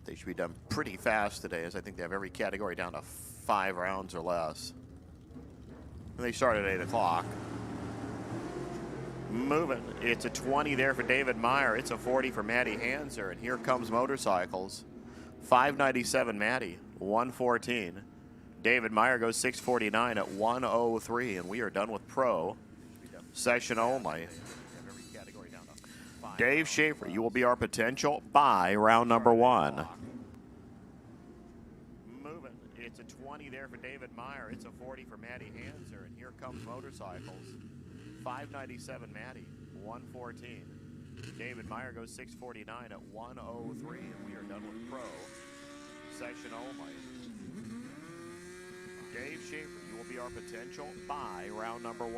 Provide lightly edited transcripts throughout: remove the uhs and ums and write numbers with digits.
They should be done pretty fast today, as I think they have every category down to 5 rounds or less. And they start at 8 o'clock. Moving. It's a 20 there for David Meyer. It's a 40 for Matty Hanser. And here comes motorcycles. 597 Matty, 114. David Meyer goes 649 at 103. And we are done with pro. Session only. Dave Schaefer, you will be our potential by round number 1. Moving. It's a 20 there for David Meyer. It's a 40 for Matty Hanser. And here comes motorcycles. 597 Matty, 114. David Meyer goes 649 at 103. And we are done with pro. Session only. Dave Schaefer, you will be our potential by round number 1.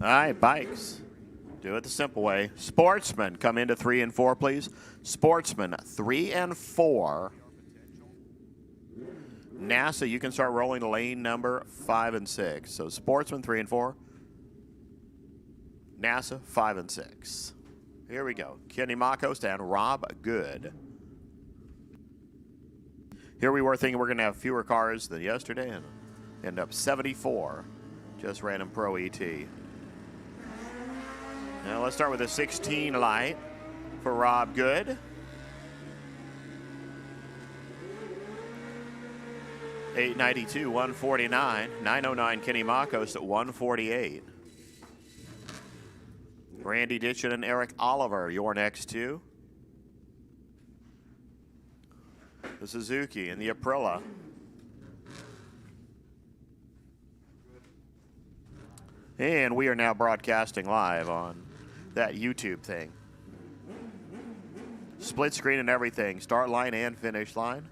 All right, bikes. Do it the simple way. Sportsman, come into 3 and 4, please. Sportsman, 3 and 4. NASA, you can start rolling lane number 5 and 6. So Sportsman, 3 and 4. NASA, 5 and 6. Here we go. Kenny Makos and Rob Good. Here we were thinking we're going to have fewer cars than yesterday and end up 74. Just random pro ET. Now let's start with a 16 light for Rob Good. $892, 149. 909 Kenny Makos at 148. Randy Ditchin and Eric Oliver, your next two. The Suzuki and the Aprilia. And we are now broadcasting live on that YouTube thing. Split screen and everything. Start line and finish line.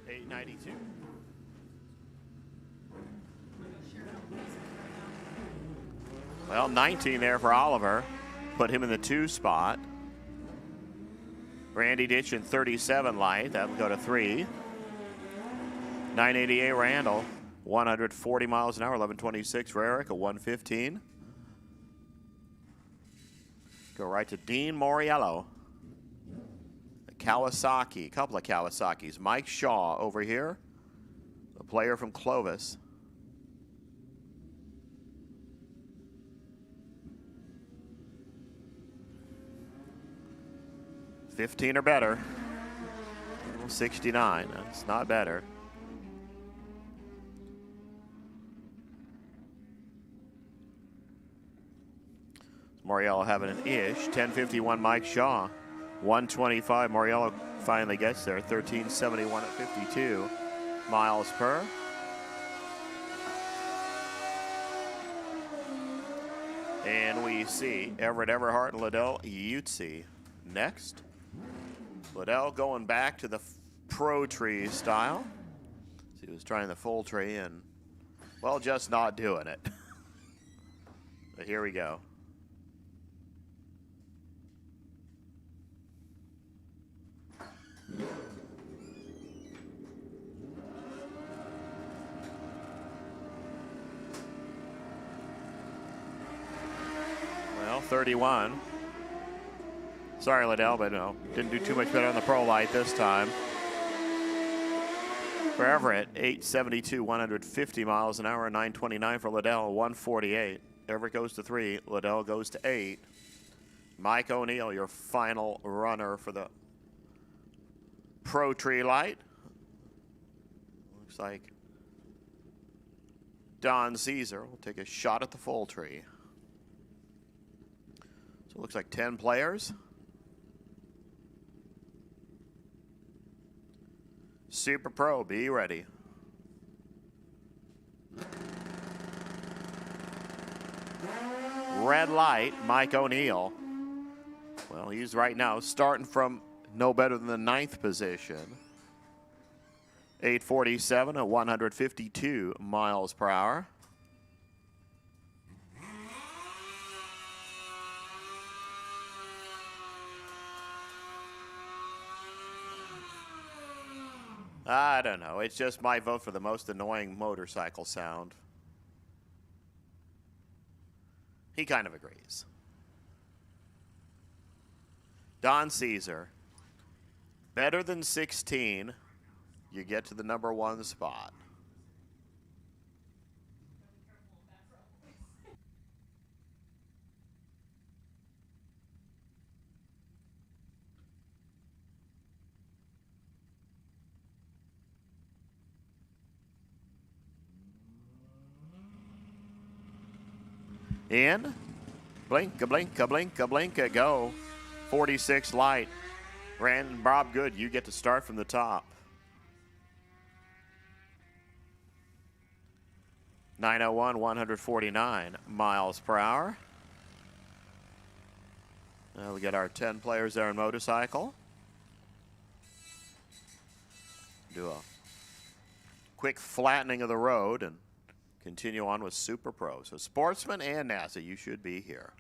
892. Well, 19 there for Oliver. Put him in the 2 spot. Randy Ditch in 37 light. That'll go to 3. 988 Randall. 140 miles an hour. 1126 for Eric. A 115. Go right to Dean Moriello. Kawasaki. A couple of Kawasaki's. Mike Shaw over here. A player from Clovis. $15 or better. 69. That's not better. Moriello having an ish. 1051 Mike Shaw. 125. Moriello finally gets there. 1371 at 52 miles per. And we see Everett Everhart and Liddell Utsi next. Liddell going back to the pro tree style. He was trying the full tree and, well, just not doing it. But here we go. Well, 31. Sorry, Liddell, but no, didn't do too much better on the pro light this time. For Everett, 872, 150 miles an hour, 929 for Liddell, 148. Everett goes to 3, Liddell goes to 8. Mike O'Neill, your final runner for the pro tree light. Looks like Don Caesar will take a shot at the full tree. So it looks like 10 players. Super Pro, be ready. Red light, Mike O'Neill. Well, he's right now starting from no better than the 9th position. 847 at 152 miles per hour. I don't know. It's just my vote for the most annoying motorcycle sound. He kind of agrees. Don Caesar. Better than 16. You get to the #1 spot. In. Blink-a-blink-a, blink-a-blink-a, go. 46 light. Brandon Bob Good, you get to start from the top. 901, 149 miles per hour. Now we get our 10 players there in motorcycle. Do a quick flattening of the road and continue on with Super Pro. So Sportsman and NASA, you should be here.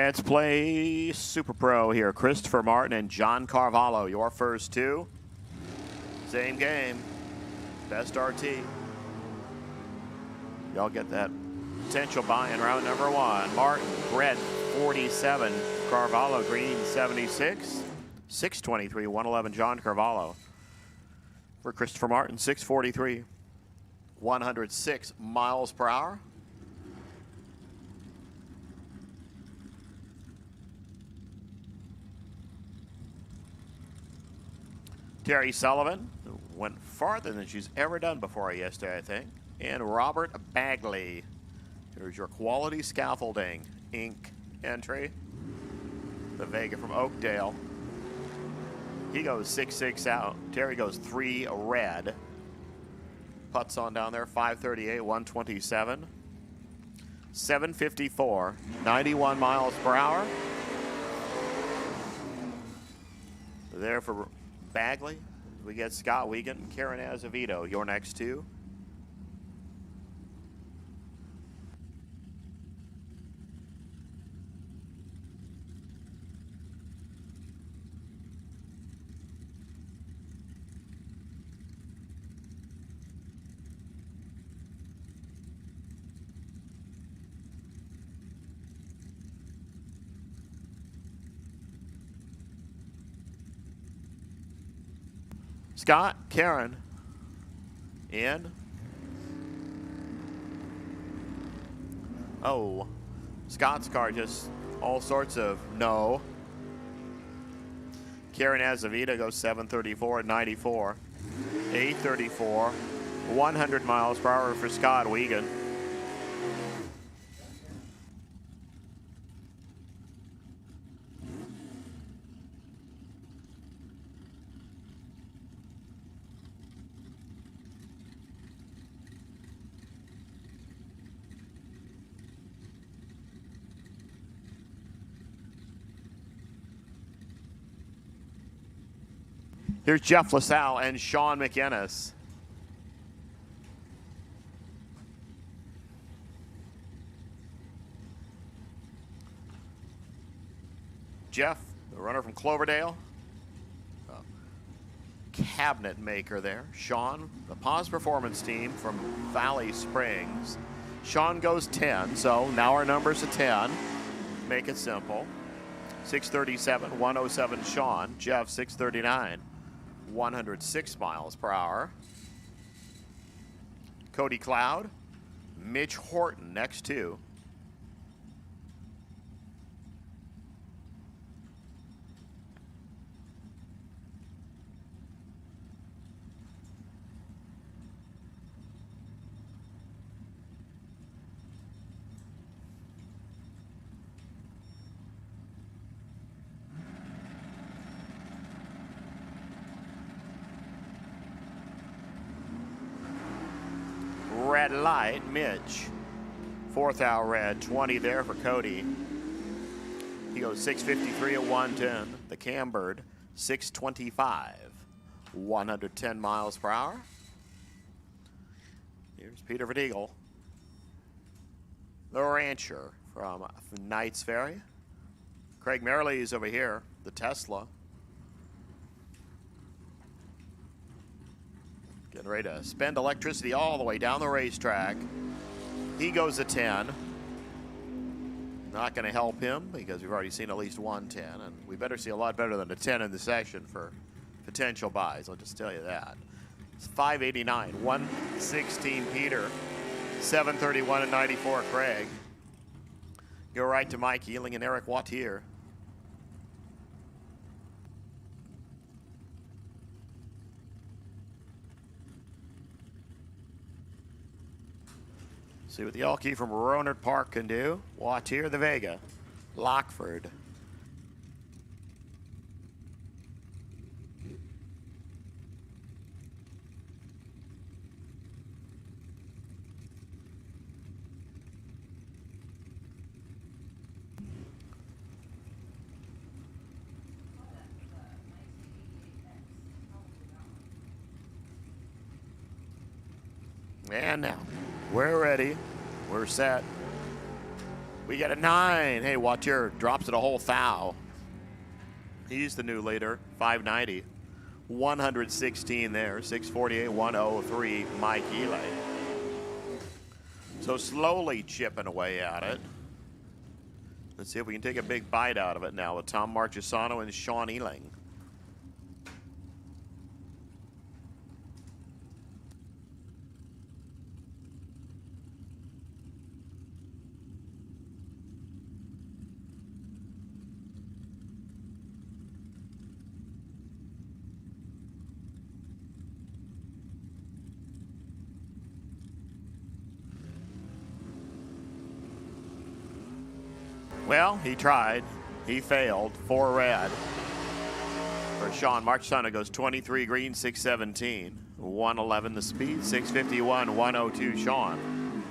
Let's play Super Pro here. Christopher Martin and John Carvalho, your first two. Same game. Best RT. Y'all get that potential buy in round #1. Martin, red, 47. Carvalho, green, 76. 623, 111, John Carvalho. For Christopher Martin, 643. 106 miles per hour. Terry Sullivan went farther than she's ever done before yesterday, I think. And Robert Bagley. Here's your Quality Scaffolding Inc. entry. The Vega from Oakdale. He goes 6-6 out. Terry goes 3 red. Putts on down there, 538, 127. 7:54, 91 miles per hour. There for Bagley. We get Scott Wiegand, Karen Azevedo, your next two. Scott, Karen, in. Oh, Scott's car just all sorts of no. Karen Azevedo goes 7:34 at 94. 8:34, 100 miles per hour for Scott Wiegand. Here's Jeff LaSalle and Sean McInnes. Jeff, the runner from Cloverdale, cabinet maker there. Sean, the Paz Performance team from Valley Springs. Sean goes 10, so now our number's a 10. Make it simple. 637, 107 Sean. Jeff, 639. 106 miles per hour. Cody Cloud, Mitch Horton next two. Red light, Mitch. Fourth out red, 20 there for Cody. He goes 6:53 at 110. The Cambird, 6:25, 110 miles per hour. Here's Peter Verdeagle, the rancher from Knights Ferry. Craig Merrill's over here, the Tesla. Getting ready to spend electricity all the way down the racetrack. He goes a 10. Not going to help him because we've already seen at least 110, and we better see a lot better than a 10 in the session for potential buys. I'll just tell you that. It's 589, 116 Peter, 731 and 94 Craig. Go right to Mike Ealing and Eric Wattier. See what the Elkie from Rohnert Park can do. Wattier, the Vega. Lockford. And now, we're ready. We're set. We got a 9. Hey, Wattier drops it a whole thou. He's the new leader, 590. 116 there, 648, 103, Mike Ely. So slowly chipping away at it. Let's see if we can take a big bite out of it now with Tom Marchesano and Sean Ealing. Well, he tried. He failed. 4 red. For Sean Marchesano goes 23 green, 617. 111 the speed, 651, 102 Sean.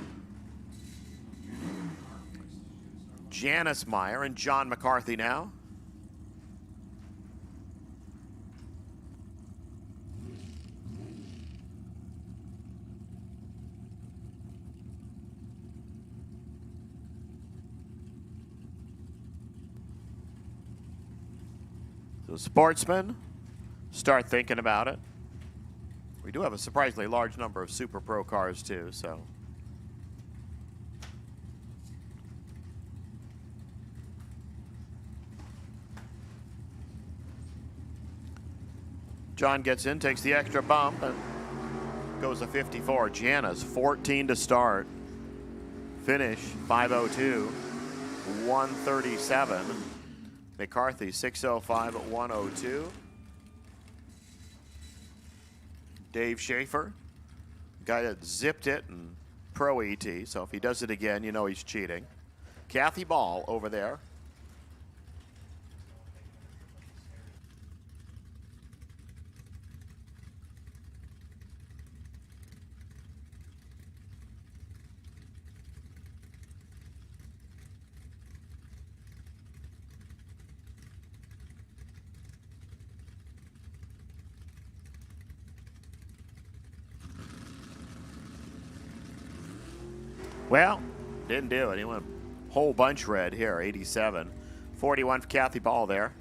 Janice Meyer and John McCarthy now. So Sportsman, start thinking about it. We do have a surprisingly large number of Super Pro cars too, so. John gets in, takes the extra bump, and goes to 54. Janice, 14 to start. Finish, 5:02, 137. McCarthy, 6:05 at 1:02. Dave Schaefer, guy that zipped it in Pro ET, so if he does it again, you know he's cheating. Kathy Ball over there. Well, didn't do it. He went whole bunch red here, 87. 41 for Kathy Ball there.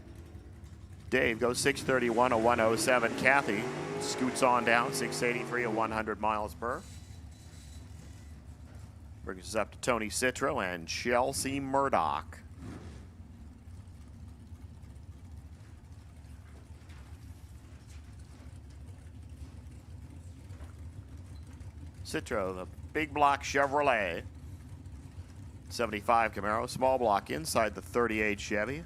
Dave goes 631 at 107. Kathy scoots on down, 683 at 100 miles per. Brings us up to Tony Citro and Chelsea Murdoch. Citro, the big block Chevrolet. 75 Camaro, small block inside the 38 Chevy.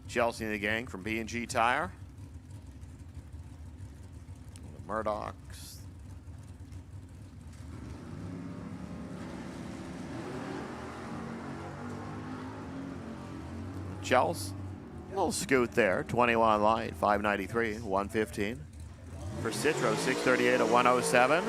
Chelsea and the gang from B&G Tire. The Murdochs. Chels, a little scoot there, 21 light, 593, 115. For Citro, 638 at 107.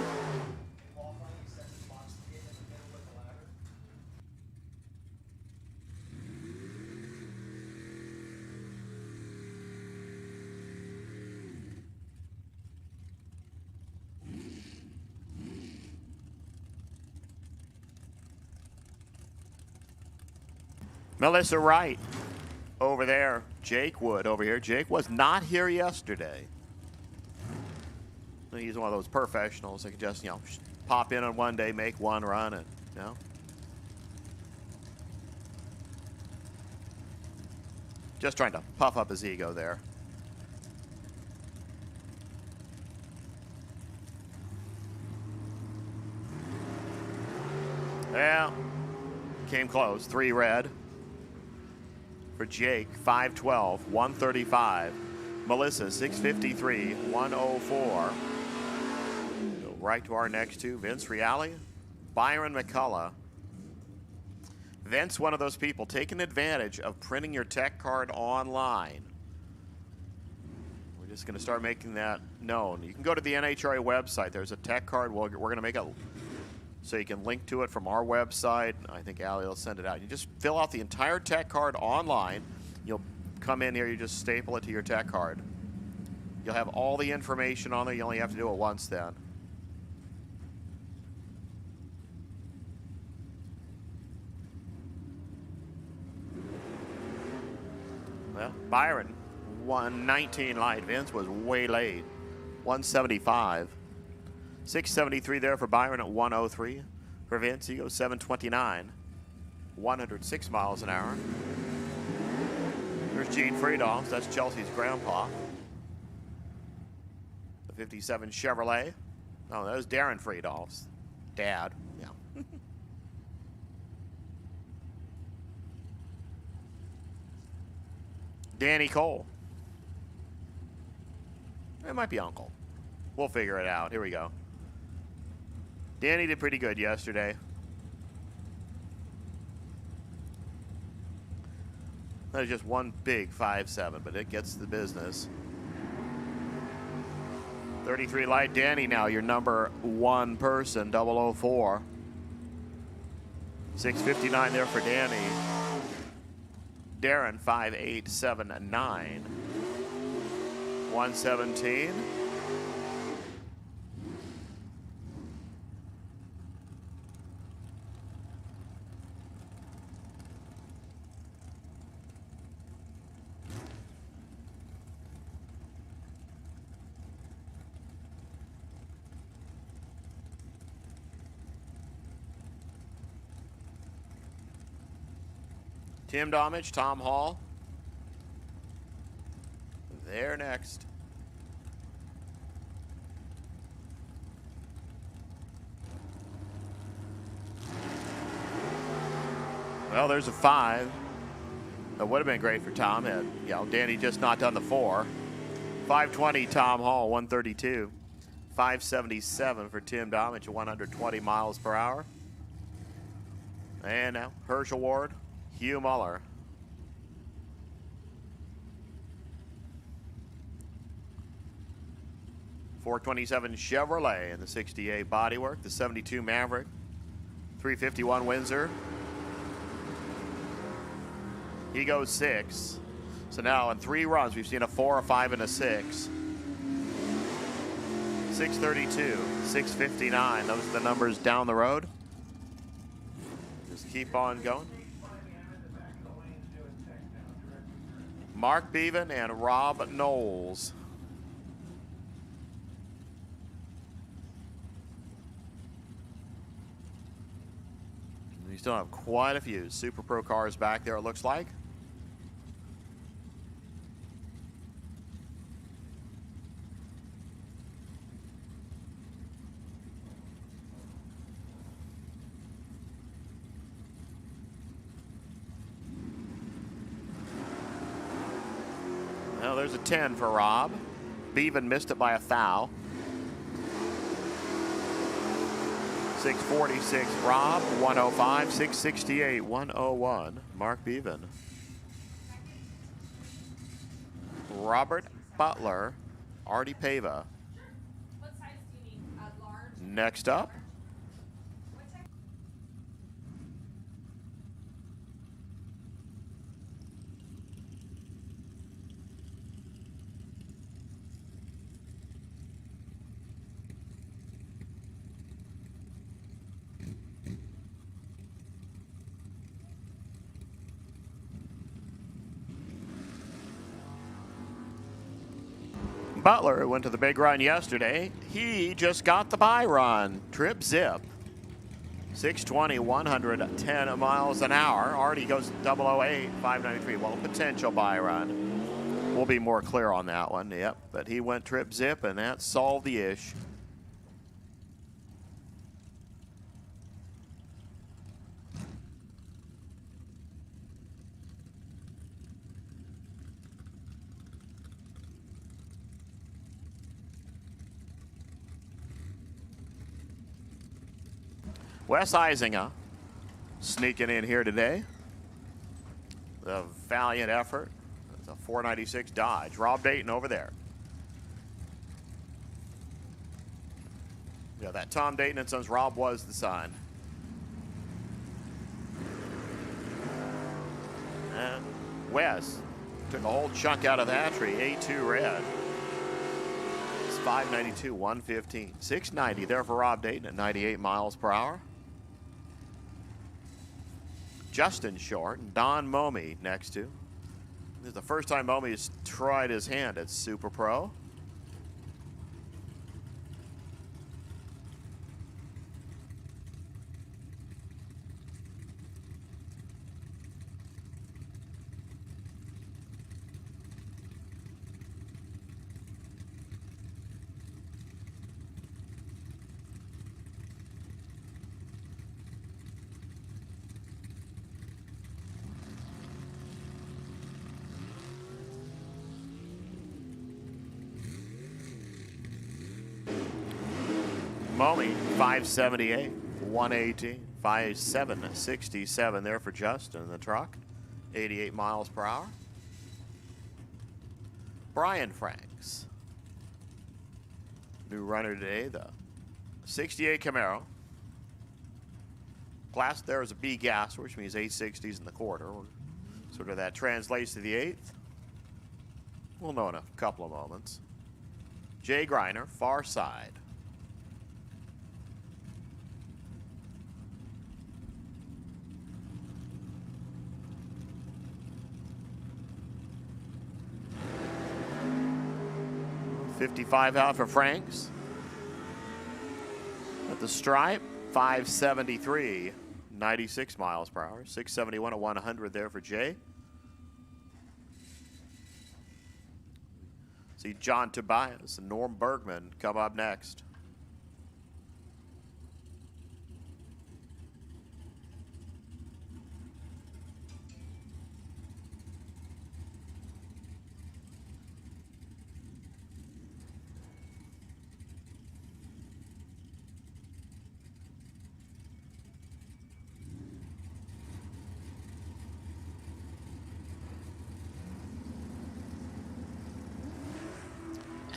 Melissa Wright over there. Jake Wood over here. Jake was not here yesterday. He's one of those professionals that can just, you know, pop in on one day, make one run, and, you know. Just trying to puff up his ego there. Well, came close. 3 red. For Jake, 512, 135. Melissa, 653, 104. Go right to our next two. Vince Reale, Byron McCullough. Vince, one of those people taking advantage of printing your tech card online. We're just going to start making that known. You can go to the NHRA website. There's a tech card. We're going to make it so you can link to it from our website. I think Allie will send it out. You just fill out the entire tech card online. You'll come in here, you just staple it to your tech card. You'll have all the information on there. You only have to do it once then. Well, Byron, 119 light. Vince was way late. 175. 673 there for Byron at 103. For Vince, he goes 729. 106 miles an hour. There's Gene Friedolf. That's Chelsea's grandpa. The 57 Chevrolet. Oh, that was Darren Friedolf's dad. Yeah. Danny Cole. It might be Uncle. We'll figure it out. Here we go. Danny did pretty good yesterday. That is just one big 5.7, but it gets the business. 33 light Danny now, your number 1 person, 004. 6:59 there for Danny. Darren 5:879. 117. Tim Domich, Tom Hall. They're next. Well, there's a 5. That would have been great for Tom. Had, Danny just not done the 4. 520 Tom Hall, 132. 577 for Tim Domich at 120 miles per hour. And now Herschel Ward, Hugh Muller. .427 Chevrolet in the 68 bodywork, the 72 Maverick, 351 Windsor. He goes 6. So now in 3 runs, we've seen a 4, a 5, and a 6. 632, 659. Those are the numbers down the road. Just keep on going. Mark Bevan and Rob Knowles. We still have quite a few Super Pro cars back there, it looks like. Well, there's a 10 for Rob. Bevan missed it by a foul. 646 Rob, 105, 668, 101 Mark Bevan. Robert Butler, Artie Pava. What size do you need? Large? Next up. Butler went to the big run yesterday. He just got the bye run. Trip zip. 620, 110 miles an hour. Artie goes 008, 593. Well, potential bye run. We'll be more clear on that one. Yep, but he went trip zip, and that solved the ish. Wes Eisinger sneaking in here today. The valiant effort. It's a 496 Dodge. Rob Dayton over there. Yeah, that Tom Dayton and Sons. Rob was the son. And Wes took a whole chunk out of that tree. A2 red. 592, 115. 690 there for Rob Dayton at 98 miles per hour. Justin Short and Don Momey next to. This is the first time Momey's tried his hand at Super Pro. Momey, 578, 118, 5767 there for Justin in the truck, 88 miles per hour. Brian Franks, new runner today, the 68 Camaro. Class there is a B gas, which means 860s in the quarter. Sort of that translates to the 8th. We'll know in a couple of moments. Jay Greiner, far side. $55 out for Franks. At the stripe, 573, 96 miles per hour. 671 at 100 there for Jay. See John Tobias and Norm Bergman come up next.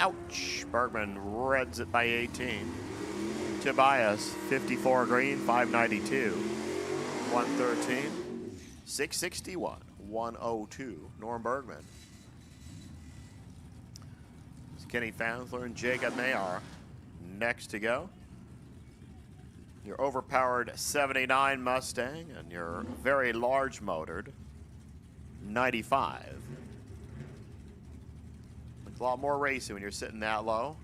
Ouch. Bergman reds it by 18. Tobias, 54 green, 592. 113. 661. 102. Norm Bergman. It's Kenny Fansler and Jacob Mayer next to go. Your overpowered 79 Mustang and your very large motored 95. A lot more racing when you're sitting that low.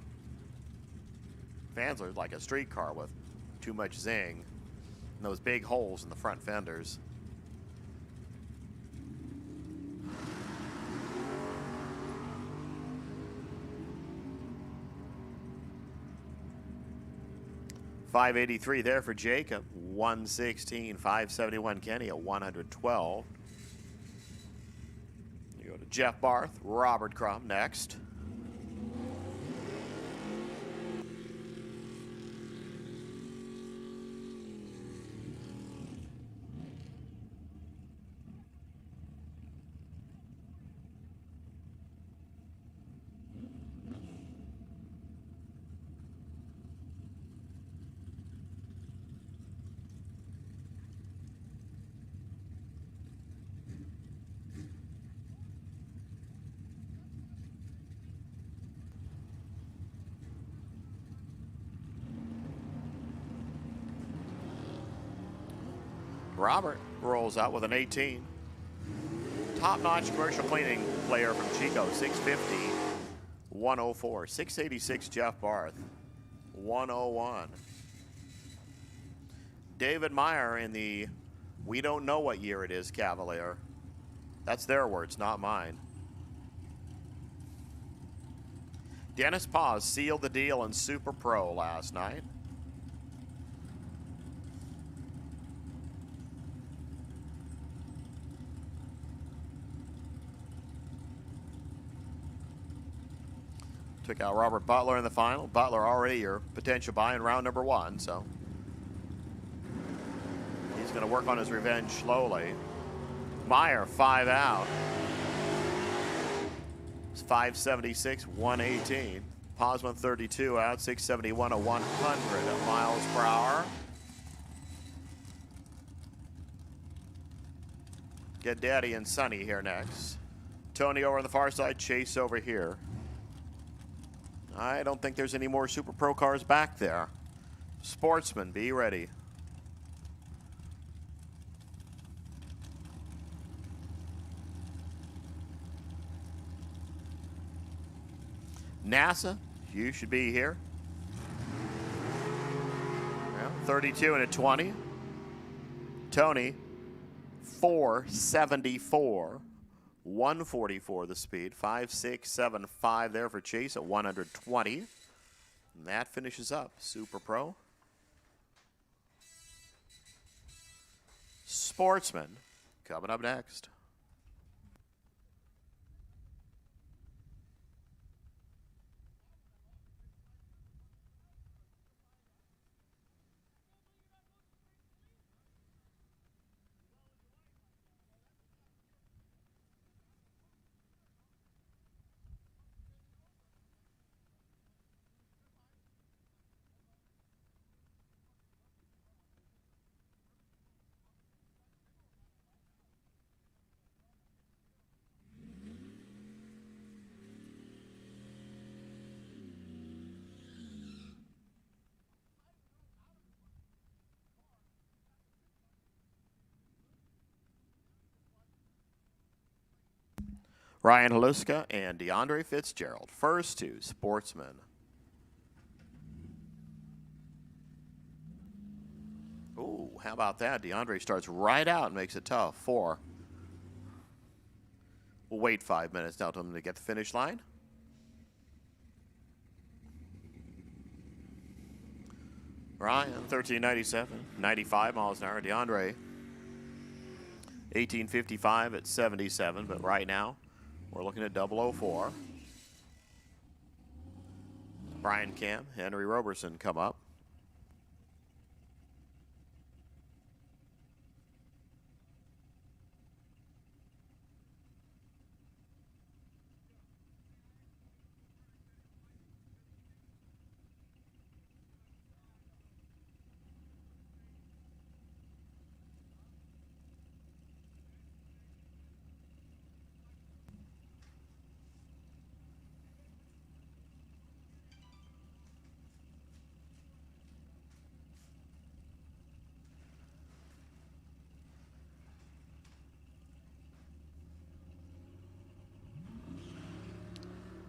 Fansler's like a street car with too much zing and those big holes in the front fenders. $583 there for Jacob. 116, 571 Kenny at 112. You go to Jeff Barth, Robert Crum next. Robert rolls out with an 18. Top-notch commercial cleaning player from Chico, 650, 104. 686 Jeff Barth, 101. David Meyer in the we don't know what year it is Cavalier. That's their words, not mine. Dennis Paz sealed the deal in Super Pro last night. Took out Robert Butler in the final. Butler already your potential buy in round number 1, so he's going to work on his revenge slowly. Meyer, 5 out. It's 576, 118. Posman, 32 out, 671 to 100 miles per hour. Get Daddy and Sonny here next. Tony over on the far side, Chase over here. I don't think there's any more Super Pro cars back there. Sportsman, be ready. NASA, you should be here. Well, 32 and a 20. Tony, 474. 144 the speed. 5.675 there for Chase at 120. And that finishes up Super Pro. Sportsman coming up next. Ryan Haluska and DeAndre Fitzgerald. First to Sportsman. Ooh, how about that? DeAndre starts right out and makes it tough. 4. We'll wait 5 minutes now to him to get the finish line. Ryan, 1397, 95 miles an hour. DeAndre, 1855 at 77, but right now we're looking at 004. Brian Cam, Henry Roberson come up.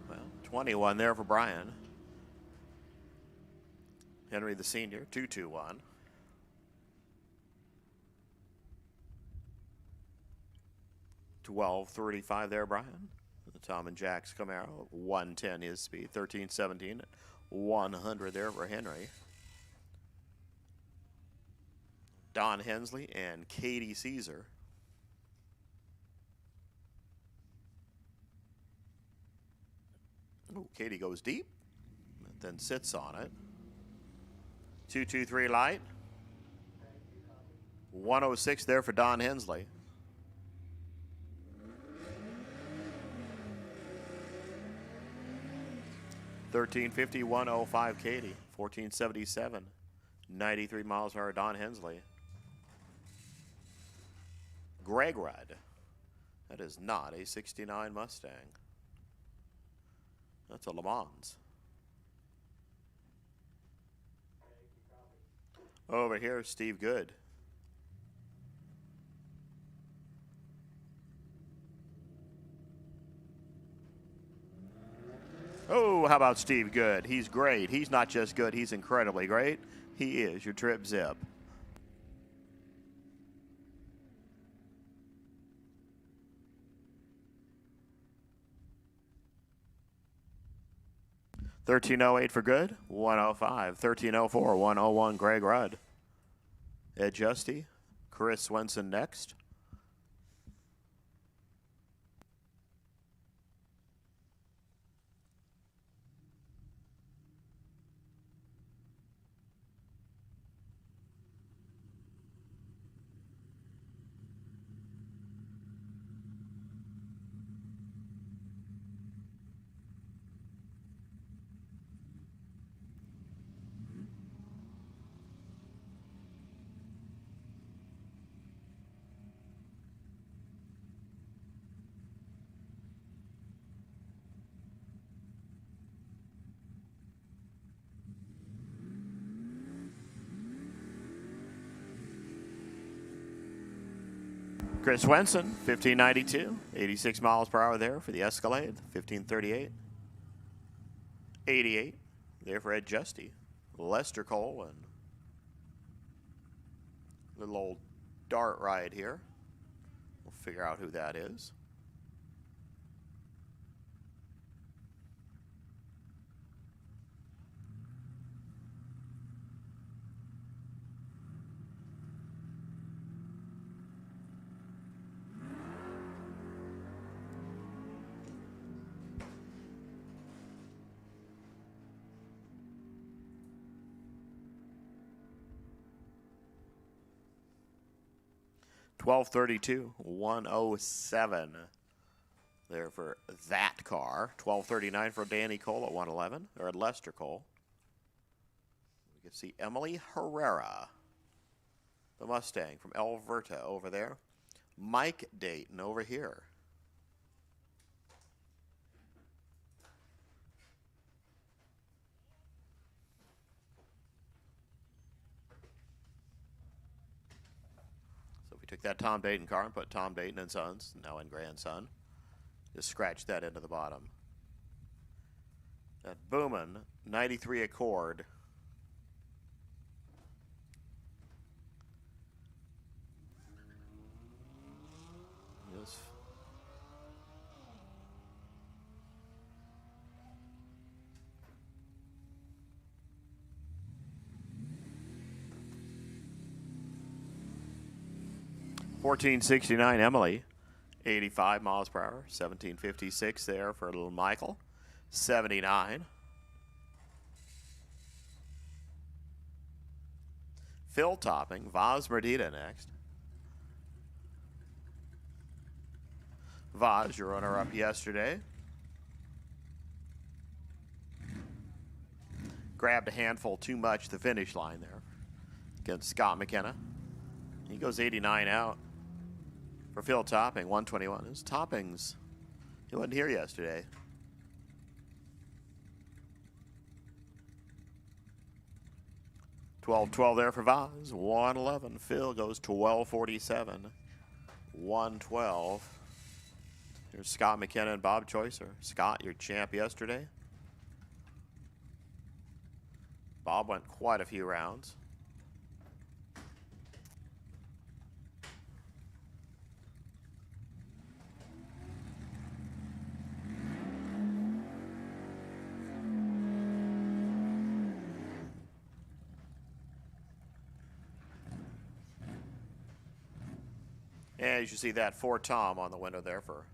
Well, 21 there for Brian. Henry the senior, 221. $12.35 there, Brian. The Tom and Jack's Camaro, 110 his speed, 13.17, 100 there for Henry. Don Hensley and Katie Caesar. Oh, Katie goes deep, then sits on it. 223 light. 106 there for Don Hensley. $13.50, 105 Katie. 14.77, 93 miles per hour Don Hensley. Greg Rudd. That is not a 69 Mustang. That's a Le Mans. Over here, Steve Good. Oh, how about Steve Good? He's great. He's not just good, he's incredibly great. He is your Trip Zip. $13.08 for Good, 105. $13.04, 101 Greg Rudd. Ed Justy, Chris Swenson next. Chris Swenson, 1592, 86 miles per hour there for the Escalade, 1538. 88 there for Ed Justy. Lester Cole and little old dart ride here. We'll figure out who that is. $12.32, 107 there for that car. $12.39 for Danny Cole at 111, or at Lester Cole. We can see Emily Herrera, the Mustang from Alberta over there. Mike Dayton over here. Took that Tom Dayton car and put Tom Dayton and Sons, now in grandson. Just scratch that into the bottom. That Boomin 93 Accord. Yes. $14.69 Emily, 85 miles per hour. $17.56 there for little Michael, 79. Phil topping, Vaz Merdita next. Vaz, your runner-up yesterday. Grabbed a handful too much the finish line there against Scott McKenna. He goes 89 out for Phil Topping, 121. His Toppings, he wasn't here yesterday. $12.12 there for Vaz, 111. Phil goes $12.47, 112. Here's Scott McKenna and Bob Choicer. Scott, your champ yesterday. Bob went quite a few rounds. And you should see that for Tom on the window there for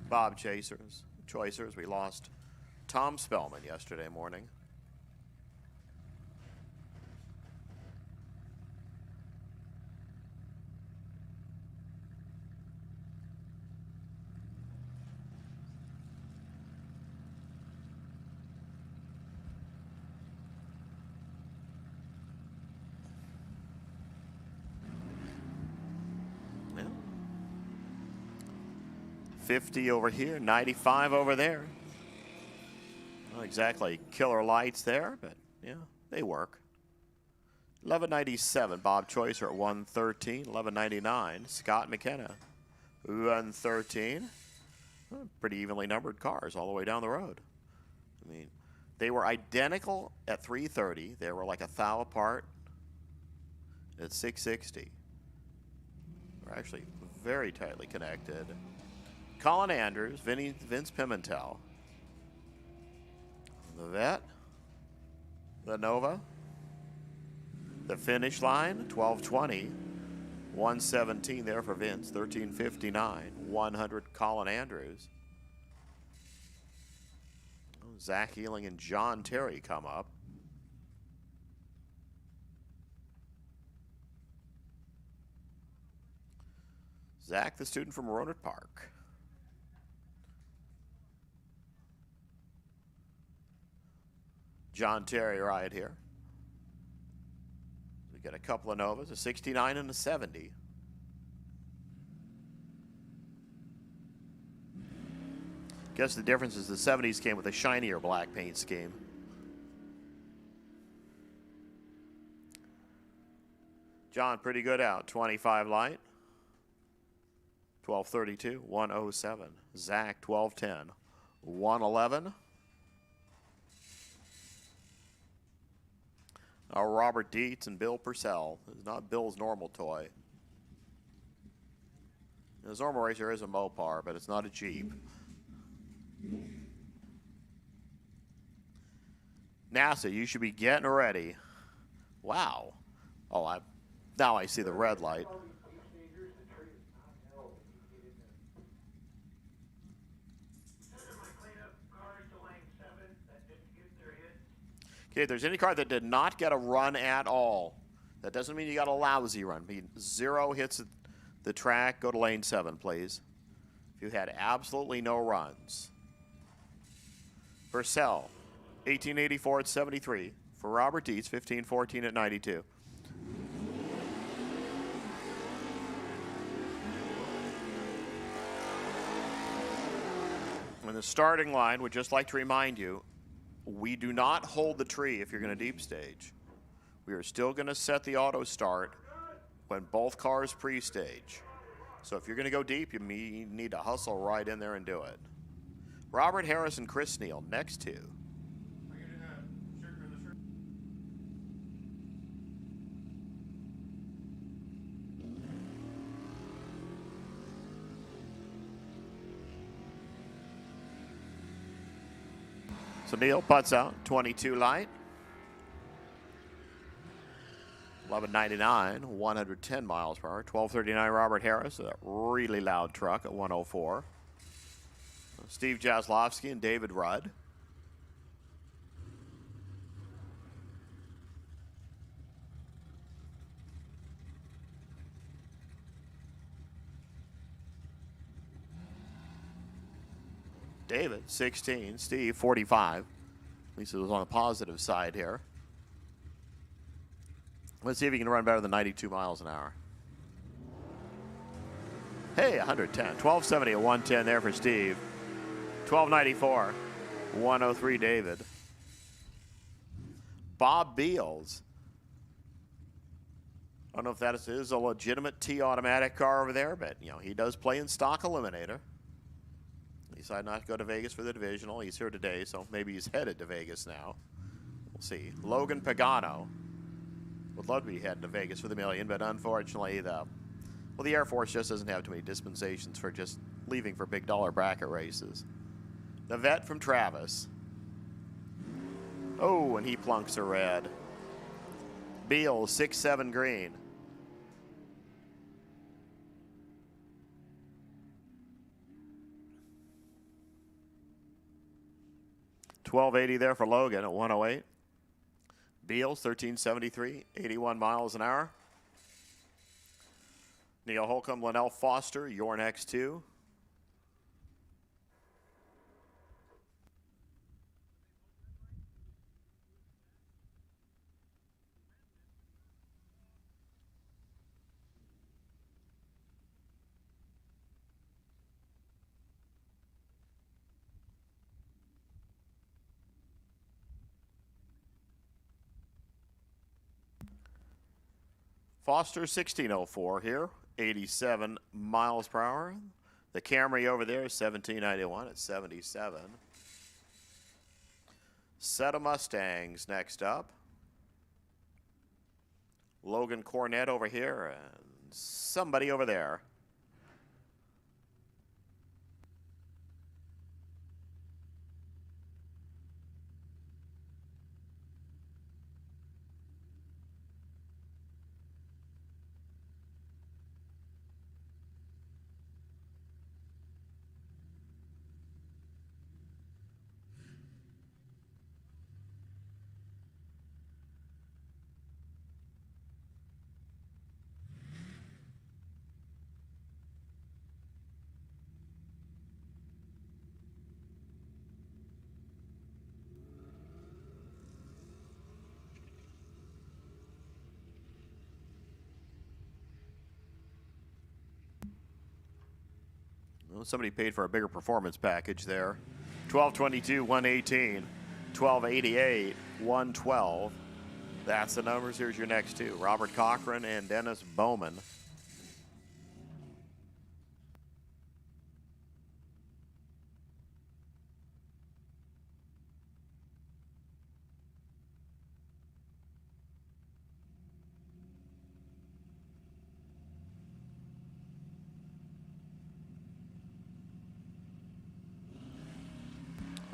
Bob Choicers. We lost Tom Spellman yesterday morning. Yeah. 50 over here, 95 over there. Not exactly killer lights there, but yeah, they work. 1197, Bob Choicer at 113. 1199, Scott McKenna, 113. Pretty evenly numbered cars all the way down the road. I mean, they were identical at 330. They were like a thou apart at 660. They're actually very tightly connected. Colin Andrews, Vince Pimentel. The Vet, the Nova, the finish line, 1220, 117 there for Vince, 1359, 100 Colin Andrews. Zach Ealing and John Terry come up. Zach, the student from Rohnert Park. John Terry right here. We get a couple of Novas, a 69 and a 70. Guess the difference is the 70s came with a shinier black paint scheme. John, pretty good out. 25 light. 1232, 107. Zach, 1210, 111. Robert Dietz and Bill Purcell. It's not Bill's normal toy. His normal racer is a Mopar, but it's not a Jeep. NASA, you should be getting ready. Wow. Oh, now I see the red light. Okay, if there's any car that did not get a run at all, that doesn't mean you got a lousy run. I mean, 0 hits at the track, go to lane 7, please. If you had absolutely no runs. Purcell, 1884 at 73. For Robert Dietz, 1514 at 92. And the starting line would just like to remind you, we do not hold the tree if you're going to deep stage. We are still going to set the auto start when both cars pre-stage. So if you're going to go deep, you need to hustle right in there and do it. Robert Harris and Chris Neal, next two. So Neal putts out 22 light. 1199, 110 miles per hour. 1239 Robert Harris, a really loud truck at 104. Steve Jaslowski and David Rudd. David, 16. Steve, 45. At least it was on the positive side here. Let's see if he can run better than 92 miles an hour. Hey, 110. 1270 at 110 there for Steve. 1294. 103 David. Bob Beals. I don't know if that is a legitimate T-automatic car over there, but you know he does play in stock eliminator. He decided not to go to Vegas for the divisional. He's here today, so maybe he's headed to Vegas now. We'll see. Logan Pagano would love to be heading to Vegas for the million, but unfortunately, the Air Force just doesn't have too many dispensations for just leaving for big dollar bracket races. The vet from Travis. Oh, and he plunks a red. Beals, 6-7 green. $12.80 there for Logan at 108. Beals, 1373, 81 miles an hour. Neil Holcomb, Linnell Foster, your next two. Foster, 1604 here, 87 miles per hour. The Camry over there is 1791 at 77. Set of Mustangs next up. Logan Cornett over here and somebody over there. Well, somebody paid for a bigger performance package there. 1222, 118, 1288, 112. That's the numbers. Here's your next two. Robert Cochran and Dennis Bowman.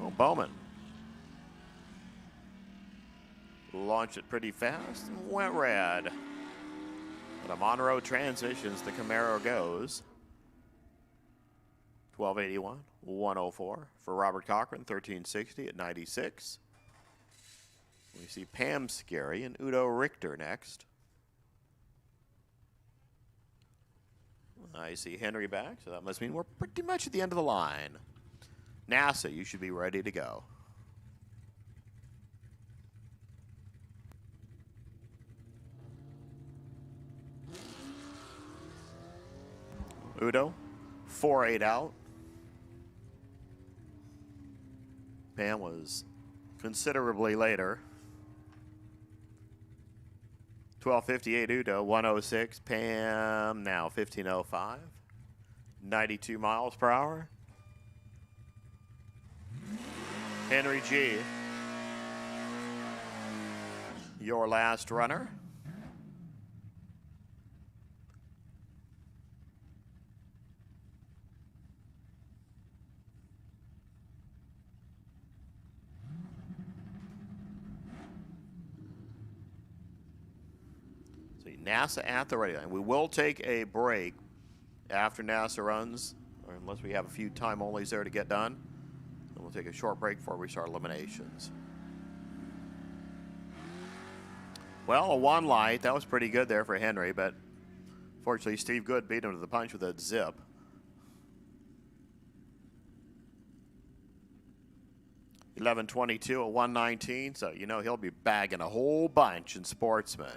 Oh, Bowman launched it pretty fast and went red. But a Monroe Transmissions, the Camaro goes. 1281, 104 for Robert Cochran, 1360 at 96. We see Pam Scary and Udo Richter next. I see Henry back, so that must mean we're pretty much at the end of the line. NASA, you should be ready to go. Udo, 4-8 out. Pam was considerably later. 1258 Udo, 106. Pam now 1505. 92 miles per hour. Henry G., your last runner. See, NASA at the ready line. We will take a break after NASA runs, or unless we have a few time-onlys there to get done. Then we'll take a short break before we start eliminations. Well, a one light. That was pretty good there for Henry, but fortunately Steve Good beat him to the punch with a zip. $11.22 at 119, so you know he'll be bagging a whole bunch in Sportsman.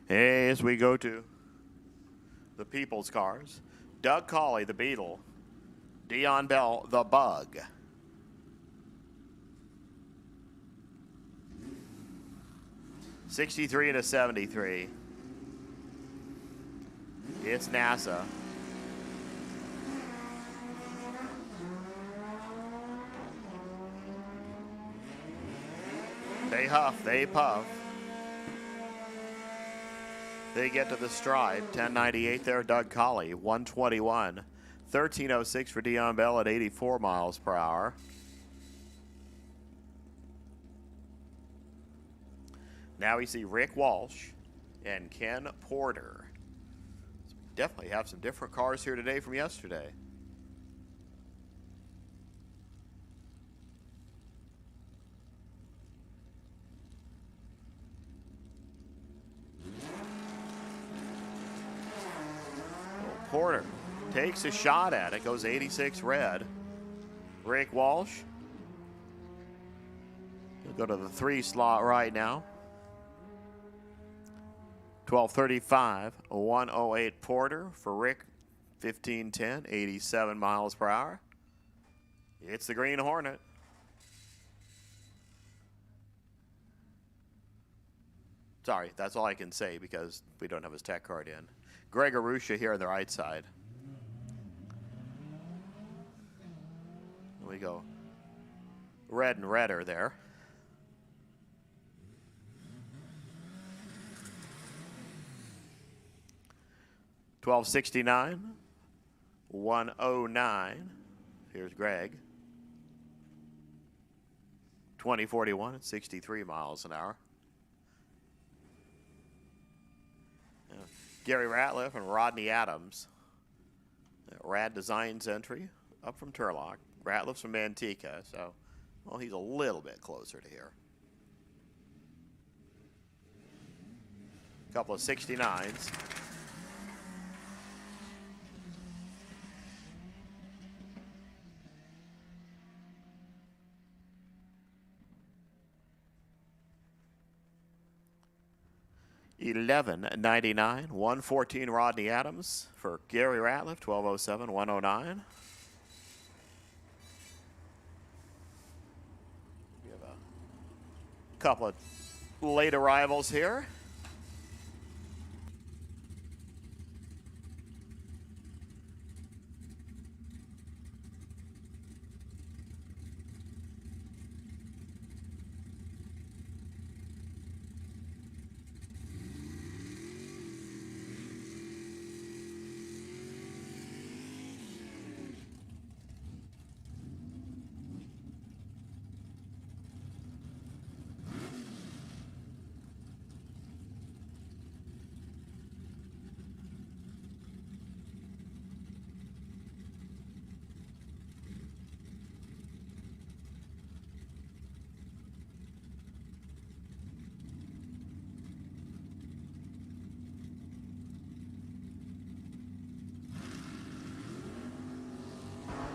As we go to the people's cars, Doug Colley, the Beetle, Dion Bell, the Bug. $63 and a $73. It's NASA. They huff, they puff. They get to the stride. 1098 there, Doug Colley. 121. 1306 for Dion Bell at 84 miles per hour. Now we see Rick Walsh and Ken Porter. Definitely have some different cars here today from yesterday. Porter takes a shot at it, goes 86 red. Rick Walsh. He'll go to the 3 slot right now. 1235, 108 Porter for Rick. 1510, 87 miles per hour. It's the Green Hornet. Sorry, that's all I can say because we don't have his tech card in. Greg Arusha here on the right side. There we go. Red and redder there. $12.69, 109. Here's Greg. 2041 at 63 miles an hour. Gary Ratliff and Rodney Adams. Rad Designs entry up from Turlock. Ratliff's from Manteca, so, well, he's a little bit closer to here. A couple of 69s. $11.99, 114 Rodney Adams for Gary Ratliff, 1207, 109. We have a couple of late arrivals here.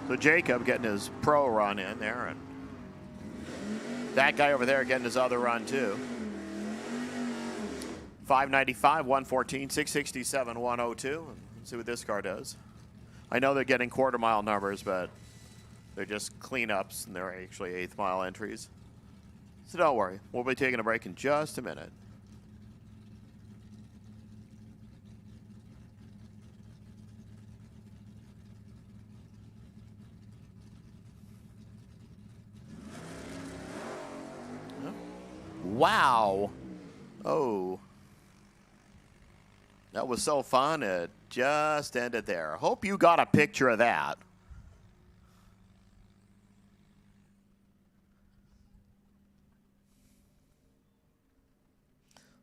So Jacob getting his pro run in there, and that guy over there getting his other run too. 595, 114, 667, 102. Let's see what this car does. I know they're getting quarter mile numbers, but they're just cleanups, and they're actually eighth mile entries. So don't worry. We'll be taking a break in just a minute. Wow. Oh. That was so fun. It just ended there. Hope you got a picture of that.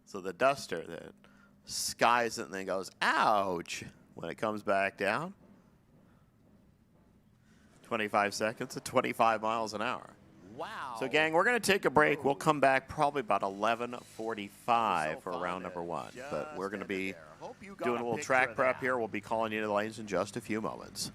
So the Duster that skies it and then goes, ouch, when it comes back down. 25 seconds at 25 miles an hour. Wow. So, gang, we're going to take a break. We'll come back probably about 11:45 for round number one. But we're going to be doing a little track prep here. We'll be calling you to the lanes in just a few moments.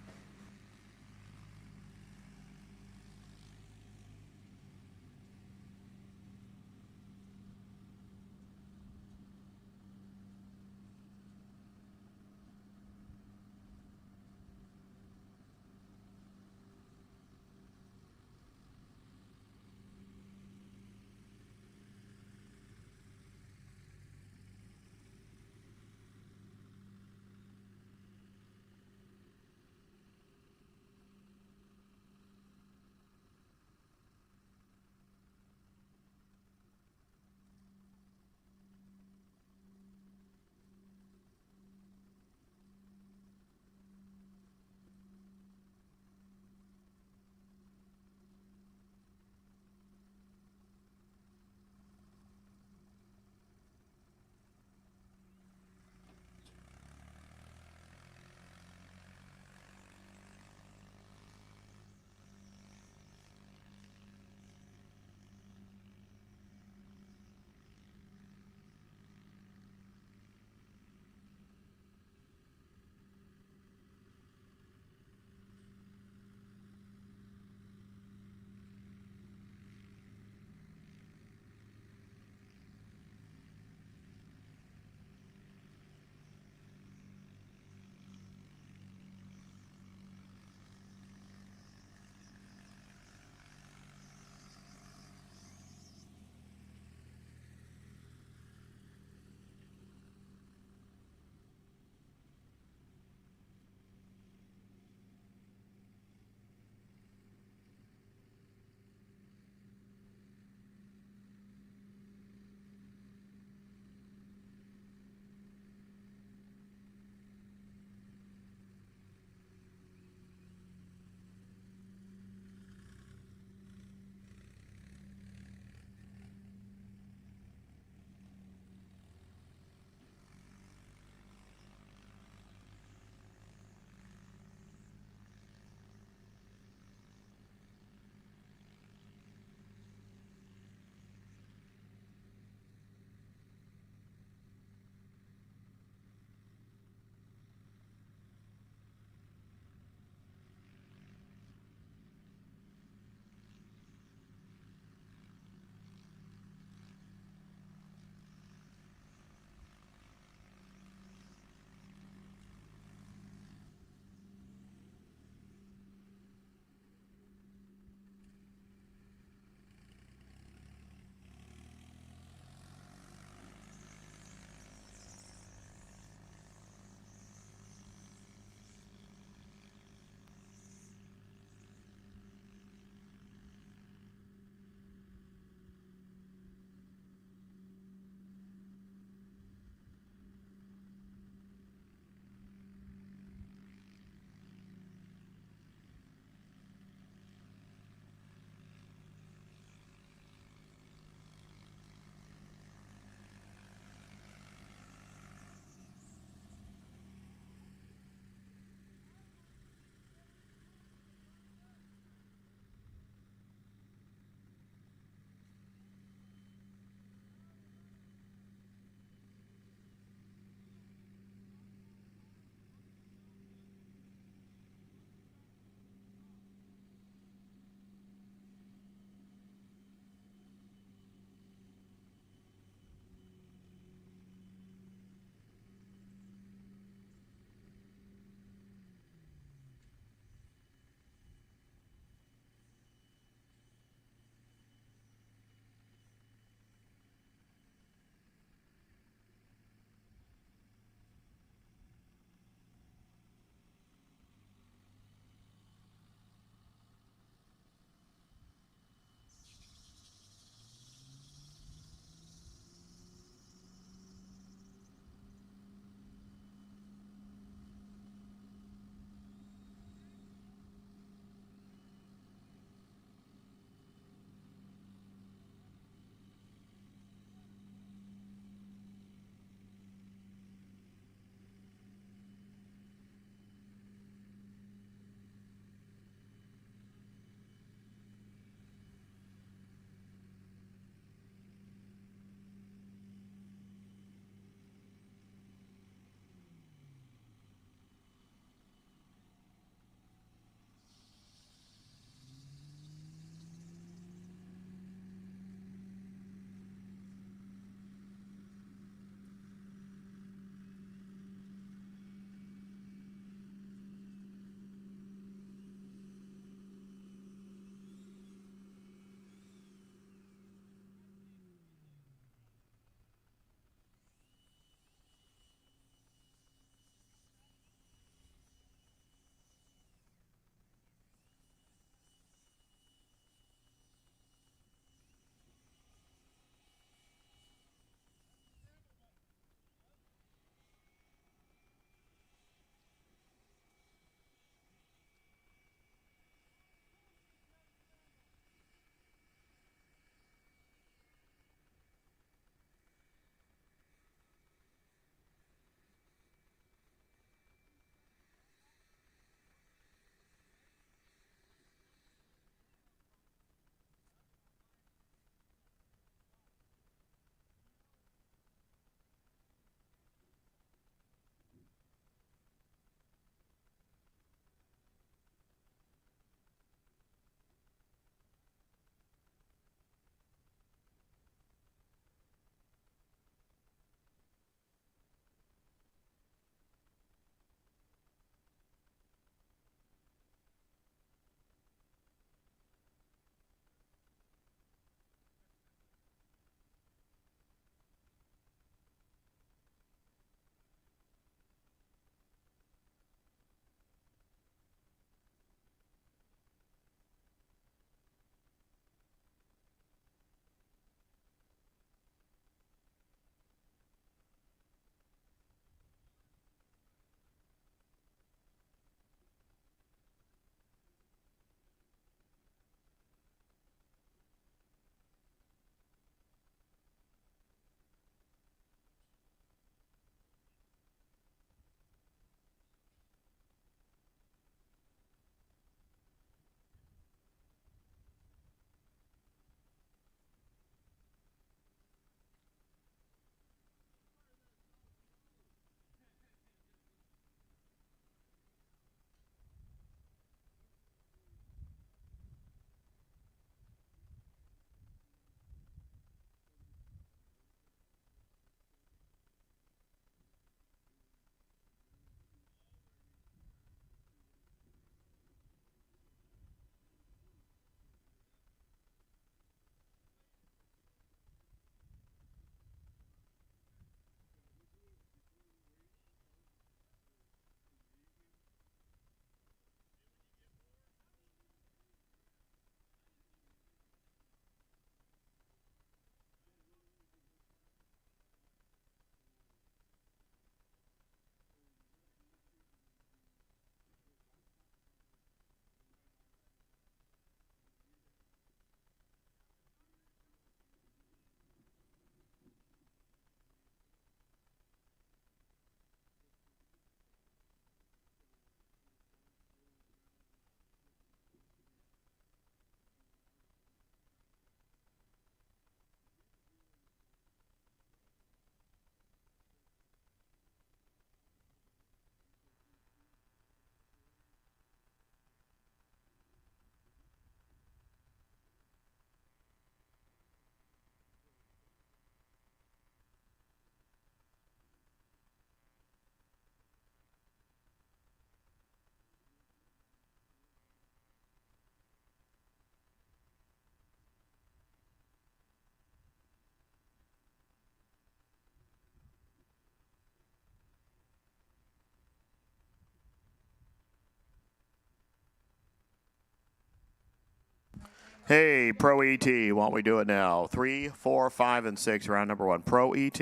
Hey, Pro ET, why don't we do it now? 3, 4, 5, and 6, round number 1. Pro ET,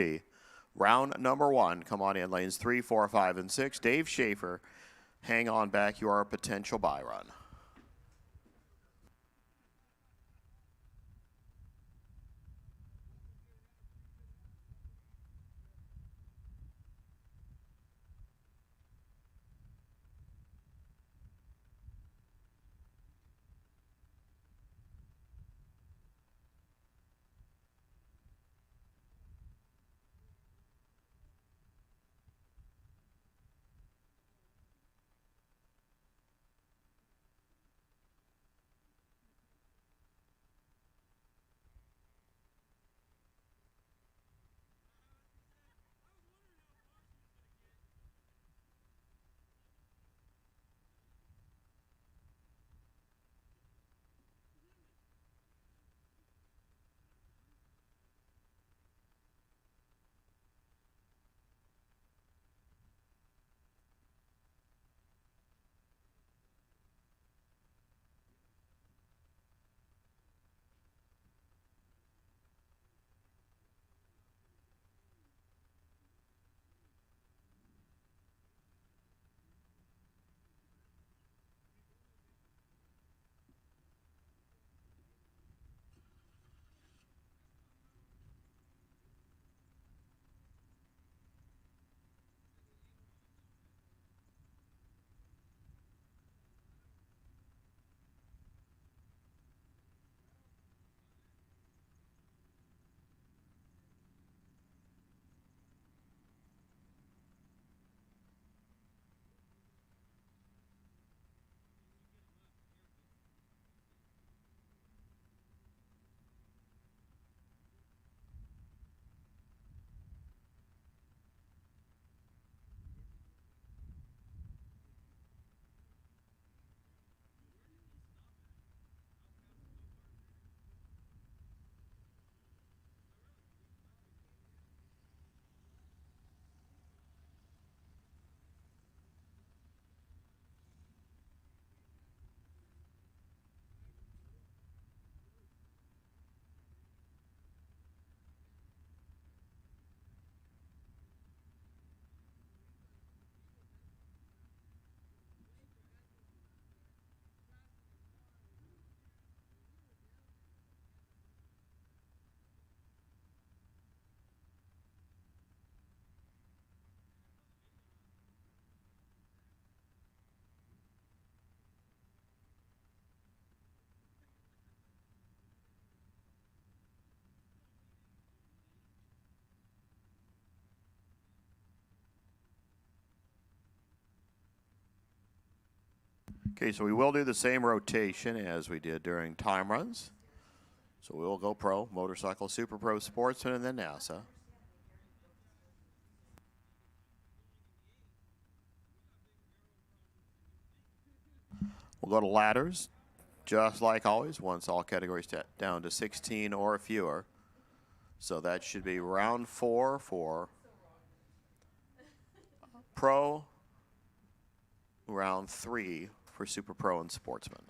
round number 1. Come on in, lanes 3, 4, 5, and 6. Dave Schaefer, hang on back. You are a potential buy run. Okay, so we will do the same rotation as we did during time runs. So we will go pro, motorcycle, super pro, sportsman, and then NASA. We'll go to ladders, just like always, once all categories down to 16 or fewer. So that should be round 4 for pro, round 3 for super pro and sportsman.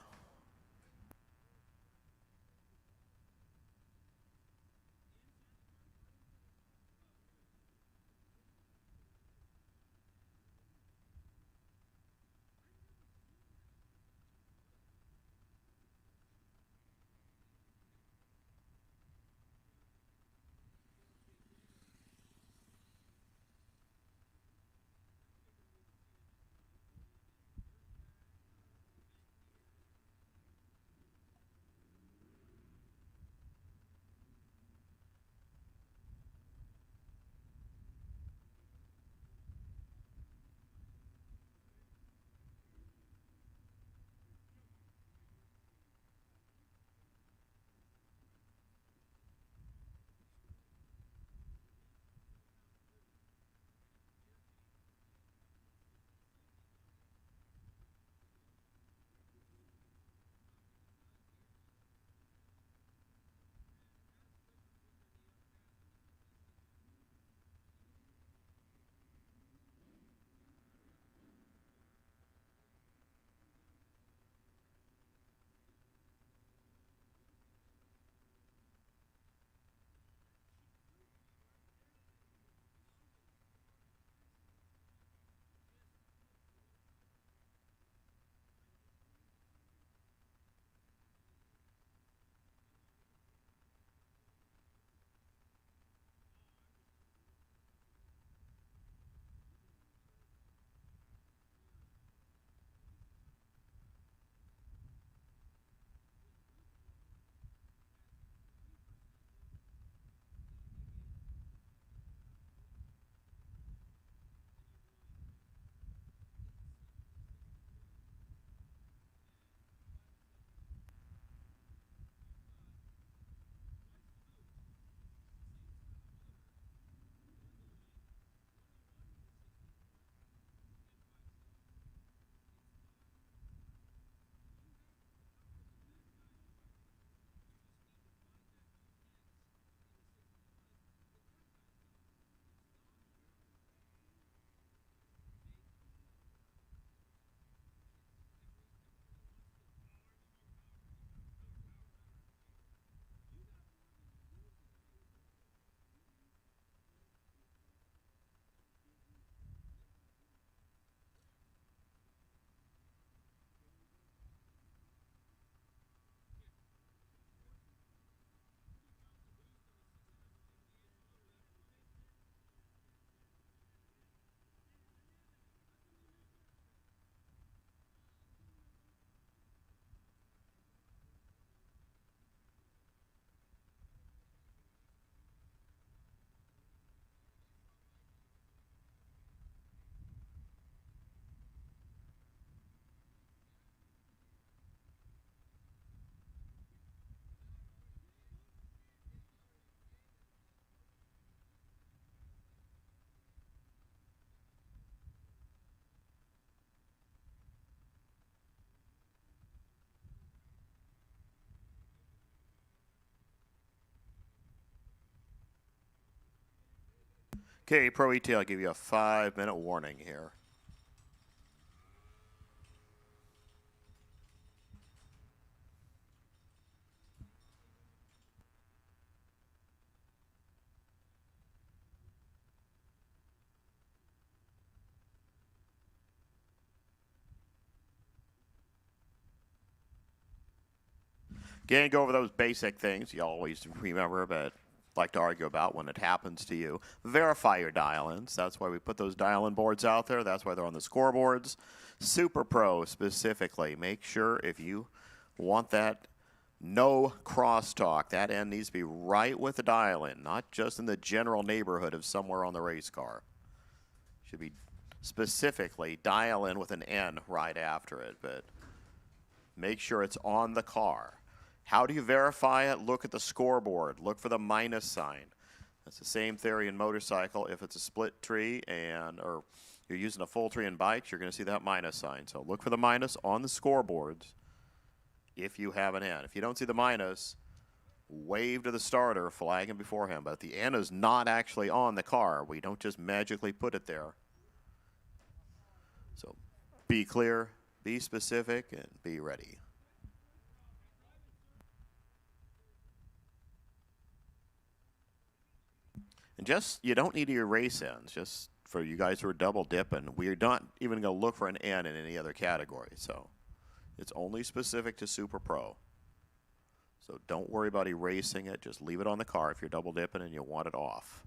Okay, Pro ET, I'll give you a 5-minute warning here. Again, go over those basic things you always remember, but like to argue about when it happens to you. Verify your dial-ins. That's why we put those dial-in boards out there. That's why they're on the scoreboards. Super Pro specifically. Make sure if you want that no crosstalk, that end needs to be right with the dial-in, not just in the general neighborhood of somewhere on the race car. Should be specifically dial in with an N right after it, but make sure it's on the car. How do you verify it? Look at the scoreboard. Look for the minus sign. That's the same theory in motorcycle. If it's a split tree or you're using a full tree in bikes, you're going to see that minus sign. So look for the minus on the scoreboards if you have an N. If you don't see the minus, wave to the starter, flag him beforehand. But the N is not actually on the car. We don't just magically put it there. So be clear, be specific, and be ready. And you don't need your race ends. Just for you guys who are double dipping, we're not even going to look for an N in any other category. So it's only specific to Super Pro. So don't worry about erasing it. Just leave it on the car if you're double dipping and you want it off.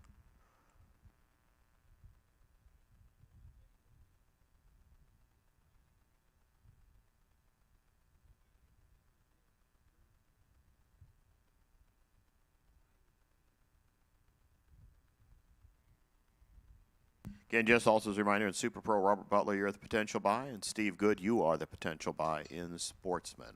Again, just also as a reminder, in Super Pro, Robert Butler, you're the potential buy, and Steve Good, you are the potential buy in Sportsman.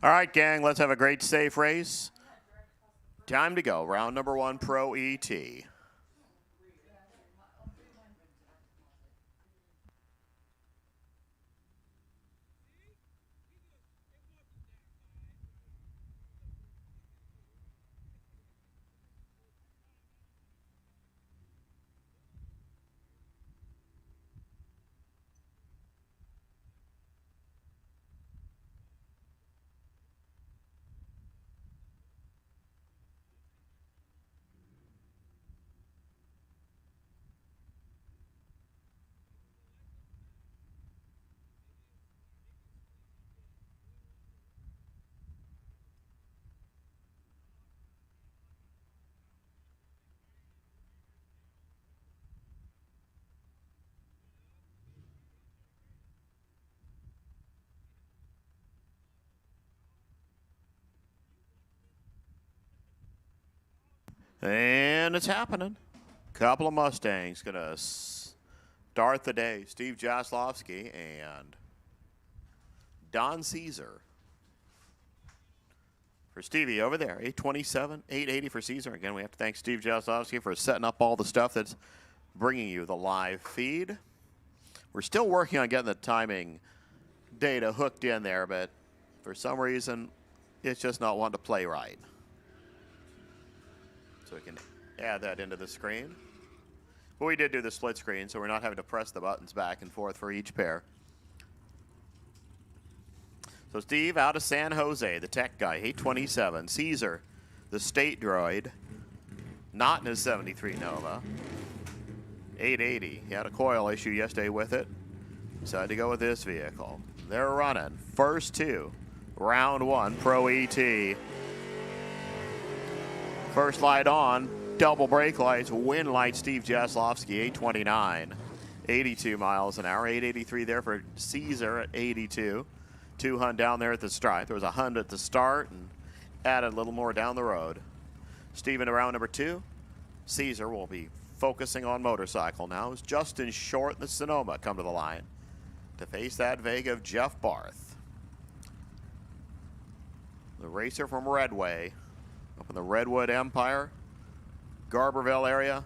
All right, gang, let's have a great, safe race. Time to go. Round number 1, Pro ET. And it's happening. Couple of Mustangs going to start the day. Steve Jaslowski and Don Caesar. For Stevie over there, 827, 880 for Caesar. Again, we have to thank Steve Jaslowski for setting up all the stuff that's bringing you the live feed. We're still working on getting the timing data hooked in there, but for some reason, it's just not wanting to play right. So we can add that into the screen. But we did do the split screen, so we're not having to press the buttons back and forth for each pair. So Steve out of San Jose, the tech guy, 827. Caesar, the state droid, not in his 73 Nova, 880. He had a coil issue yesterday with it. Decided to go with this vehicle. They're running first two, round one, Pro ET. First light on, double brake lights, wind light, Steve Jaslowski, 829, 82 miles an hour, 883 there for Caesar at 82. 2 Hun down there at the stripe. There was a Hun at the start and added a little more down the road. Steven around number 2. Caesar will be focusing on motorcycle now. As Justin Short and the Sonoma come to the line to face that Vega of Jeff Barth. The racer from Redway up in the Redwood Empire, Garberville area.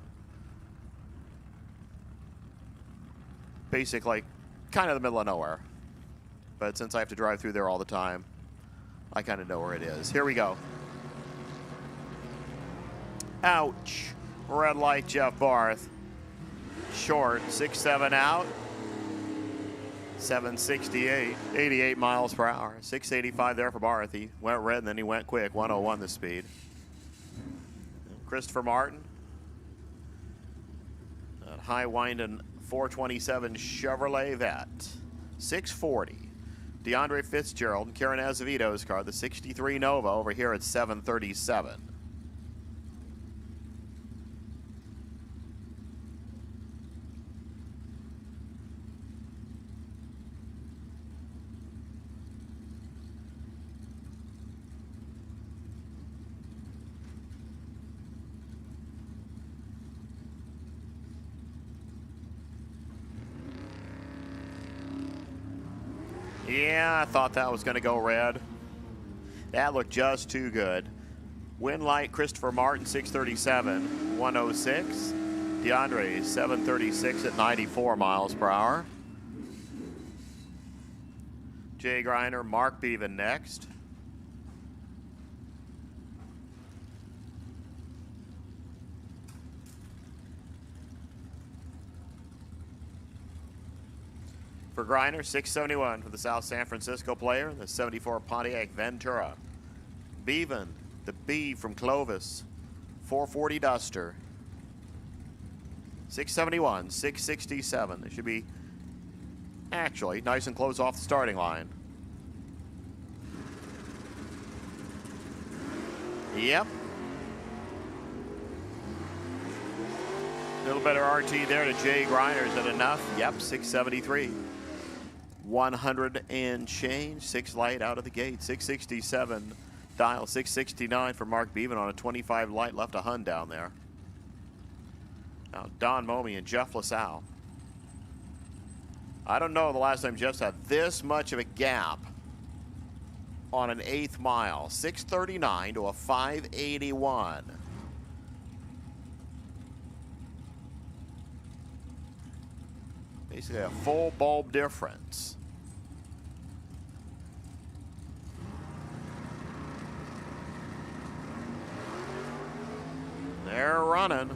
Basically kind of the middle of nowhere. But since I have to drive through there all the time, I kind of know where it is. Here we go. Ouch. Red light, Jeff Barth. Short, 6-7 out. 768, 88 miles per hour. 685 there for Barth. He went red and then he went quick. 101 the speed. Christopher Martin. That high winding 427 Chevrolet Vet. 640. DeAndre Fitzgerald and Karen Azevedo's car, the 63 Nova, over here at 737. Yeah, I thought that was going to go red. That looked just too good. Wind light, Christopher Martin, 637, 106. DeAndre, 736 at 94 miles per hour. Jay Griner, Mark Beaven next. For Griner, 671 for the South San Francisco player, the 74 Pontiac Ventura. Beaven, the B from Clovis, 440 Duster. 671, 667. It should be actually nice and close off the starting line. Yep. A little better RT there to Jay Griner. Is that enough? Yep, 673. 100 and change, 6 light out of the gate, 667 dial, 669 for Mark Beaven on a 25 light, left a Hun down there. Now Don Momey and Jeff LaSalle. I don't know the last time Jeff's had this much of a gap on an 8th mile, 639 to a 581. Basically a full bulb difference. They're running.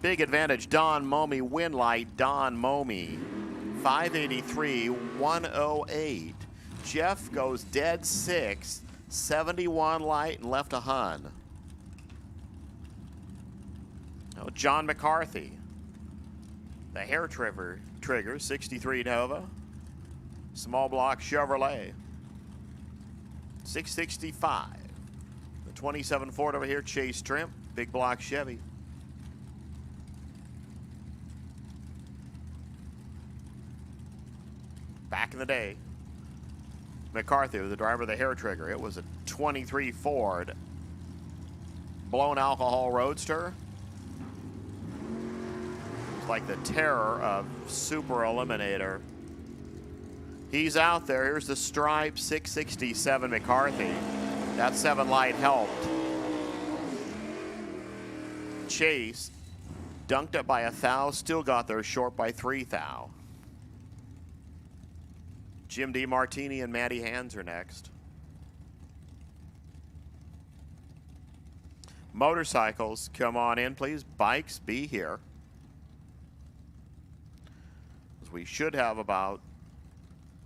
Big advantage, Don Momey, win light, Don Momey. 583, 108. Jeff goes dead 6, 71 light and left a Hun. Oh, John McCarthy. The hair trigger, 63 Nova. Small block Chevrolet. 665. The 27 Ford over here, Chase Trimp. Big block Chevy. Back in the day, McCarthy was the driver of the hair trigger. It was a 23 Ford blown alcohol roadster. It's like the terror of Super Eliminator. He's out there. Here's the Stripe 667 McCarthy. That 7 light helped. Chase dunked it by 1 thou, still got there short by 3 thou. Jim DeMartini and Matty Hands are next. Motorcycles, come on in, please. Bikes, be here. We should have about,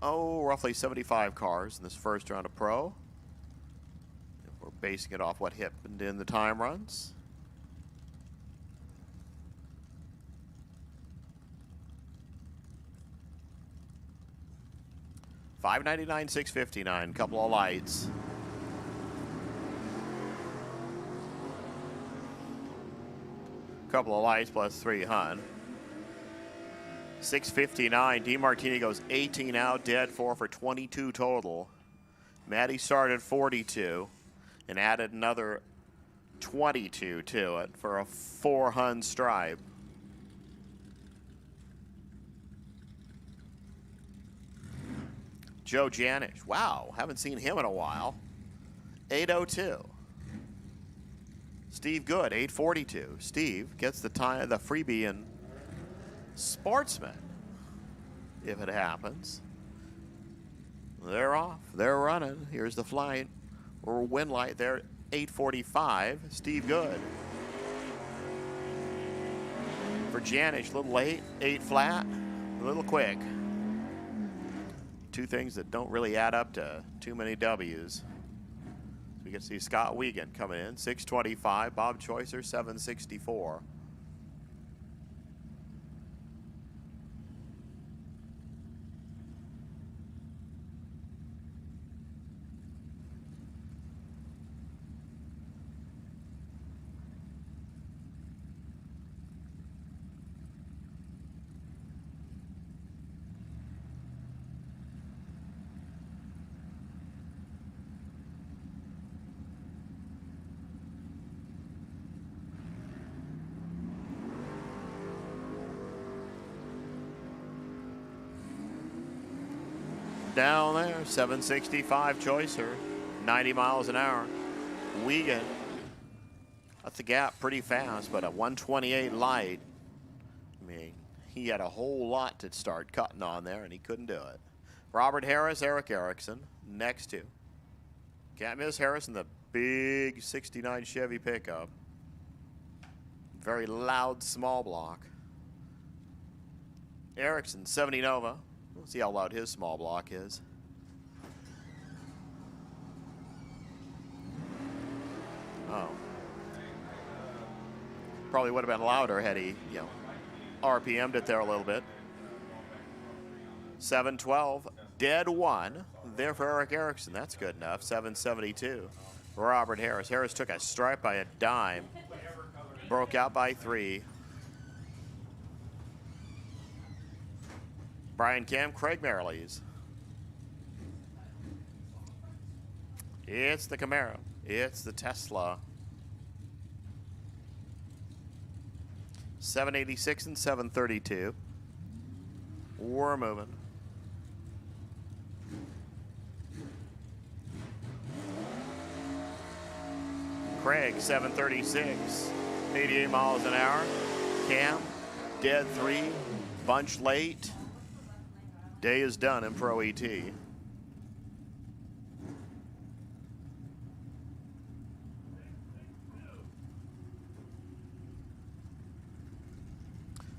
roughly 75 cars in this first round of Pro. If we're basing it off what happened in the time runs. $599, $659, couple of lights. Couple of lights plus 300. 659. DeMartini goes 18 out, dead 4 for 22 total. Matty started 42 and added another 22 to it for a 400 stripe. Joe Janish. Wow, haven't seen him in a while. 802. Steve Good, 842. Steve gets the time, the freebie in Sportsman, if it happens. They're off. They're running. Here's the flight or wind light there. 845. Steve Good. For Janish, a little late. 8 flat. A little quick. Two things that don't really add up to too many W's. We can see Scott Wiegand coming in. 625. Bob Choicer, 764. Down there, 765 Choicer, 90 miles an hour. Wiegand, that's the gap pretty fast, but a 128 light. I mean, he had a whole lot to start cutting on there, and he couldn't do it. Robert Harris, Eric Erickson, next to. Can't miss Harris in the big 69 Chevy pickup. Very loud small block. Erickson, 70 Nova. We'll see how loud his small block is. Oh. Probably would have been louder had he, RPM'd it there a little bit. 712, dead 1. There for Eric Erickson. That's good enough. 772. Robert Harris. Harris took a stripe by a dime. Broke out by 3. Brian Cam, Craig Merrilees. It's the Camaro. It's the Tesla. 786 and 732. We're moving. Craig, 736. 88 miles an hour. Cam, dead 3. Bunch late. Day is done in Pro ET.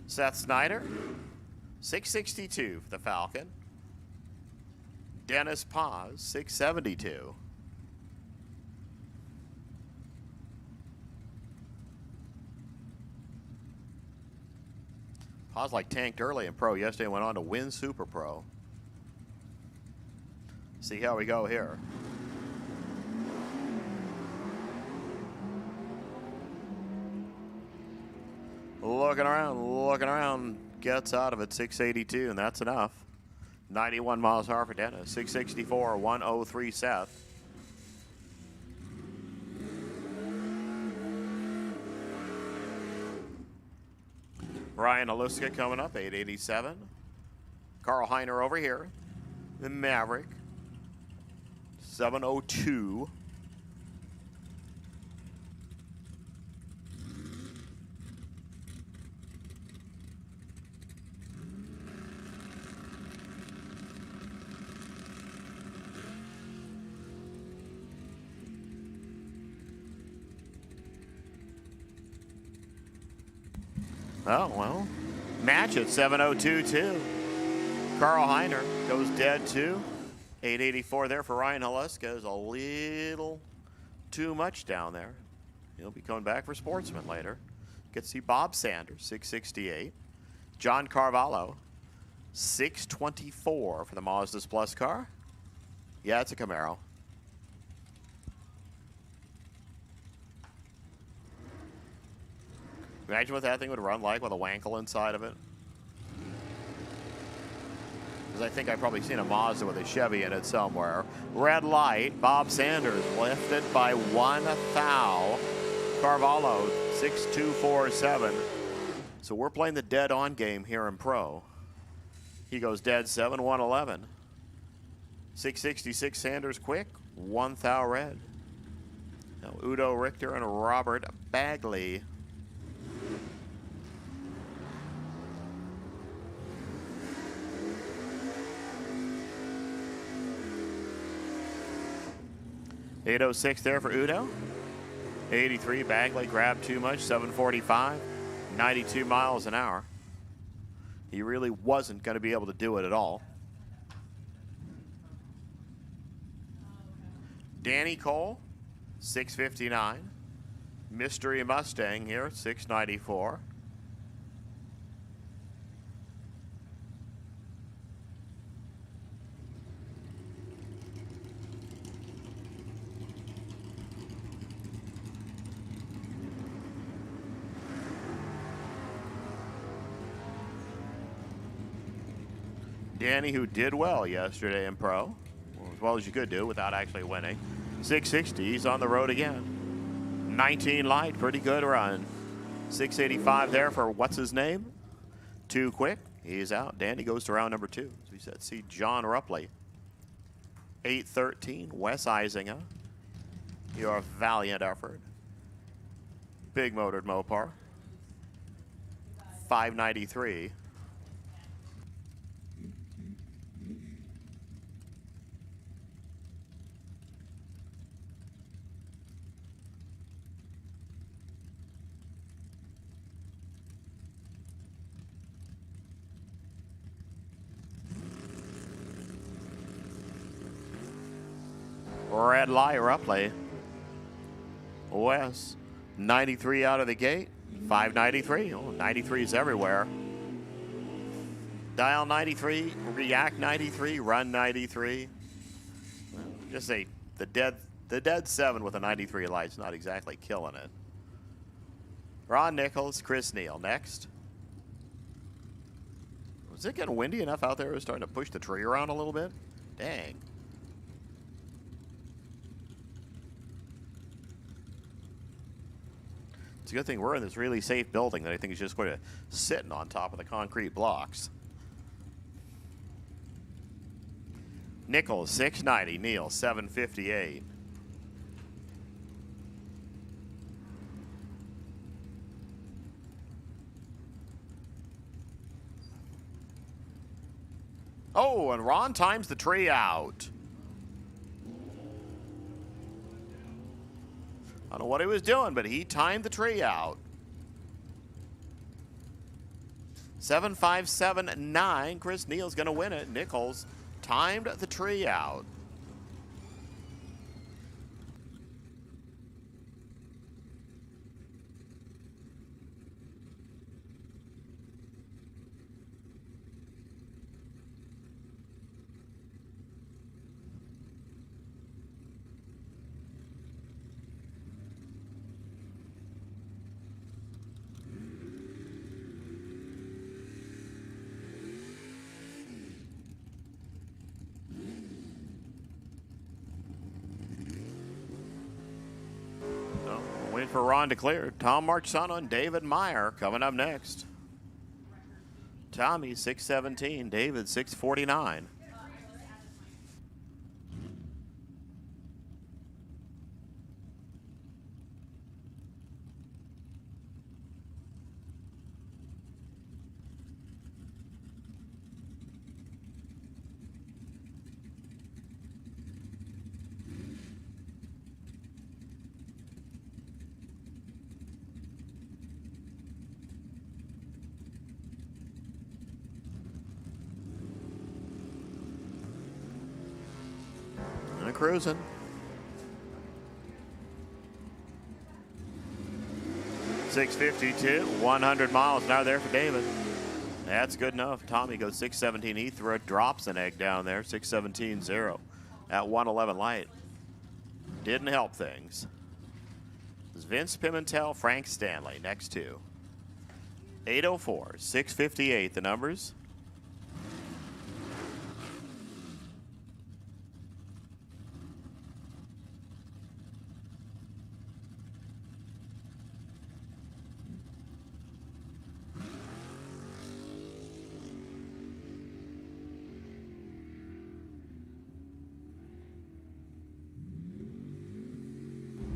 Seth Snyder, 662 for the Falcon. Dennis Paz, 672. Paz like tanked early in Pro yesterday and went on to win Super Pro. See how we go here. Looking around, gets out of it, 682, and that's enough. 91 miles an hour for Dennis, 664, 103 Seth. Ryan Haluska coming up, 887. Carl Heiner over here. The Maverick, 702. Oh, well, match at 702 too. Carl Heiner goes dead too. 884 there for Ryan Haluska is a little too much down there. He'll be coming back for Sportsman later. Get to see Bob Sanders, 668. John Carvalho, 624 for the Mazda's Plus car. Yeah, it's a Camaro. Imagine what that thing would run like with a Wankel inside of it. Because I think I've probably seen a Mazda with a Chevy in it somewhere. Red light, Bob Sanders lifted by 1 thou. Carvalho, 6247. So we're playing the dead on game here in Pro. He goes dead 7, 111. 666 Sanders quick, 1 thou red. Now Udo Richter and Robert Bagley. .806 there for Udo. 83 Bagley grabbed too much. 745, 92 miles an hour. He really wasn't going to be able to do it at all. Danny Cole, 659. Mystery Mustang here, 694. Danny, who did well yesterday in Pro, as well as you could do without actually winning. 660, he's on the road again. 19 light, pretty good run. 685 there for what's his name? Too quick, he's out. Danny goes to round number 2. As we said, see John Rupley. 813, Wes Eisinger. Your valiant effort. Big motored Mopar. 593. Red light, Rupley. Wes, 93 out of the gate. 593. Oh, 93 is everywhere. Dial 93, react 93, run 93. Just say the dead 7 with a 93 light's not exactly killing it. Ron Nichols, Chris Neal next. Was it getting windy enough out there? It was starting to push the tree around a little bit. Dang. It's a good thing we're in this really safe building that I think is just going to sit on top of the concrete blocks. Nichols, 690. Neal, 758. Oh, and Ron times the tree out. I don't know what he was doing, but he timed the tree out. 7.579. Chris Neal's going to win it. Nichols timed the tree out. Waiting for Ron to clear. Tom Marchesano and David Meyer coming up next. Tommy 617, David 649. And cruising. .652, 100 miles an hour there for David. That's good enough. Tommy goes 617. He drops an egg down there, 617.0 at 111 light. Didn't help things. It's Vince Pimentel, Frank Stanley, next two. 804, 658, the numbers.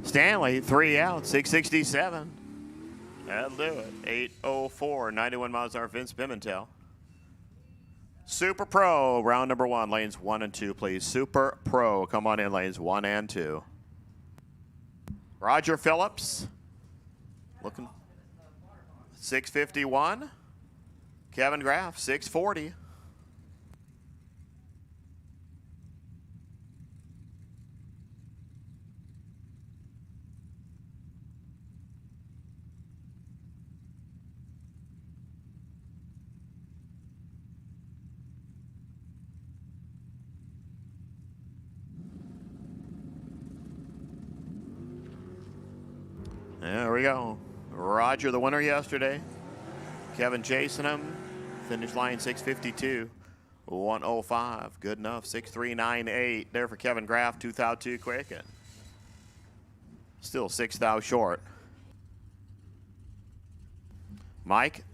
Stanley, 3 out, 667. That'll do it. 804, 91 miles an hour, Vince Pimentel. Super Pro, round number 1, lanes 1 and 2, please. Super Pro, come on in, lanes 1 and 2. Roger Phillips, looking 651. Kevin Graff, 640. There we go. Roger, the winner yesterday. Kevin chasing him. Finish line 652. 105. Good enough. 6398. There for Kevin Graff. 2,002 quick. Still 6,000 short. Mike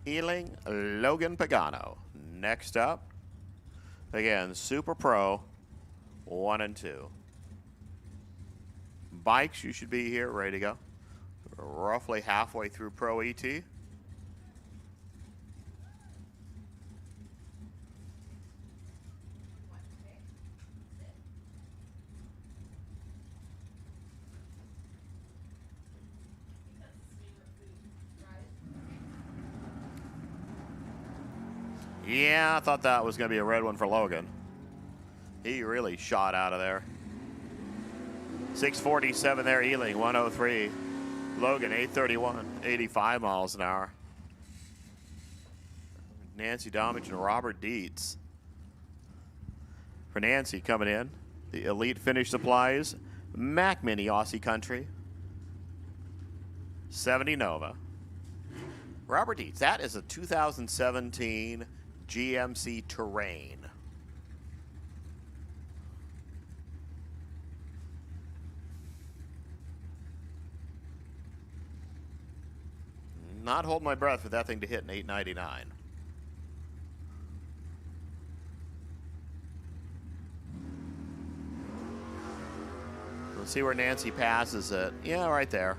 Ealing, Logan Pagano. Next up. Again, Super Pro 1 and 2. Bikes, you should be here, ready to go. Roughly halfway through Pro ET. Yeah, I thought that was going to be a red one for Logan. He really shot out of there. 647 there, Ealing, 103. Logan, 831, 85 miles an hour. Nancy Domich and Robert Dietz. For Nancy coming in, the Elite Finish Supplies, Mac Mini Aussie Country, 70 Nova. Robert Dietz, that is a 2017 GMC Terrain. Not holding my breath for that thing to hit an 899. Let's see where Nancy passes it. Yeah, right there.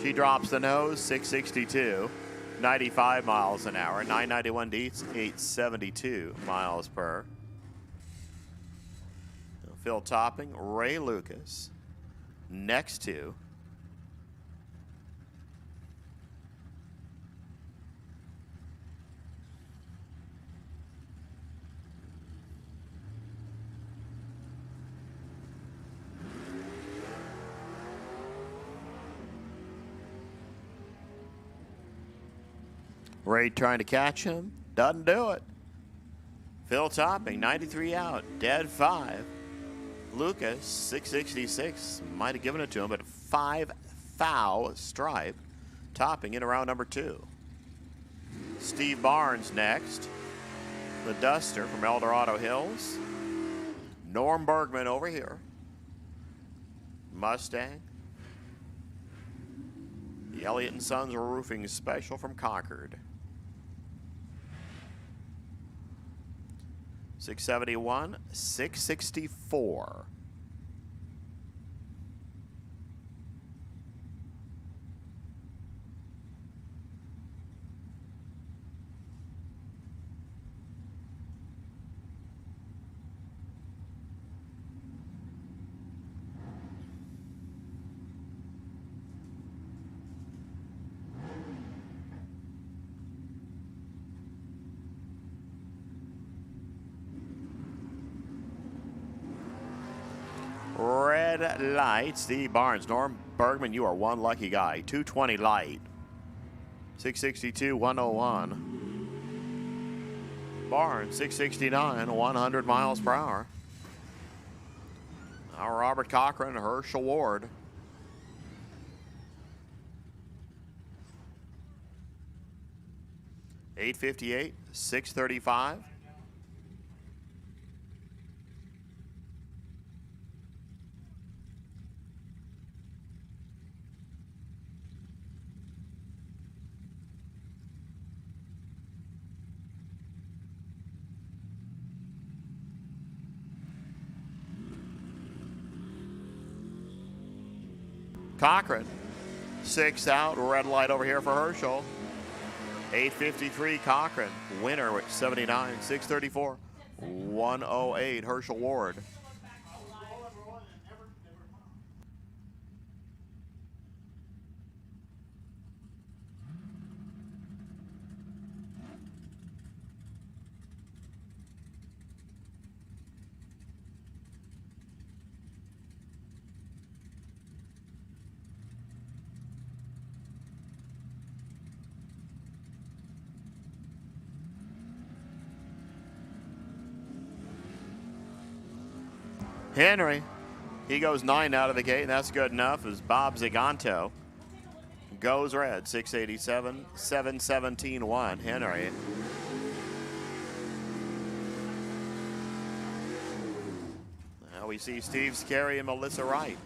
She drops the nose, 662, 95 miles an hour. 991 Dietz, 872 miles per. Phil Topping, Ray Lucas. Next to Ray trying to catch him. Doesn't do it. Phil Topping, 93 out. Dead 5. Lucas, 666. Might have given it to him, but 5 foul stripe. Topping in around number 2. Steve Barnes next. The Duster from El Dorado Hills. Norm Bergman over here. Mustang. The Elliott & Sons Roofing Special from Concord. 671, 664. Red light, Steve Barnes. Norm Bergman, you are one lucky guy. 220 light. 662, 101. Barnes, 669, 100 miles per hour. Now Robert Cochran, Herschel Ward. $858, $635. Cochran, 6 out, red light over here for Herschel. 853 Cochran, winner with 79, 634, 108 Herschel Ward. Henry, he goes 9 out of the gate, and that's good enough as Bob Ziganto goes red, 687, 717, 1. Henry. Now we see Steve Scarry and Melissa Wright.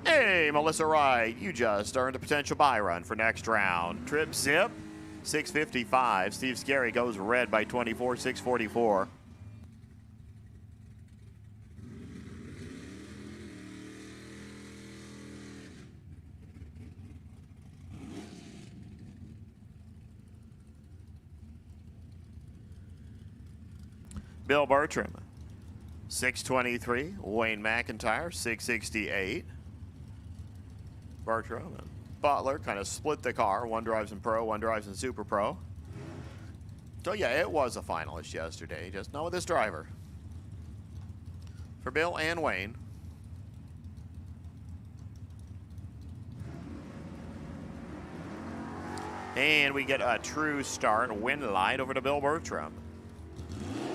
Hey, Melissa Wright, you just earned a potential buy run for next round. Trip zip, 655. Steve Scarry goes red by 24, 644. Bill Bertram, 623. Wayne McIntyre, 668. Bertram and Butler kind of split the car. One drives in Pro, one drives in Super Pro. So yeah, it was a finalist yesterday, just not with this driver. For Bill and Wayne. And we get a true start, win light over to Bill Bertram.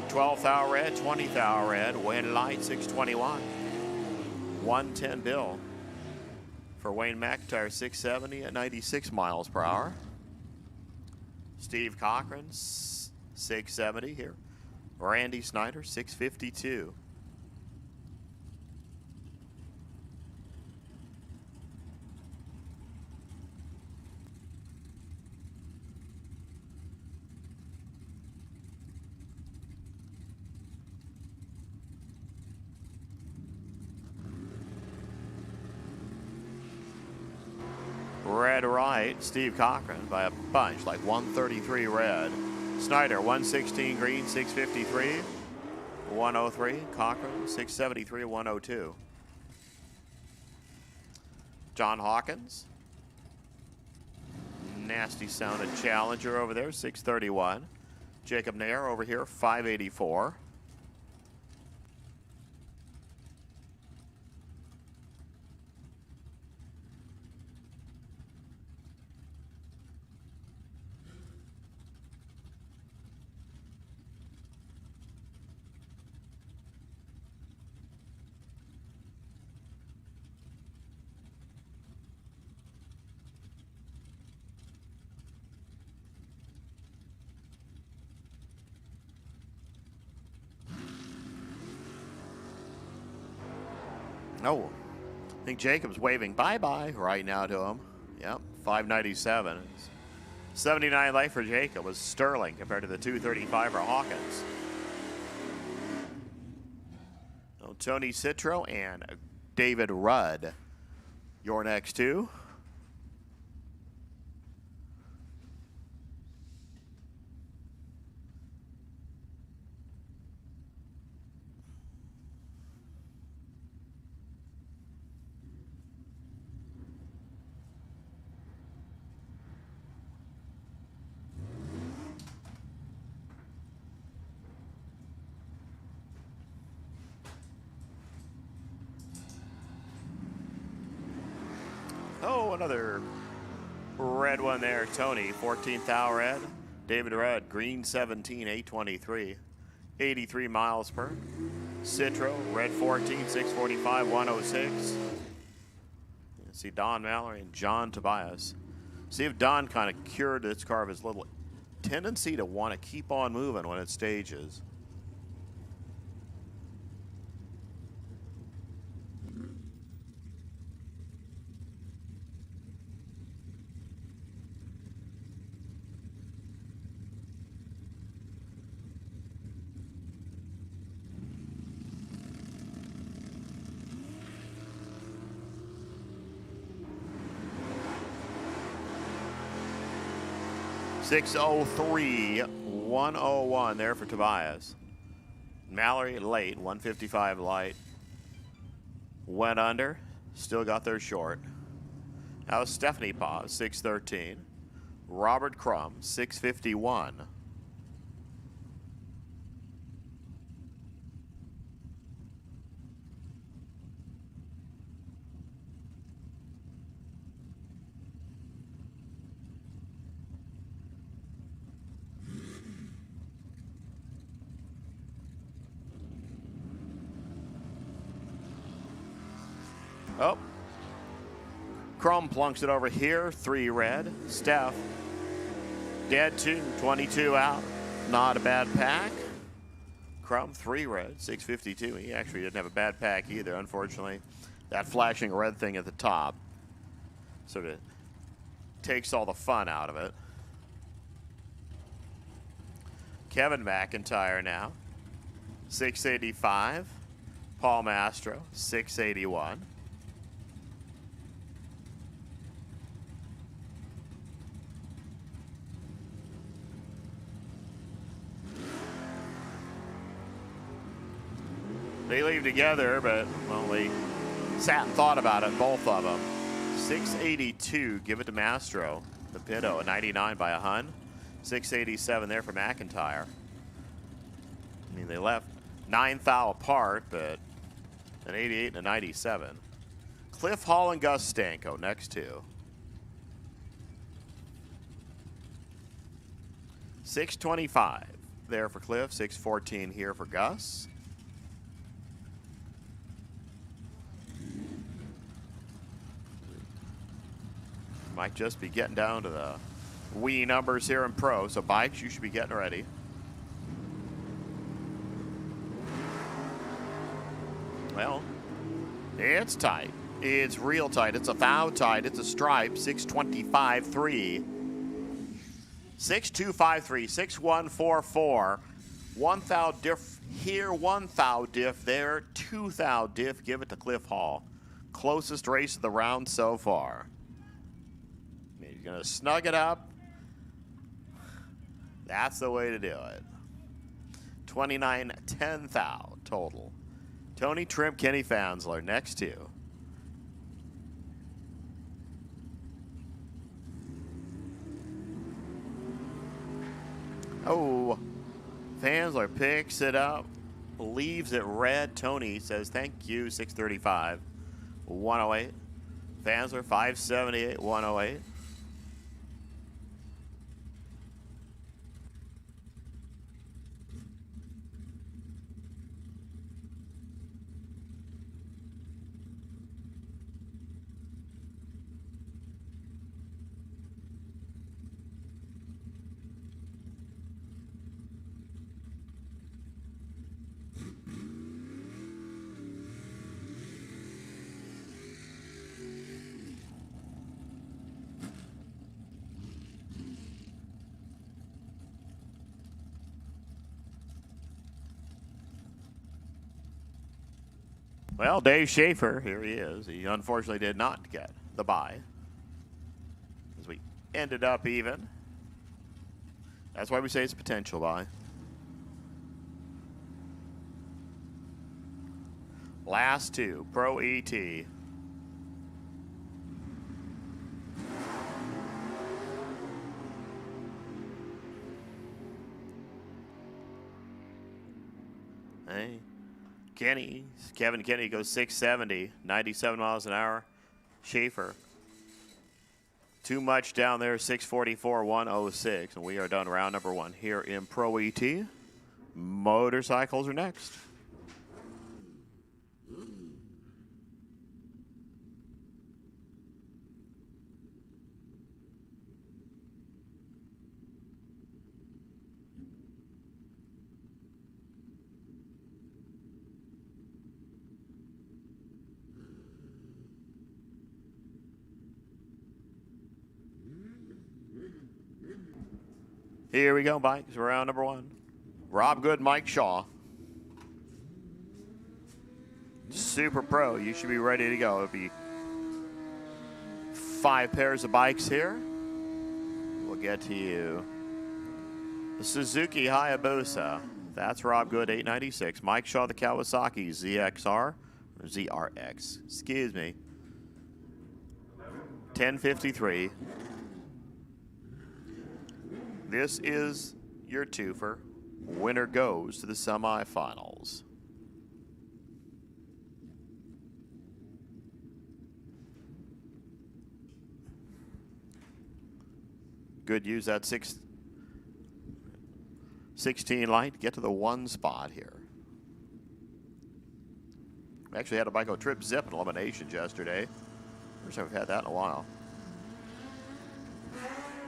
12th hour red, 20th hour red, win light 621. 110 Bill. For Wayne McIntyre, 670 at 96 miles per hour. Steve Cochran, 670 here. Randy Snyder, 652. Red right, Steve Cochran by a bunch, like 133 red. Snyder, 116 green, 653. 103, Cochran, 673, 102. John Hawkins. Nasty sounded Challenger over there, 631. Jacob Nair over here, 584. Oh, I think Jacob's waving bye-bye right now to him. Yep, 597. 79 life for Jacob was sterling compared to the 235 for Hawkins. So Tony Citro and David Rudd, your next two. Oh, another red one there, Tony. 14th hour red. David Rudd, green 17, 823. 83 miles per. Citro, red 14, 645, 106. You see Don Mallory and John Tobias. See if Don kind of cured this car of his little tendency to want to keep on moving when it stages. .603, 101 there for Tobias. Mallory late, 155 light. Went under, still got there short. Now Stephanie Paz, 613. Robert Crum, 651. Oh, Crum plunks it over here, 3 red. Steph, dead 2, 22 out. Not a bad pack. Crum, 3 red, 652. He actually didn't have a bad pack either, unfortunately. That flashing red thing at the top sort of takes all the fun out of it. Kevin McIntyre now, 685. Paul Mastro, 681. They leave together, but, well, they sat and thought about it, both of them. 682, give it to Mastro. The Pitto, a 99 by a Hun. 687 there for McIntyre. I mean, they left 9 thou apart, but an 88 and a 97. Cliff Hall and Gus Stanko, next two. 625 there for Cliff, 614 here for Gus. Might just be getting down to the wee numbers here in pro, so bikes, you should be getting ready. Well, it's tight. It's real tight. It's a thou tight. It's a stripe. 625.3. 6253. 6144. 1 thou diff here, 1 thou diff there, 2 thou diff. Give it to Cliff Hall. Closest race of the round so far. He's going to snug it up. That's the way to do it. 29.10 thou total. Tony Trimp, Kenny Fansler, next two. Oh, Fansler picks it up, leaves it red. Tony says thank you, 635, 108. Fansler, 578, 108. Well, Dave Schaefer, here he is. He unfortunately did not get the bye, as we ended up even. That's why we say it's a potential bye. Last two, Pro ET. Hey, Kevin Kenny goes 670, 97 miles an hour. Schaefer, too much down there, 644, 106. And we are done round number one here in Pro ET. Motorcycles are next. Here we go, bikes. Round number one. Rob Good, Mike Shaw. Super Pro. You should be ready to go. It'll be 5 pairs of bikes here. We'll get to you. The Suzuki Hayabusa. That's Rob Good, 896. Mike Shaw, the Kawasaki ZXR. Or ZRX. Excuse me. 1053. This is your twofer. Winner goes to the semifinals. Good, use that 16 light. Get to the 1 spot here. We actually had a bike go trip zip in eliminations yesterday. First time we've had that in a while.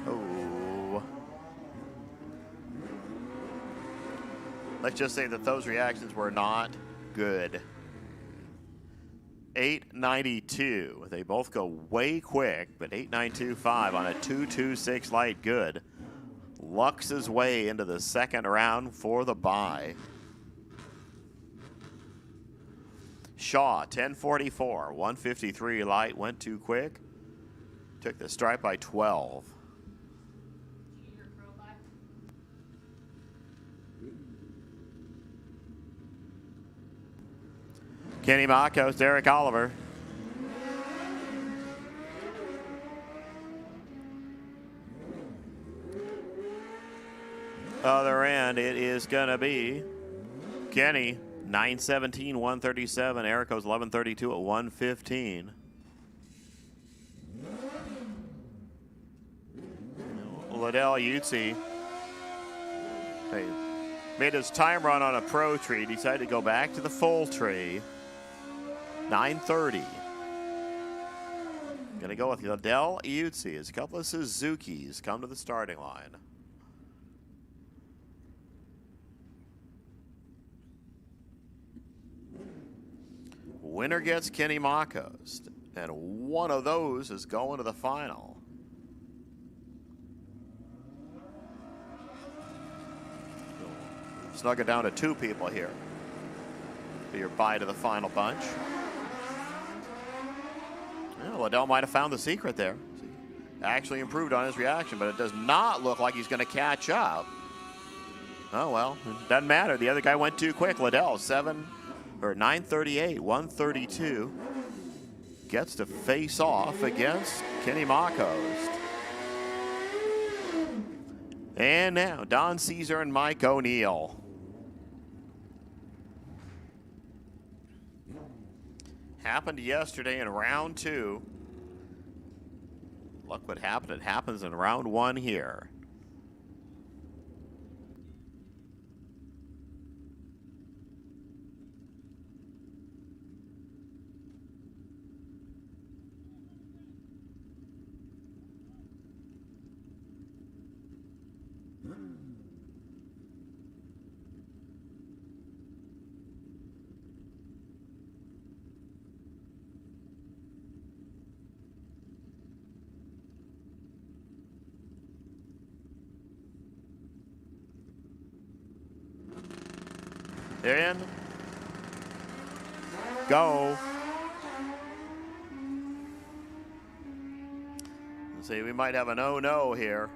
Oh. Let's just say that those reactions were not good. 892. They both go way quick, but 8925 on a 226 light good. Lucks his way into the second round for the bye. Shaw, 1044. 153 light, went too quick. Took the stripe by 12. Kenny Marcos, Derek Oliver. Other end, it is going to be Kenny, 917, 137. Erico's 1132 at 115. Liddell Utsi. Hey, made his time run on a pro tree. Decided to go back to the full tree. 930. Gonna go with Liddell Utsi as a couple of Suzukis come to the starting line. Winner gets Kenny Marcos, and one of those is going to the final. Snug it down to 2 people here for your bye to the final bunch. Well, Liddell might have found the secret there. Actually improved on his reaction, but it does not look like he's going to catch up. Oh, well, it doesn't matter. The other guy went too quick. Liddell, 938, 132. Gets to face off against Kenny Marcos. And now, Don Caesar and Mike O'Neill. Happened yesterday in round 2. Look what happened. It happens in round 1 here. They're in. Go. See, we might have an oh-no here.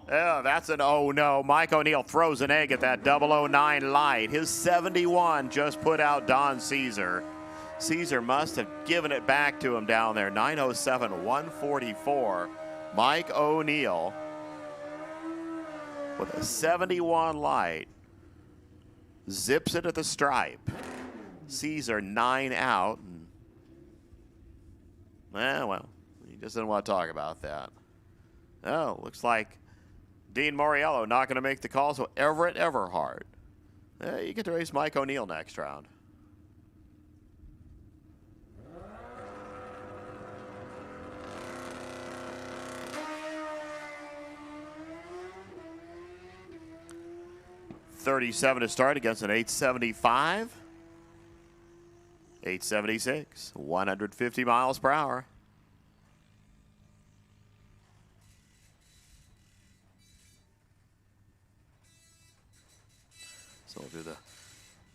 Yeah, that's an oh-no. Mike O'Neill throws an egg at that 009 light. His 71 just put out Don Caesar. Caesar must have given it back to him down there. 907, 144. Mike O'Neill with a 71 light. Zips it at the stripe. Caesar 9 out. Well, he just didn't want to talk about that. Oh, looks like Dean Moriello not going to make the call, so Everett Everhart. You get to race Mike O'Neill next round. $37 to start against an 875. 876, 150 miles per hour. So we'll do the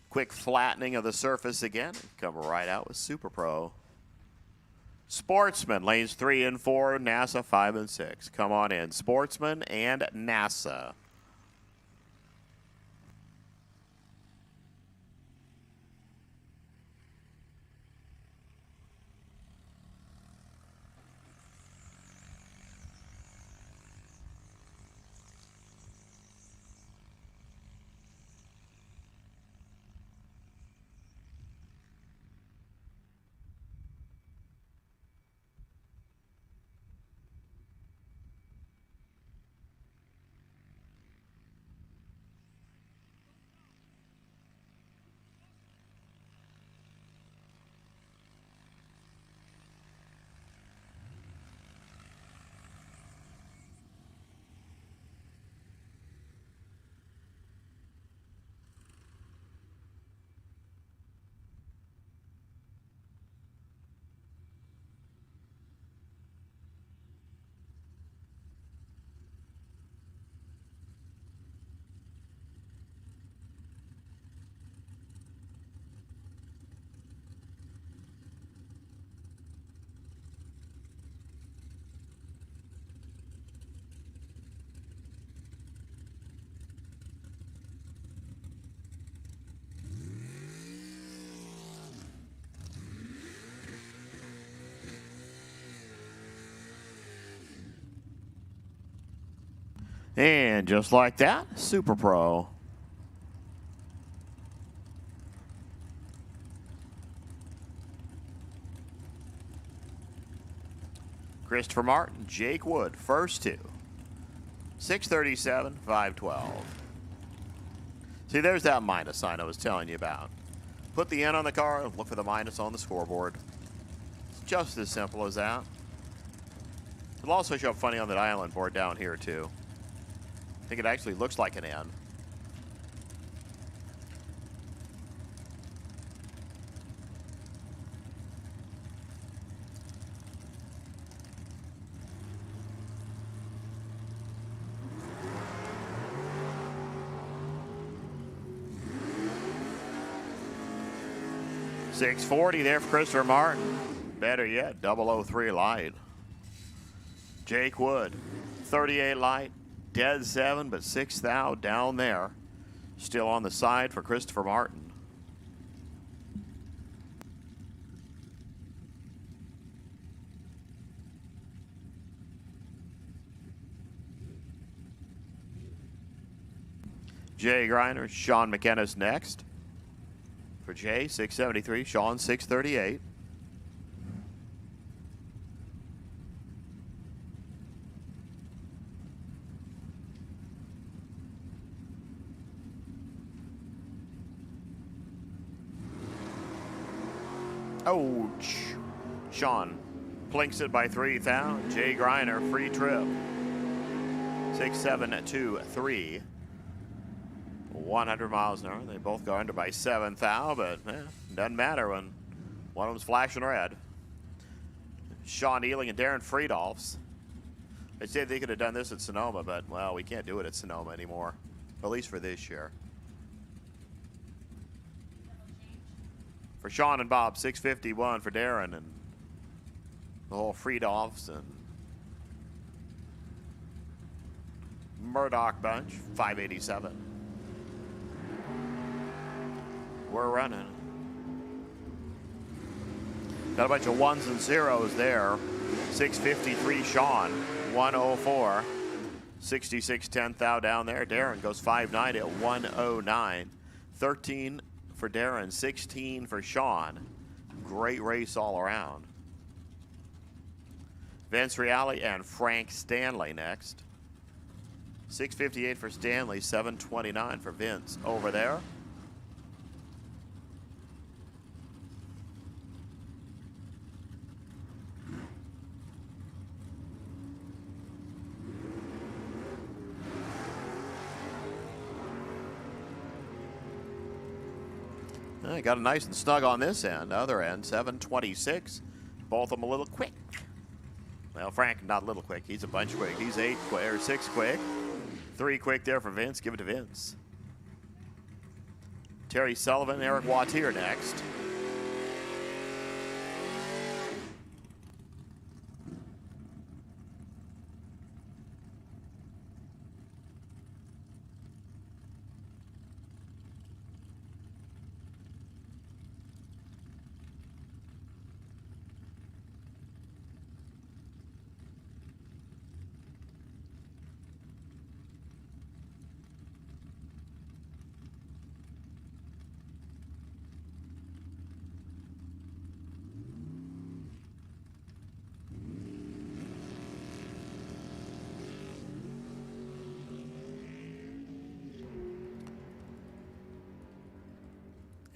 quick flattening of the surface again and come right out with Super Pro. Sportsman, lanes 3 and 4, NASA 5 and 6. Come on in, Sportsman and NASA. And just like that, Super Pro. Christopher Martin, Jake Wood, first two. 637, 512. See, there's that minus sign I was telling you about. Put the N on the car and look for the minus on the scoreboard. It's just as simple as that. It'll also show up funny on that island board down here, too. I think it actually looks like an N. $640 there for Christopher Martin. Better yet, 003 light. Jake Wood, 38 light. Dead 7, but 6 thou down there. Still on the side for Christopher Martin. Jay Griner, Sean McKenna's next. For Jay, 673. Sean, 638. Ouch. Sean plinks it by 3 thou. Jay Griner, free trip. 6, 7, 2, 3. 100 miles an hour. They both go under by 7 thou, but doesn't matter when one of them's flashing red. Sean Ealing and Darren Friedolfs. They said they could have done this at Sonoma, but, well, we can't do it at Sonoma anymore, at least for this year. for Sean and Bob, 651 for Darren and the whole Friedolfs and Murdoch bunch, 587. We're running. Got a bunch of ones and zeros there. 653 Sean, 104. 66 10th thou down there. Darren goes 590 at 109. 13 for Darren, 16 for Sean. Great race all around. Vince Reale and Frank Stanley next. 658 for Stanley, 729 for Vince over there. Got a nice and snug on this end. Other end, 726. Both of them a little quick. Well, Frank, not a little quick. He's a bunch quick. He's 8 quick, or 6 quick. 3 quick there for Vince. Give it to Vince. Terry Sullivan, Eric Wattier next.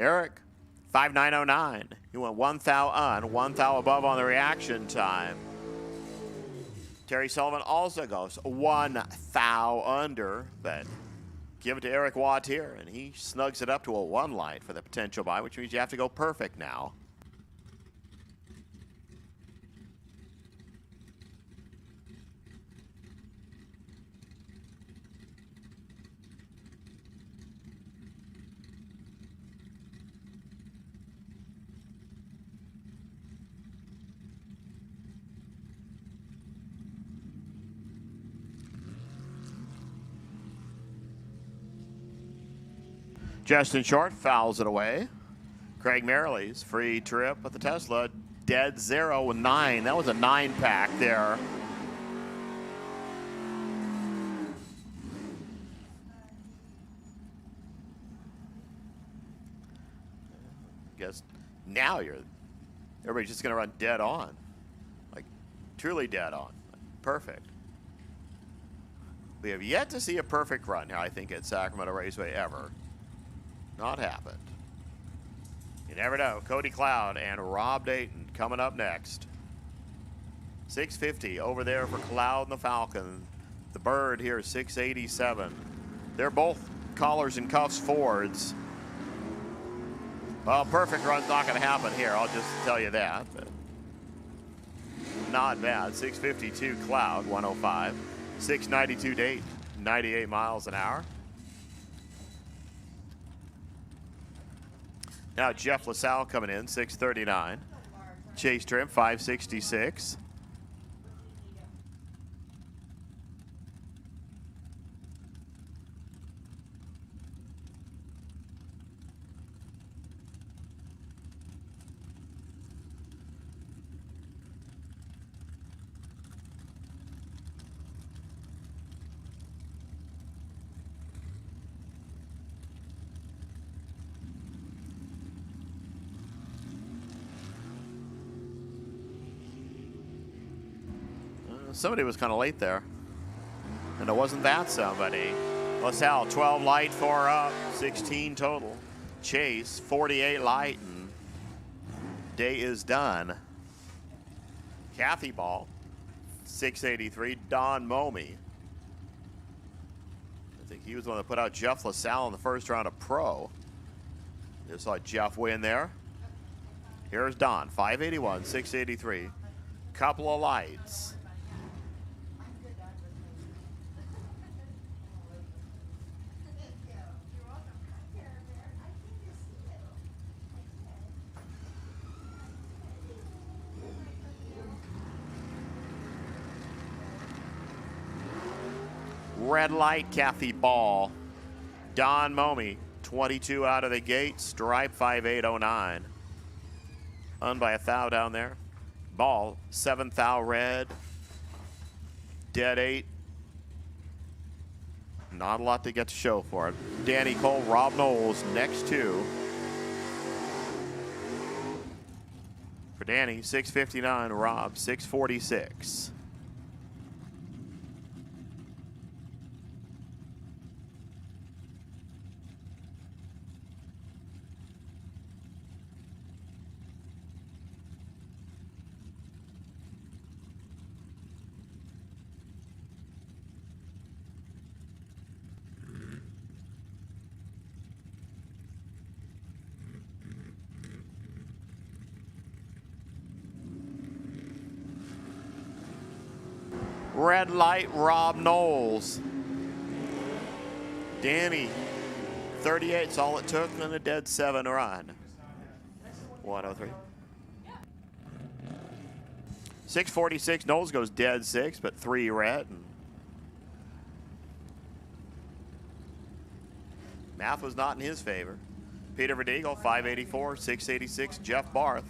Eric, 5909. He went 1 thou on, 1 thou above on the reaction time. Terry Sullivan also goes 1 thou under, but give it to Eric Wattier, and he snugs it up to a 1 light for the potential buy, which means you have to go perfect now. Justin Short fouls it away. Craig Merrill's free trip with the Tesla. Dead 0 with 9. That was a 9-pack there. Guess now everybody's just going to run dead on. Like, truly dead on. Perfect. We have yet to see a perfect run here, I think, at Sacramento Raceway ever. Not happened. You never know. Cody Cloud and Rob Dayton coming up next. 650 over there for Cloud and the Falcon. The Bird here, 687. They're both collars and cuffs Fords. Well, perfect run's not going to happen here. I'll just tell you that. But not bad. 652 Cloud, 105. 692 Dayton, 98 miles an hour. Now Jeff LaSalle coming in, 639. Chase Trim, 566. Somebody was kind of late there. And it wasn't that somebody. LaSalle, 12 light, 4 up, 16 total. Chase, 48 light, and day is done. Kathy Ball, 683. Don Momey. I think he was the one that put out Jeff LaSalle in the first round of pro. Just saw Jeff win there. Here's Don, 581, 683. Couple of lights. Red light, Kathy Ball. Don Momey, 22 out of the gate. Stripe 5809. Un by a thou down there. Ball, 7th thou red. Dead 8. Not a lot to get to show for it. Danny Cole, Rob Knowles, next 2. For Danny, 659. Rob, 646. Red light, Rob Knowles. Danny, 38's all it took, and a dead 7 run. 103. 646, Knowles goes dead 6, but 3 red. Math was not in his favor. Peter Verdeagle, 584, 686, Jeff Barth.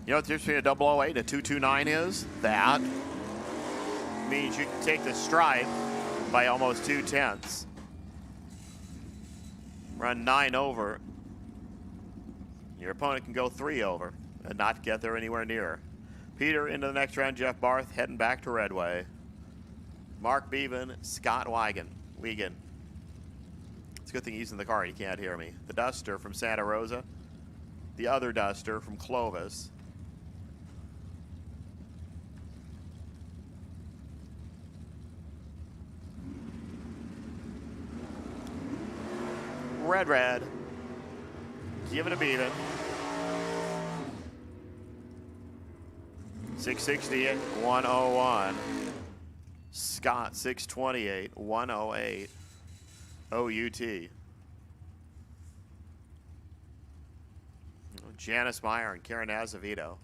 You know what the difference between a 008 and a 229 is? That means you can take the stripe by almost 2/10. Run 9 over. Your opponent can go 3 over and not get there anywhere near. Peter into the next round. Jeff Barth heading back to Redway. Mark Bevan, Scott Wigan. It's a good thing he's in the car. He can't hear me. The Duster from Santa Rosa. The other Duster from Clovis. Red. Give it a beating. 668, 101. Scott, 628, 108. OUT. Janice Meyer and Karen Azevedo.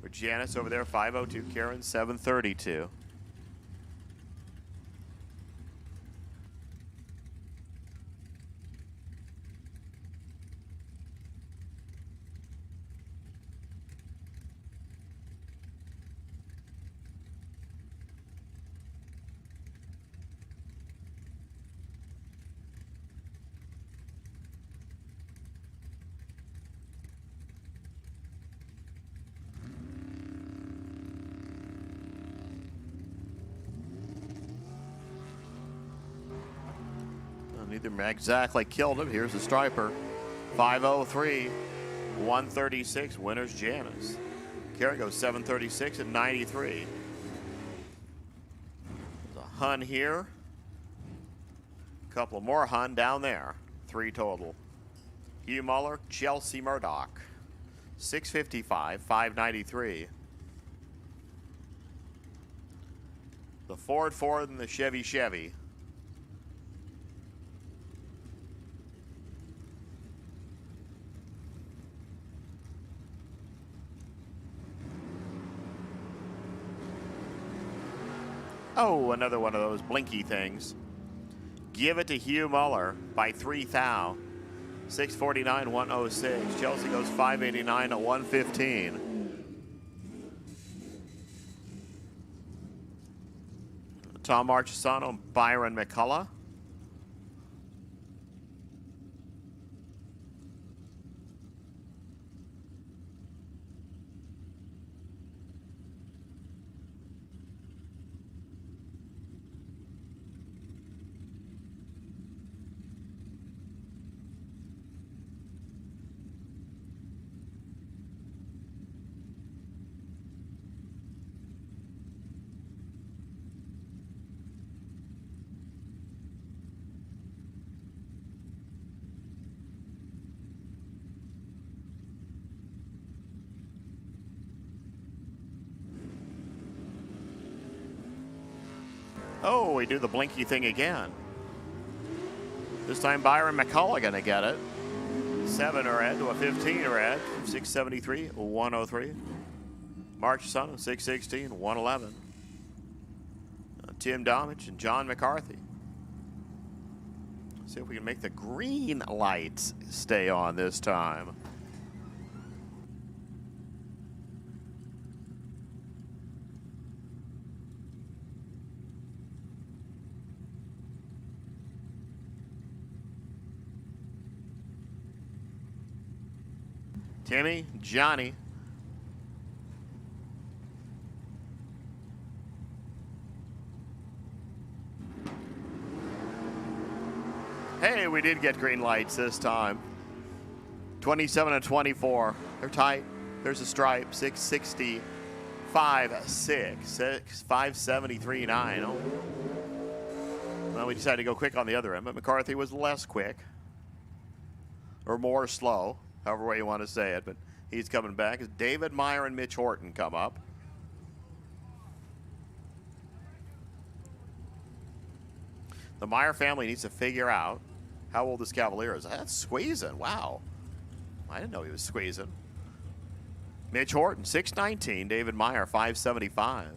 For Janice over there, 502. Karen, 732. Neither exactly killed him. Here's the striper. 503, 136. Winner's Janice. Karen goes 736 and 93. There's a Hun here. A couple more Hun down there. 3 total. Hugh Muller, Chelsea Murdoch. 655, 593. The Ford and the Chevy. Oh, another one of those blinky things. Give it to Hugh Muller by 3 thou. 649, 106. Chelsea goes 589 to 115. Tom Marchesano, Byron McCullough. Oh, we do the blinky thing again. This time Byron McCullough gonna get it. 7 red to a 15 red. 673, 103. Mark Son, 616, 111. Tim Domich and John McCarthy. See if we can make the green lights stay on this time. Timmy, Johnny. Hey, we did get green lights this time. 27 and 24. They're tight. There's a stripe. 660, 5-6, 573, 9. Oh. Well, we decided to go quick on the other end, but McCarthy was less quick. Or more slow, however way you want to say it. But he's coming back as David Meyer and Mitch Horton come up. The Meyer family needs to figure out how old this Cavalier is. That's squeezing. Wow. I didn't know he was squeezing. Mitch Horton, 619. David Meyer, 575.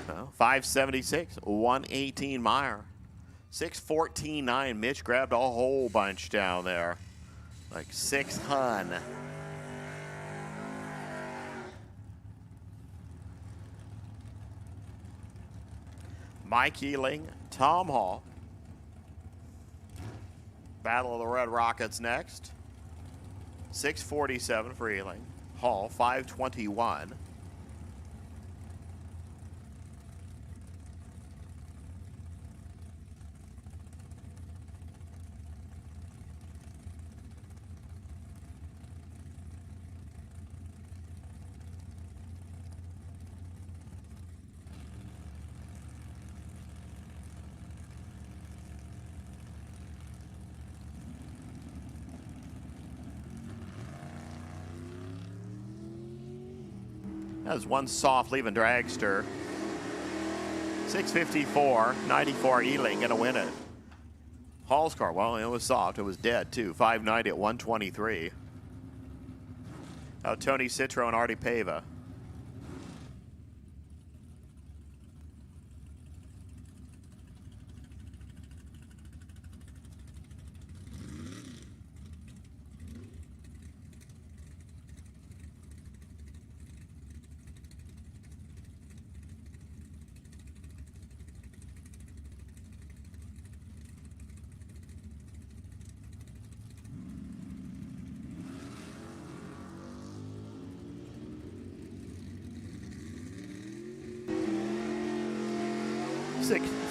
Well, 576, 118 Meyer. 614.9. Mitch grabbed a whole bunch down there. Like 6 hun. Mike Ealing, Tom Hall. Battle of the Red Rockets next. 647 for Ealing. Hall, 521. That was one soft leaving dragster. 654, 94 Ealing gonna win it. Hall's car, well, it was soft. It was dead too. 590 at 123. Now Tony Citro and Artie Pava.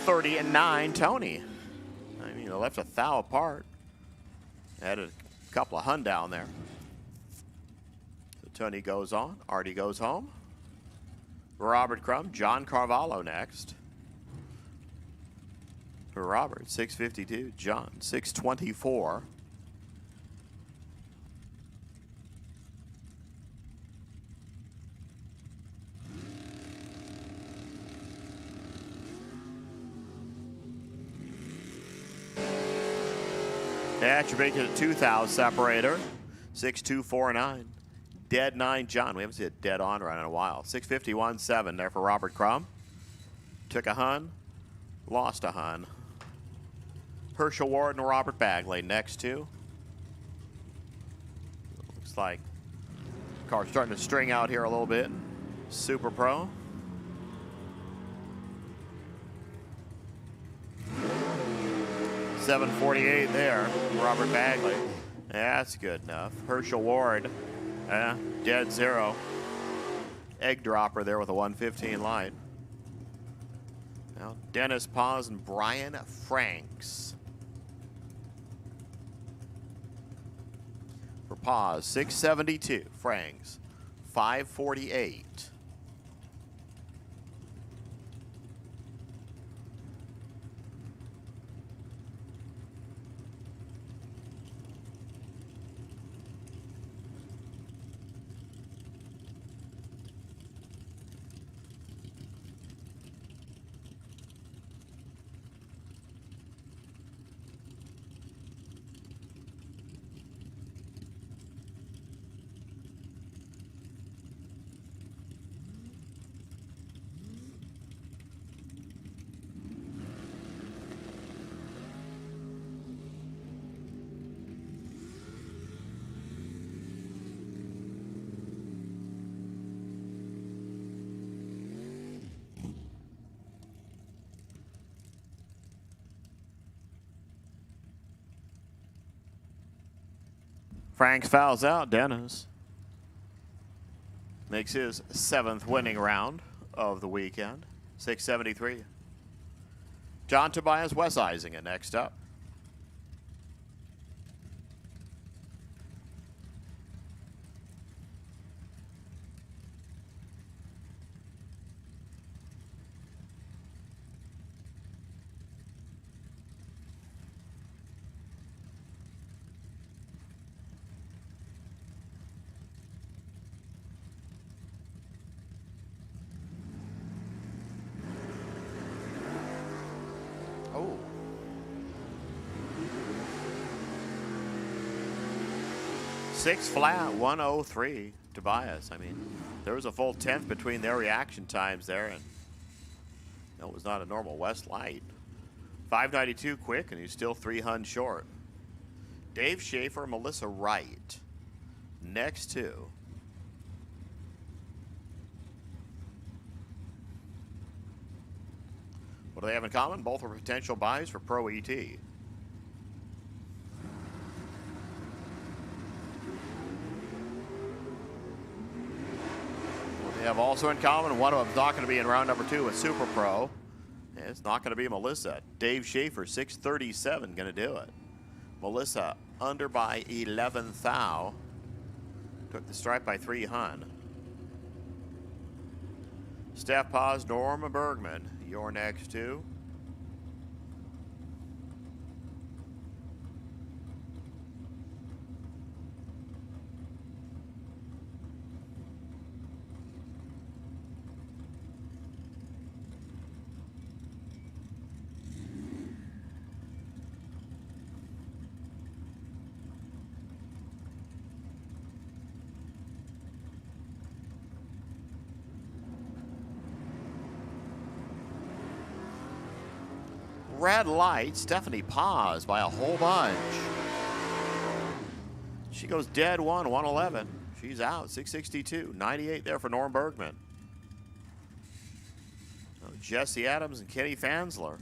.30 and 9, Tony. I mean, they left a thou apart. Added a couple of hun down there. So Tony goes on. Artie goes home. Robert Crum, John Carvalho next. Robert, 652. John, 624. That should make it a 2,000 separator. 6-2-4-9. Dead 9 John. We haven't seen a dead on run in a while. 651-7 there for Robert Crum. Took a hun. Lost a hun. Herschel Ward and Robert Bagley next two. Looks like car's starting to string out here a little bit. Super Pro. .748 there, Robert Bagley. That's good enough. Herschel Ward, dead 0. Egg dropper there with a 115 light. Now Dennis Paz and Brian Franks. For Paz, 672. Franks, 548. Franks fouls out. Dennis makes his 7th winning round of the weekend. 673. John Tobias, Wes Eisinger next up. Oh. Six flat, 103, Tobias. I mean, there was a full 10th between their reaction times there, and that was not a normal West light. 592 quick, and he's still 3 hun short. Dave Schaefer, Melissa Wright. Next two. What do they have in common? Both are potential buys for Pro ET. What they have also in common, one of them's not going to be in round number 2 with Super Pro. And it's not going to be Melissa. Dave Schaefer, 637, going to do it. Melissa under by 11 thou. Took the stripe by 3 hun. Steph Paz, Norma Bergman, your next two. Red light, Stephanie Paz by a whole bunch. She goes dead 111. She's out, 662. 98 there for Norm Bergman. Oh, Jesse Adams and Kenny Fansler.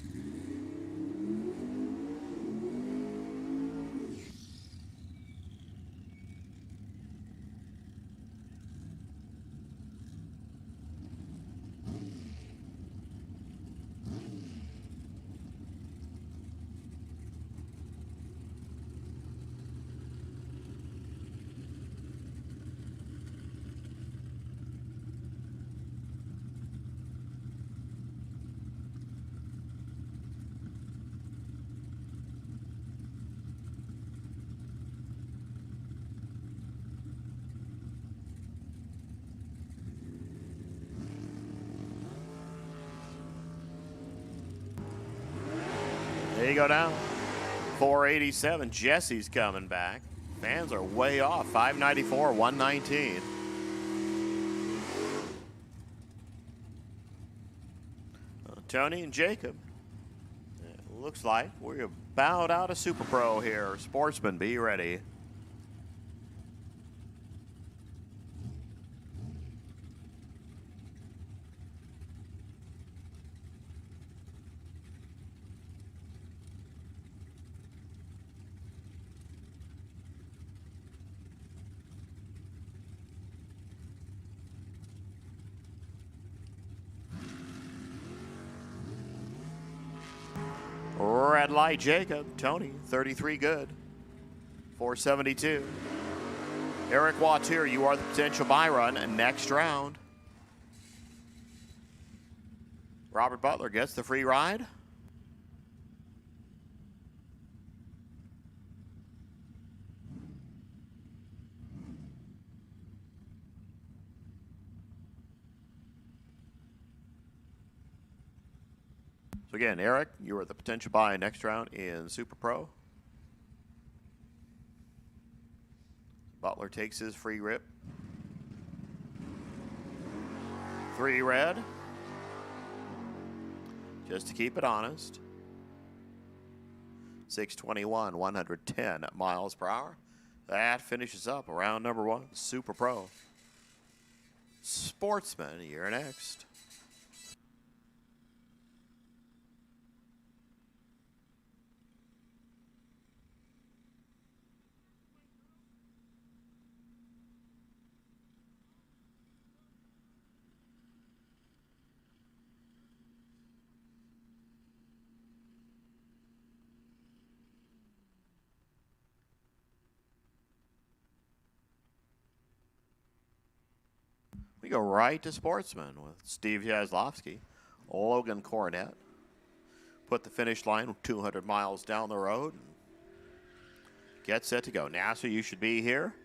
There you go down. 487. Jesse's coming back. Fans are way off. 594, 119. Tony and Jacob. It looks like we're about out of Super Pro here. Sportsman, be ready. Red light, Jacob. Tony, 33 good. 472. Eric Wattier, you are the potential buy run next round. Robert Butler gets the free ride. So again, Eric, you are the potential buy next round in Super Pro. Butler takes his free rip. 3 red. Just to keep it honest. 621, 110 miles per hour. That finishes up round number 1, Super Pro. Sportsman, you're next. go right to Sportsman with Steve Jaslowski, Logan Cornett. Put the finish line 200 miles down the road. And get set to go. NASA, you should be here.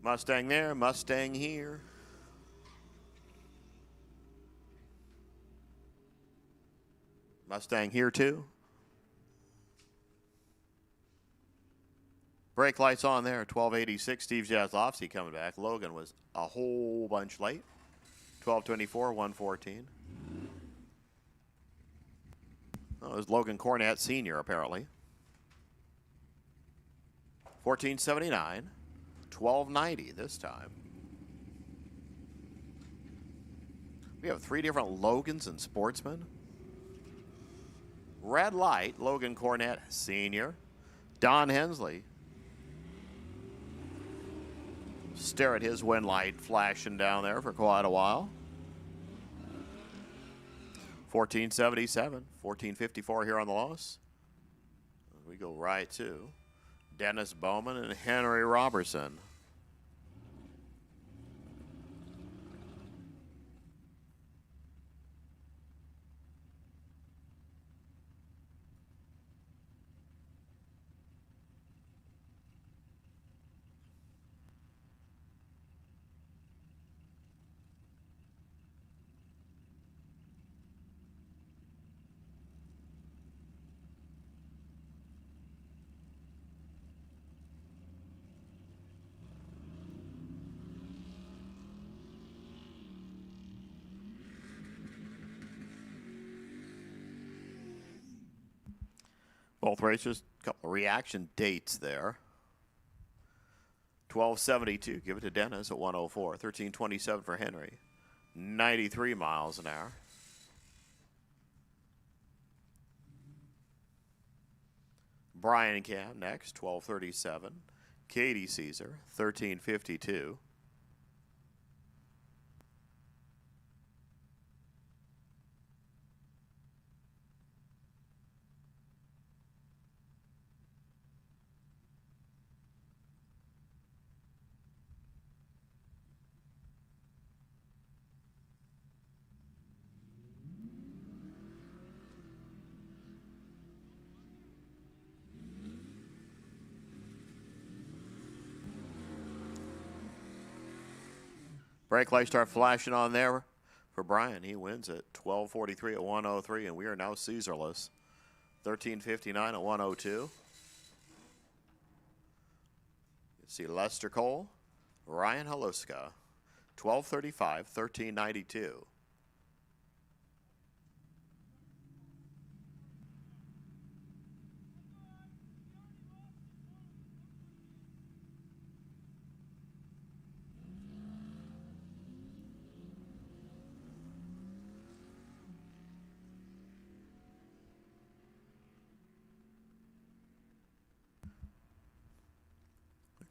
Mustang there, Mustang here. Mustang here too. Brake lights on there, 1286. Steve Jaslowski coming back. Logan was a whole bunch late. 1224, 114. Oh, it was Logan Cornett Sr. apparently. 1479. 1290 this time. We have 3 different Logans and Sportsmen. Red light, Logan Cornett Sr. Don Hensley. Stare at his wind light flashing down there for quite a while. 1477, 1454 here on the loss. We go right to Dennis Bowman and Henry Robertson. Both races, a couple of reaction dates there. 1272, give it to Dennis at 104. 1327 for Henry. 93 miles an hour. Brian Cam next, 1237. Katie Caesar, 1352. Brake lights start flashing on there for Brian. He wins at 12:43 at 103, and we are now Caesarless. 13:59 at 102. You can see Lester Cole, Ryan Haluska, 12:35, 13:92.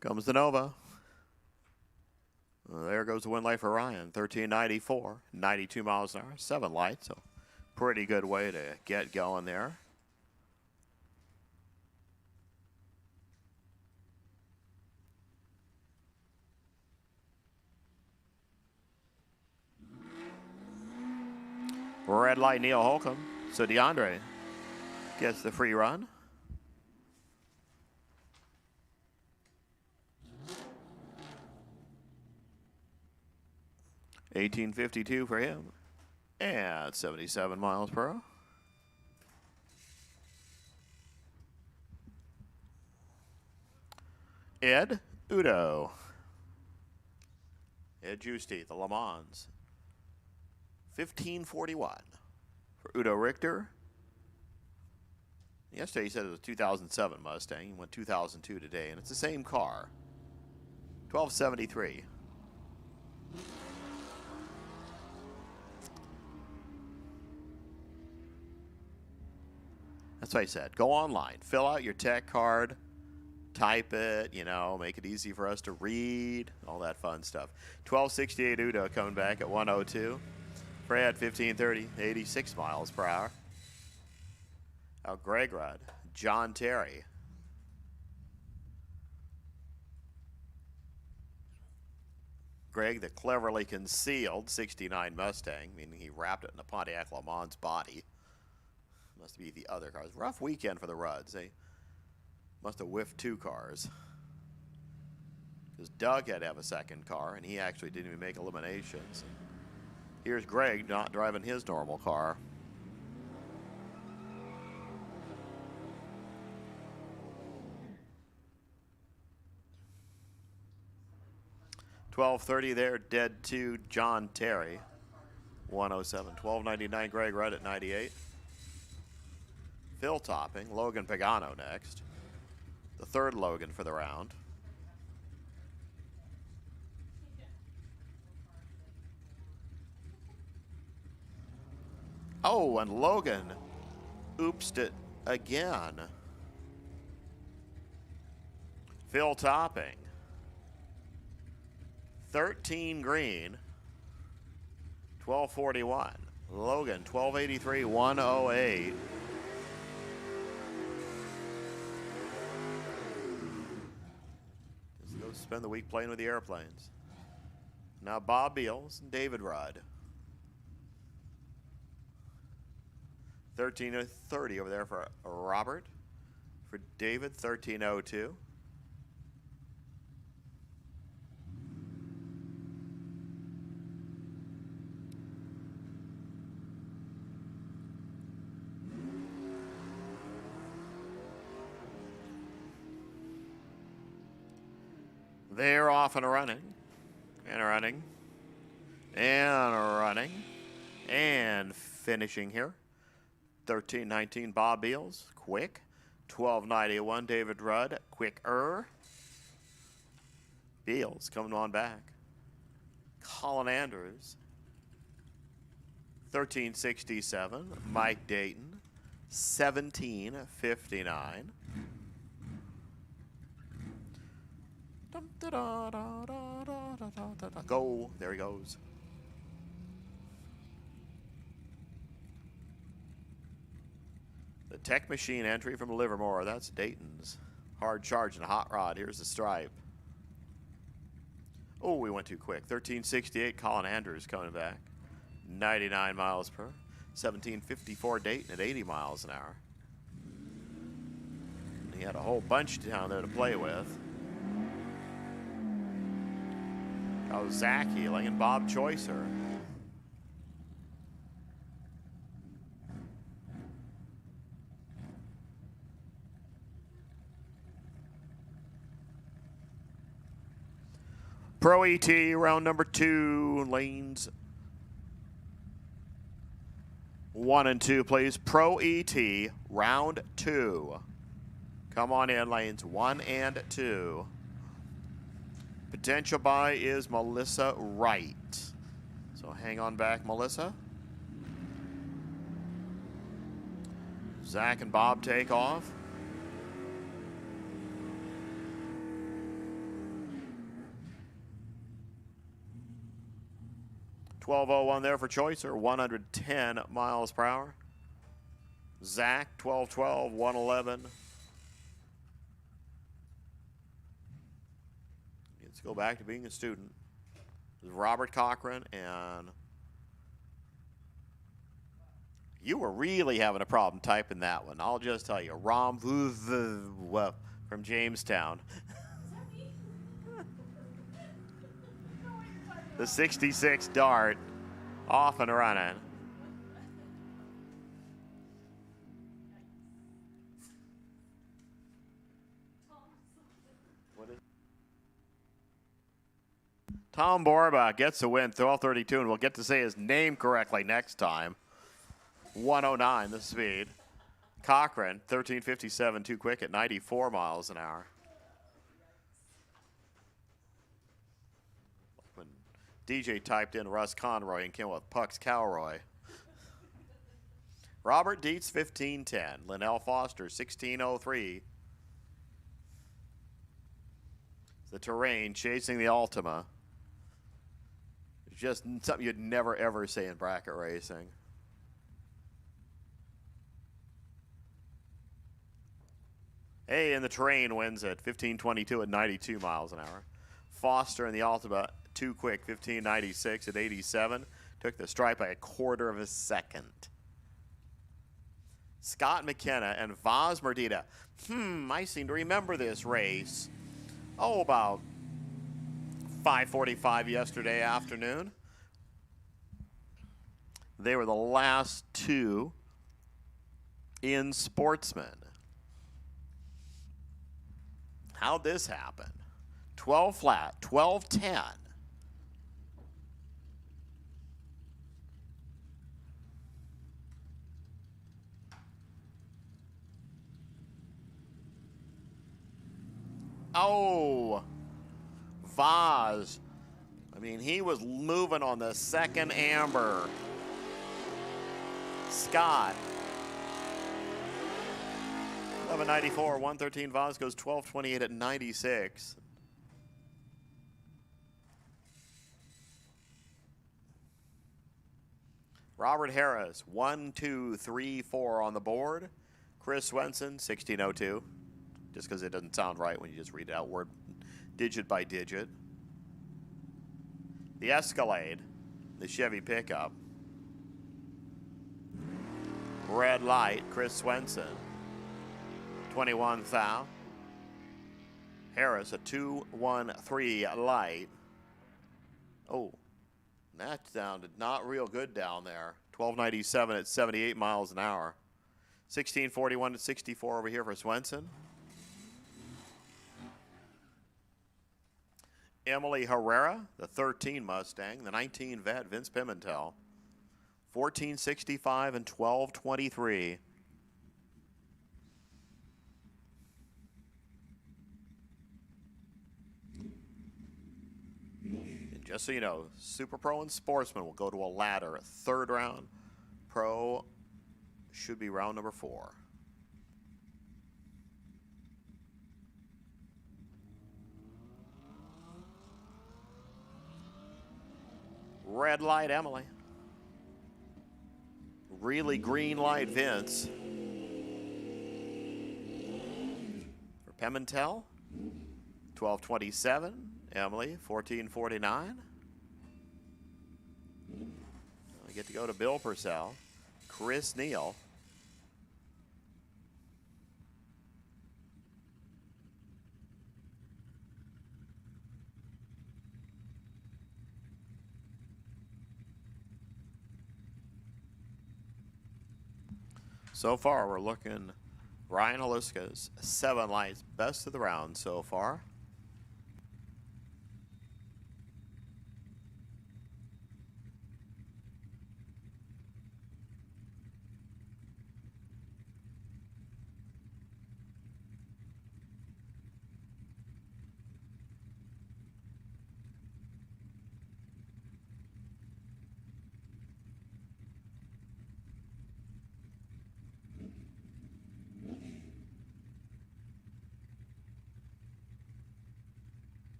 Comes the Nova. Well, there goes the win light for Ryan. 1394, 92 miles an hour, 7 lights. So pretty good way to get going there. Red light, Neil Holcomb. So DeAndre gets the free run. $18.52 for him, and 77 miles per hour. Ed Udo. Ed Giusti, the Le Mans. 1541 for Udo Richter. Yesterday he said it was a 2007 Mustang. He went 2002 today, and it's the same car. 1273. That's what I said. Go online. Fill out your tech card. Type it, you know, make it easy for us to read. All that fun stuff. 1268 Udo coming back at 102. Fred 1530, 86 miles per hour. Out Greg Rudd. John Terry. Greg, the cleverly concealed 69 Mustang, meaning he wrapped it in a Pontiac Le Mans body. Must be the other cars. Rough weekend for the Rudds. They must have whiffed 2 cars. Because Doug had to have a second car, and he actually didn't even make eliminations. Here's Greg not driving his normal car. $12.30 there, dead to John Terry, 107. $12.99 Greg Rudd at 98. Phil Topping, Logan Pagano next. The third Logan for the round. Oh, and Logan oopsed it again. Phil Topping. 13 green. 1241. Logan, 1283, 108. Just go spend the week playing with the airplanes. Now Bob Beals and David Rudd. 1330 over there for Robert. For David, 1302. They're off and running, and running, and running, and finishing here. 1319 Bob Beals, quick. 1291 David Rudd, quicker. Beals coming on back. Colin Andrews. 1367 Mike Dayton, 1759. Go. There he goes. The Tech Machine entry from Livermore. That's Dayton's. Hard charge and a hot rod. Here's the stripe. Oh, we went too quick. 1368 Colin Andrews coming back. 99 miles per hour. 1754 Dayton at 80 miles an hour. And he had a whole bunch down there to play with. Oh, Zach Healing and Bob Choicer. Pro ET round number 2, lanes 1 and 2, please. Pro ET round 2. Come on in, lanes 1 and 2. Potential buy is Melissa Wright. So hang on back, Melissa. Zach and Bob take off. $12.01 there for Choicer, 110 miles per hour. Zach, 1212, 111. Let's go back to being a student. Robert Cochran, and you were really having a problem typing that one. I'll just tell you, Rom from Jamestown. The 66 Dart, off and running. Tom Borba gets the win, 12:32, and we'll get to say his name correctly next time. 109 the speed. Cochran, 13:57, too quick at 94 miles an hour. When DJ typed in Russ Conroy and came up with Pucks Cowroy. Robert Dietz, 15:10. Linnell Foster, 16:03. The terrain chasing the Ultima. It's just something you'd never, ever say in bracket racing. Hey, and the terrain wins at 15:22 at 92 miles an hour. Foster in the Ultima, too quick, 15:96 at 87. Took the stripe by a quarter of a second. Scott McKenna and Vaz Merdita. I seem to remember this race. Oh, about 5:45 yesterday afternoon. They were the last two in Sportsman. How'd this happen? 12 flat, 12:10. Oh, Vaz. I mean, he was moving on the second amber. Scott. 11:94, 113. Vaz goes 12:28 at 96. Robert Harris, 1, 2, 3, 4 on the board. Chris Swenson, 16:02. Just because it doesn't sound right when you just read it out word digit by digit. The Escalade, the Chevy pickup. Red light, Chris Swenson, 21 thou. Harris, a 2-1-3 light. Oh, that sounded not real good down there. 12:97 at 78 miles an hour. 16:41 at 64 over here for Swenson. Emily Herrera, the 13 Mustang, the 19 vet, Vince Pimentel. 14:65 and 12:23. And just so you know, Super Pro and Sportsman will go to a ladder, a third round. Pro should be round number 4. Red light, Emily. Really green light, Vince. For Pimentel, 12:27. Emily, 14:49. We get to go to Bill Purcell. Chris Neal. So far, we're looking Ryan Haluska's 7 lights, best of the round so far.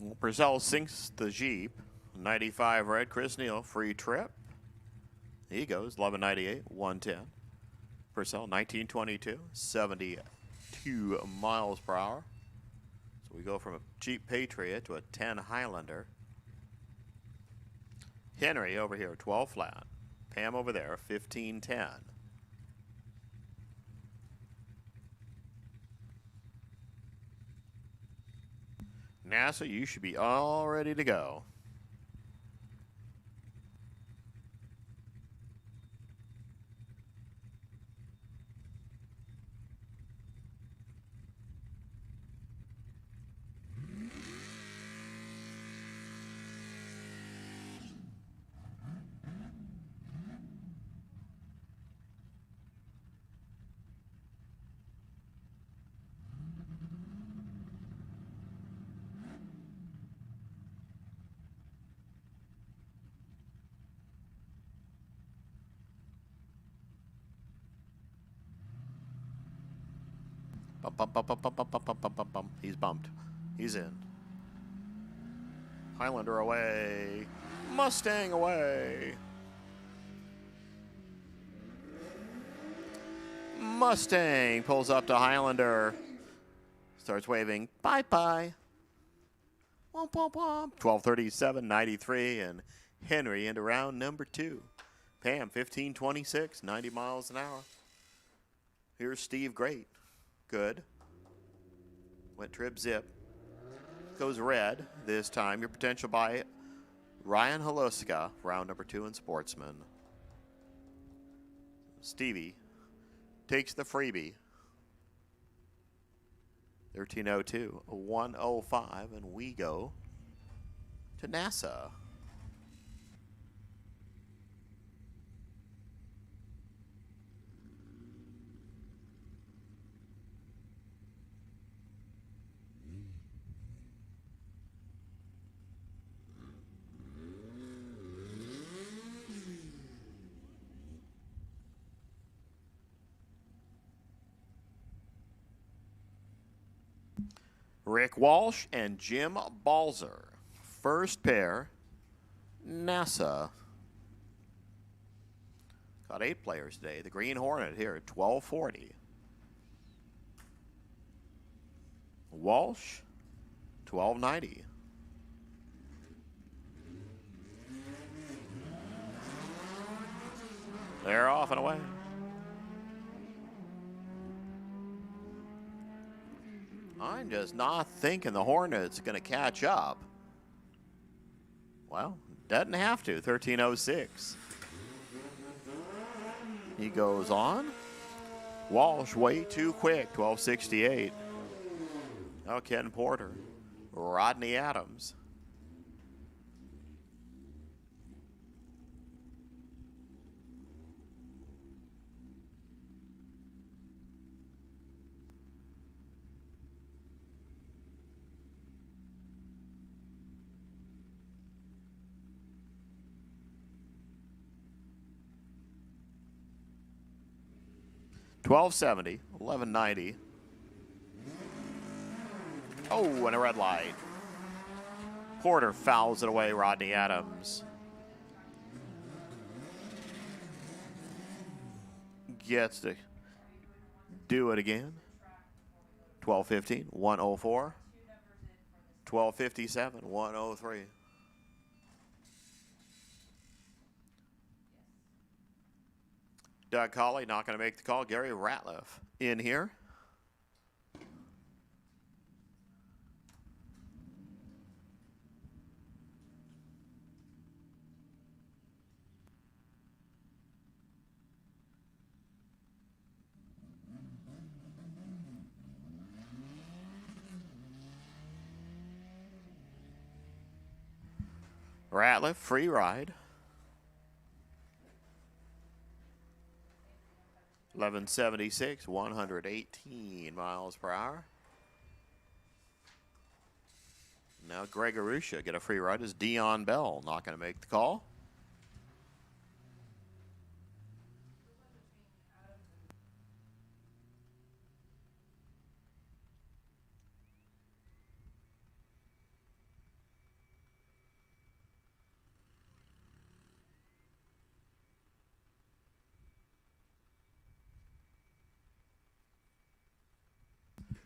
Well, Purcell sinks the Jeep. 95 red, Chris Neal, free trip. He goes, 11:98, 110. Purcell, 1922, 72 miles per hour. So we go from a Jeep Patriot to a 10 Highlander. Henry over here, 12 flat. Pam over there, 15:10. NASA, you should be all ready to go. Bump, bump, bump, bump, bump, bump, bump, bump, bump, bump, bump. He's bumped. He's in. Highlander away. Mustang away. Mustang pulls up to Highlander. Starts waving bye-bye. Womp, womp, womp. 12:37.93, and Henry into round number 2. Pam, 15:26, 90 miles an hour. Here's Steve Great. Good. Went trip zip. Goes red this time. Your potential by Ryan Haluska, round number 2 in Sportsman. Stevie takes the freebie. 13:02, 1:05, and we go to NASA. Rick Walsh and Jim Balzer. First pair, NASA. Got 8 players today. The Green Hornet here at 12:40. Walsh, 12:90. They're off and away. I'm just not thinking the Hornet's going to catch up. Well, doesn't have to. 13:06. He goes on. Walsh way too quick. 12:68. Oh, Ken Porter. Rodney Adams. $12.70, $11.90. Oh, and a red light. Porter fouls it away, Rodney Adams. Gets to do it again. 12:15, 1:04. 12:57, 1:03. Doug Colley not going to make the call. Gary Ratliff in here. Ratliff, free ride. 1176, 118 miles per hour. Now Greg Arusha get a free ride as Dion Bell not going to make the call.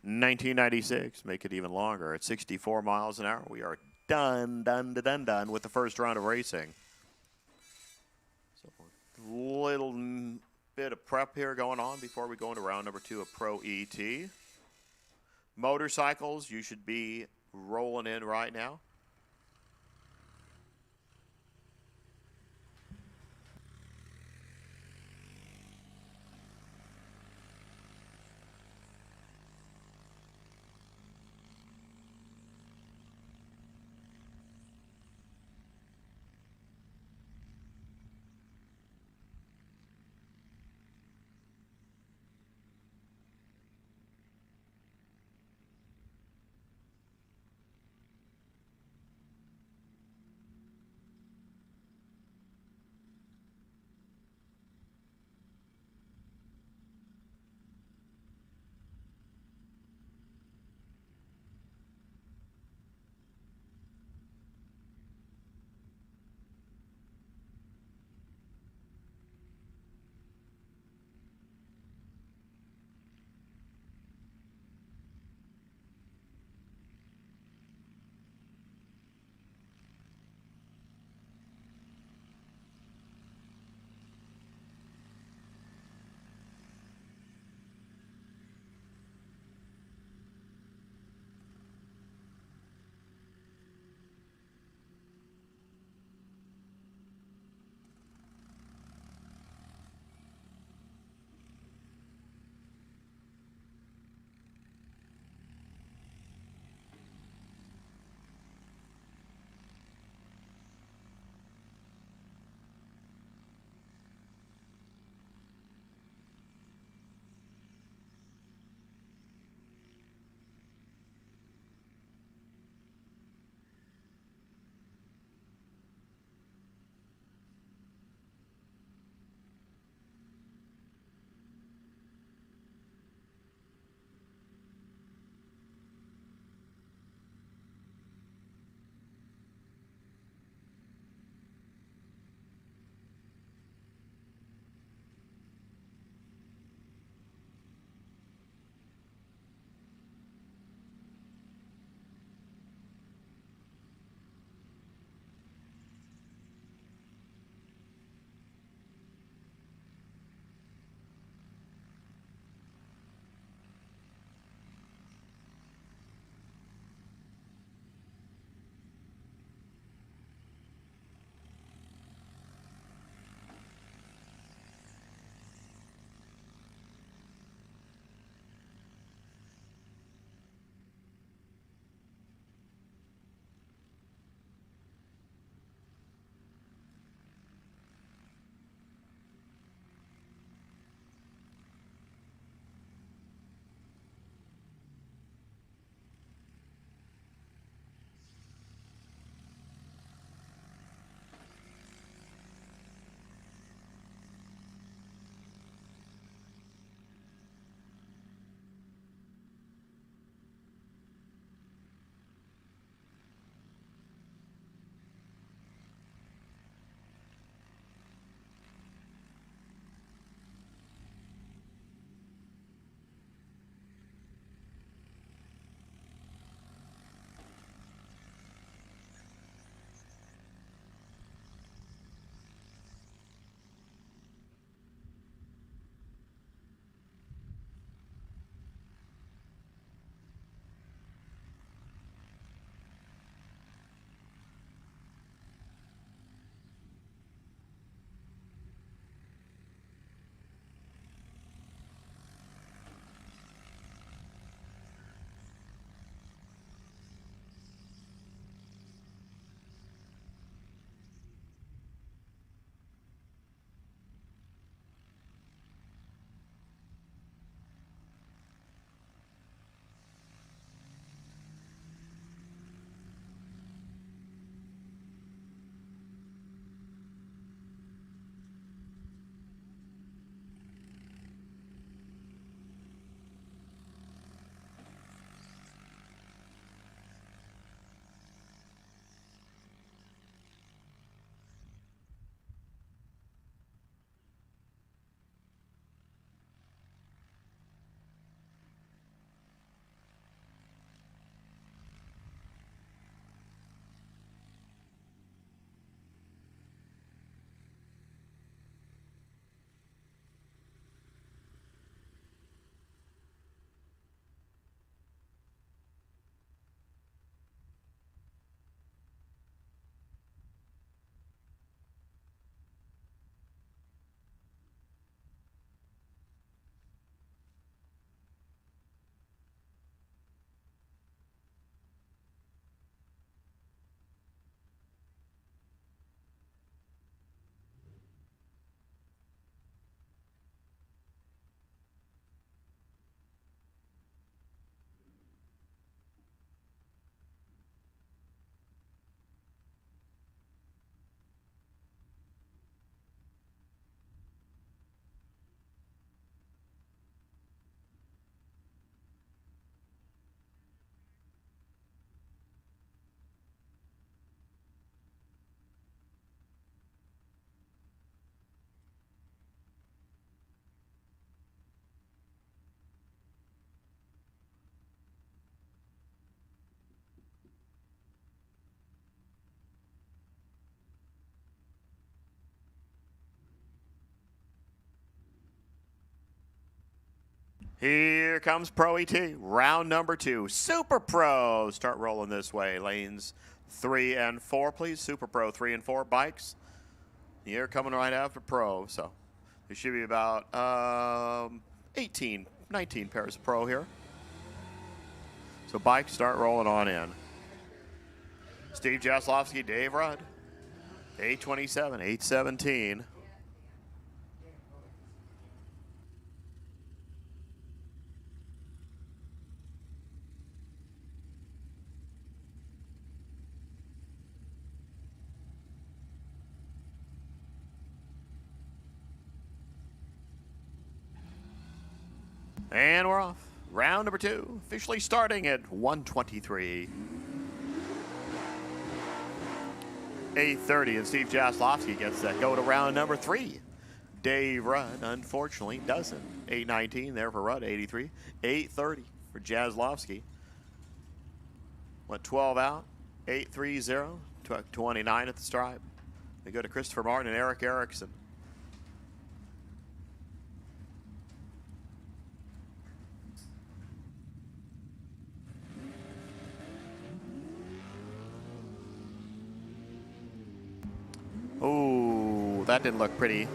$19.96, make it even longer at 64 miles an hour. We are done with the first round of racing. So a little bit of prep here going on before we go into round number 2 of Pro ET. Motorcycles, you should be rolling in right now. Here comes Pro ET, round number 2. Super Pro, start rolling this way. Lanes 3 and 4, please. Super Pro 3 and 4 bikes. Here coming right after Pro, so there should be about 18, 19 pairs of Pro here. So bikes start rolling on in. Steve Jaslowski, Dave Rudd, 827, 817. And we're off. Round number 2, officially starting at 123. 8:30, and Steve Jaslowski gets that go to round number 3. Dave Rudd, unfortunately, doesn't. 8:19 there for Rudd, 83. 8:30 for Jaslowski. Went 12 out, 8:30, 29 at the stripe. They go to Christopher Martin and Eric Erickson. Oh, that didn't look pretty.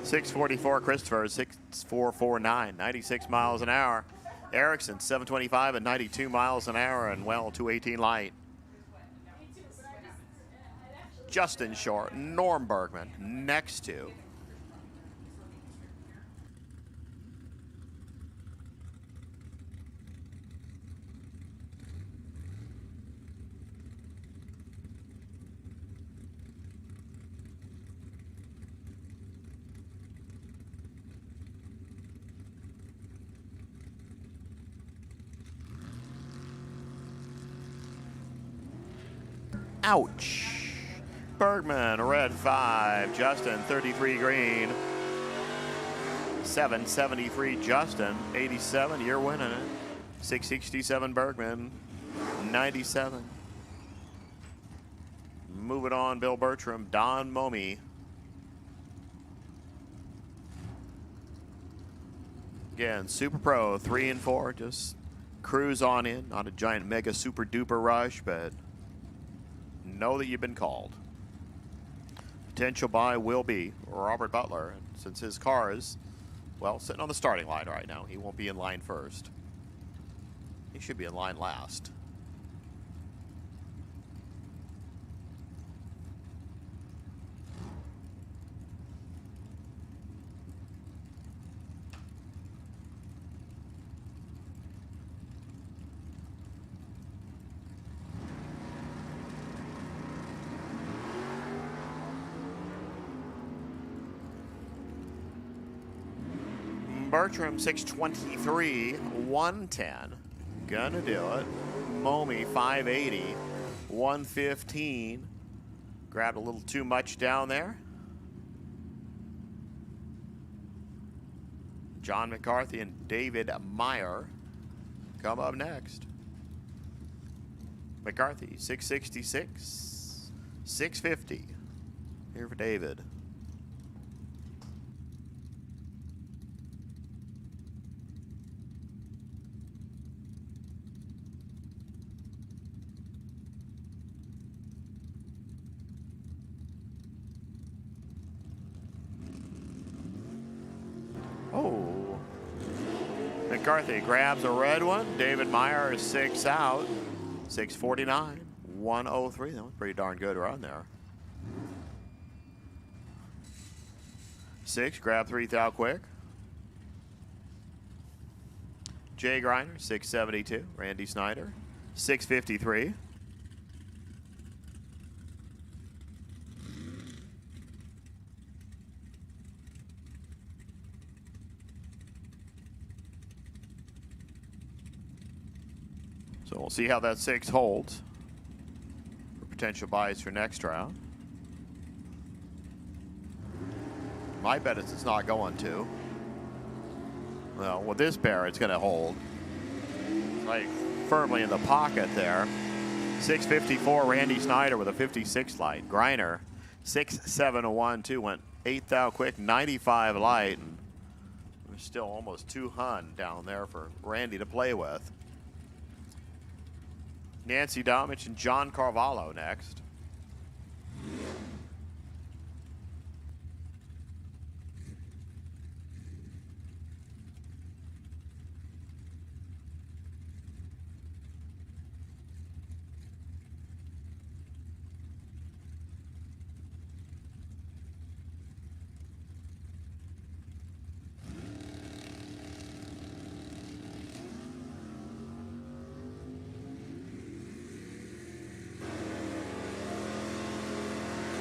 644 Christopher, 6449, 96 miles an hour. Erickson, 725 and 92 miles an hour, and well, 218 light. Justin Short, Norm Bergman, next to. Ouch. Bergman, red 5. Justin, 33 green. 773 Justin, 87. You're winning it. 667 Bergman, 97. Moving on, Bill Bertram, Don Momey. Again, Super Pro, 3 and 4. Just cruise on in. Not a giant mega super duper rush, but know that you've been called. Potential buy will be Robert Butler. And since his car is, well, sitting on the starting line right now, he won't be in line first. He should be in line last. Bertram, 623, 110. Gonna do it. Momey, 580, 115. Grabbed a little too much down there. John McCarthy and David Meyer come up next. McCarthy, 666, 650. Here for David. Oh, McCarthy grabs a red one. David Meyer is 6 out. 649, 103. That was pretty darn good run there. 6, grab 3 thou quick. Jay Griner, 672. Randy Snyder, 653. So we'll see how that 6 holds for potential buys for next round. My bet is it's not going to. Well, with this pair, it's going to hold. Like firmly in the pocket there. 654, Randy Snyder with a 56 light. Griner, 6-7-1-2, went 8 thou quick, 95 light. And There's still almost 200 down there for Randy to play with. Nancy Domich and John Carvalho next.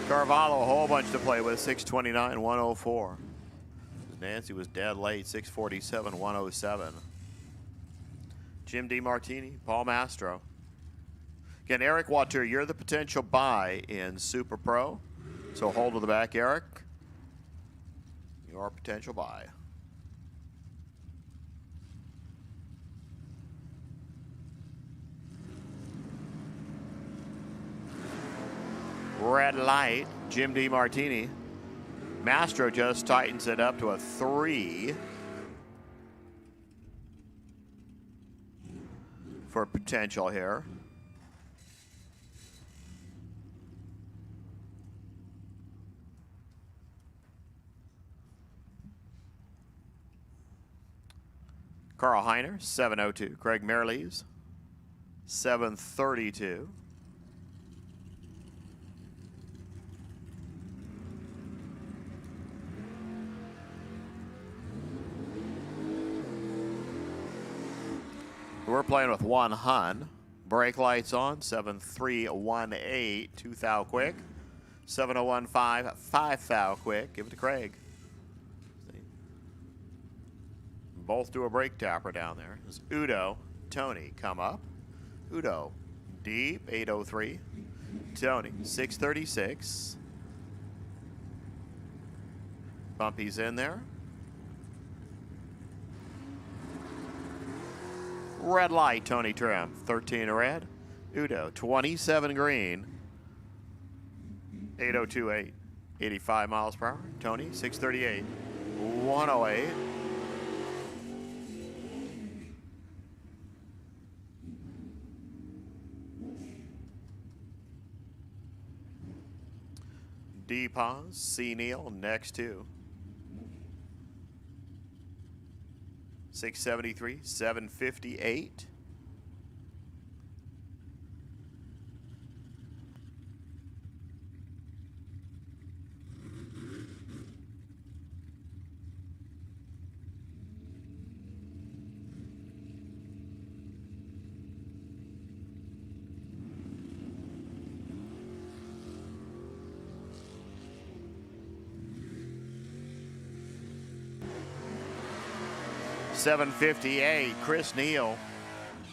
Carvalho, a whole bunch to play with, 629, 104. Nancy was dead late, 647, 107. Jim DiMartini, Paul Mastro. Again, Eric Water, you're the potential buy in Super Pro. So hold to the back, Eric. Your potential buy. Red light, Jim DiMartini. Mastro just tightens it up to a 3 for potential here. Carl Heiner, 702. Craig Merlees, 732. We're playing with 1 Hun. Brake lights on, 7318, 2 thou quick. 7015, 5 thou quick. Give it to Craig. See? Both do a brake tapper down there. There's Udo, Tony come up. Udo, deep, 803. Tony, 636. Bumpy's in there. Red light, Tony Trim, 13 red. Udo, 27 green. 8028, 85 miles per hour. Tony, 638, 108. D pause, C Neal, next two. 673, 758. $758. Chris Neal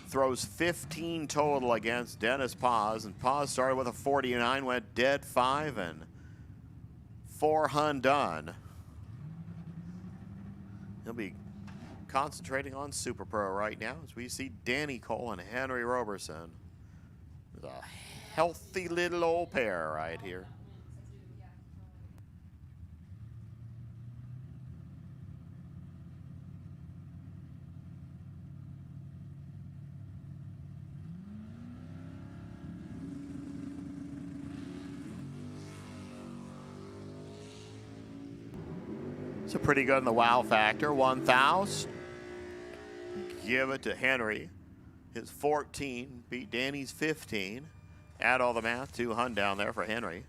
throws 15 total against Dennis Paz, and Paz started with a 49, went dead 5 and 4 Hun done. He'll be concentrating on Super Pro right now as we see Danny Cole and Henry Roberson. It's a healthy little old pair right here. So pretty good in the wow factor. 1,000. Give it to Henry. His 14 beat Danny's 15. Add all the math. 2 Hun down there for Henry.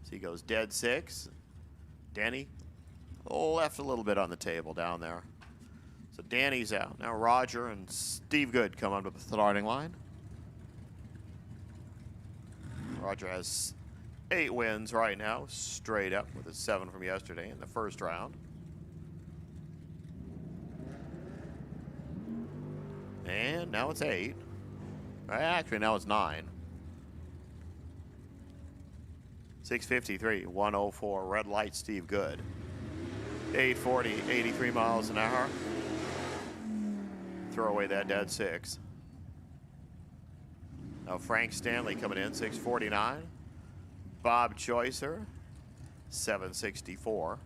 So he goes dead 6. Danny left a little bit on the table down there. So Danny's out. Now Roger and Steve Good come up to the starting line. Roger has 8 wins right now, straight up with a 7 from yesterday in the first round. And now it's 8. Actually, now it's 9. 653, 104, red light, Steve Good. 840, 83 miles an hour. Throw away that dead 6. Now Frank Stanley coming in, 649. Bob Choicer, 764.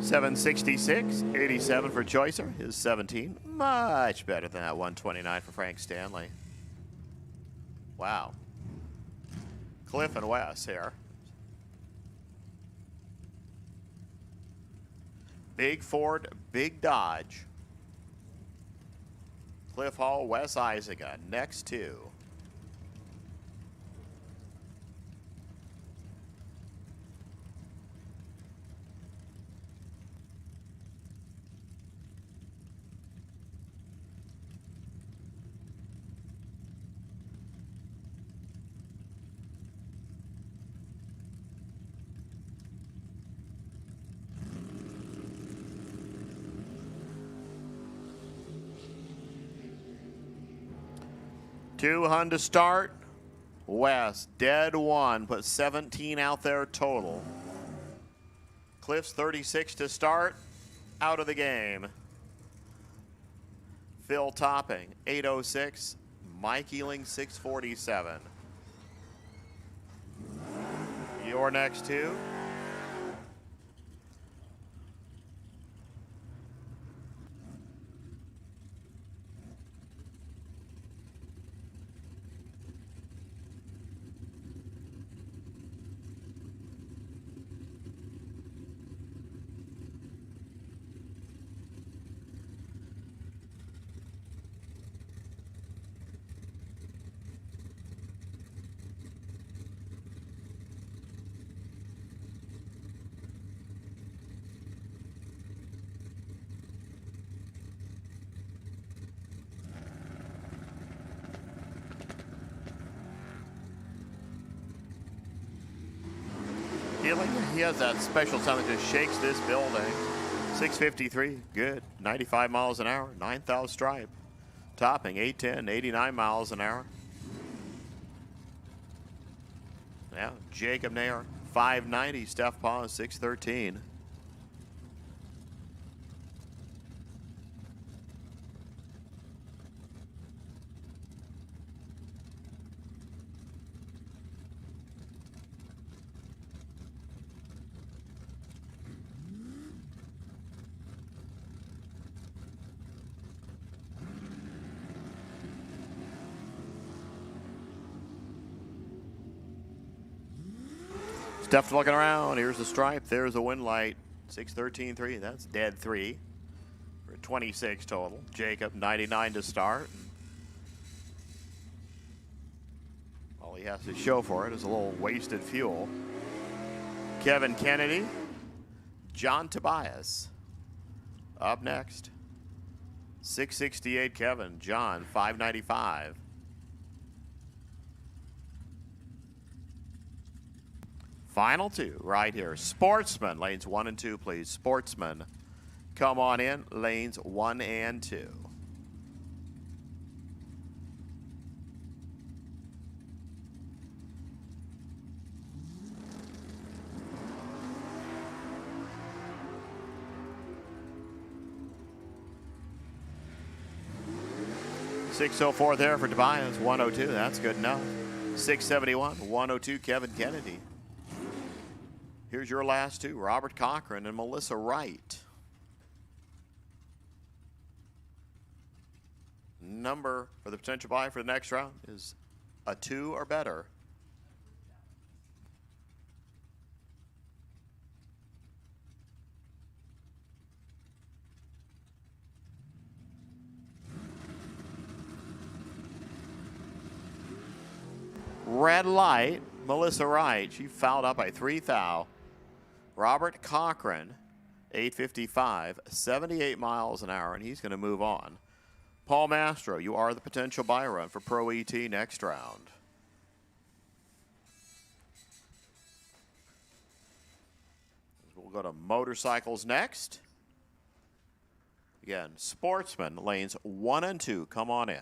766, 87 for Choicer. His 17. Much better than that 129 for Frank Stanley. Wow. Cliff and Wes here. Big Ford, Big Dodge. Cliff Hall, Wes Isaga, next two. Two Hun to start. Wes, dead one, put 17 out there total. Cliff's 36 to start, out of the game. Phil Topping, 806. Mike Ealing, 647. Your next two. He has that special sound that just shakes this building. 653, good. 95 miles an hour, 9,000 stripe. Topping, 810, 89 miles an hour. Now, Jacob Nair, 590. Steph Paws, 613. Steph's looking around. Here's the stripe. There's the wind light. 613.3. That's dead three. For 26 total. Jacob, 99 to start. All he has to show for it is a little wasted fuel. Kevin Kennedy. John Tobias. Up next. 668 Kevin. John, 595. Final two right here. Sportsman, lanes 1 and 2, please. Sportsman, come on in, lanes 1 and 2. .604 there for Tobias, 102, that's good enough. 671, 102, Kevin Kennedy. Here's your last two, Robert Cochran and Melissa Wright. Number for the potential buy for the next round is a 2 or better. Red light, Melissa Wright. She fouled up by 3 thou. Robert Cochran, 855, 78 miles an hour, and he's going to move on. Paul Mastro, you are the potential buy run for Pro ET next round. We'll go to motorcycles next. Again, Sportsman, lanes 1 and 2. Come on in.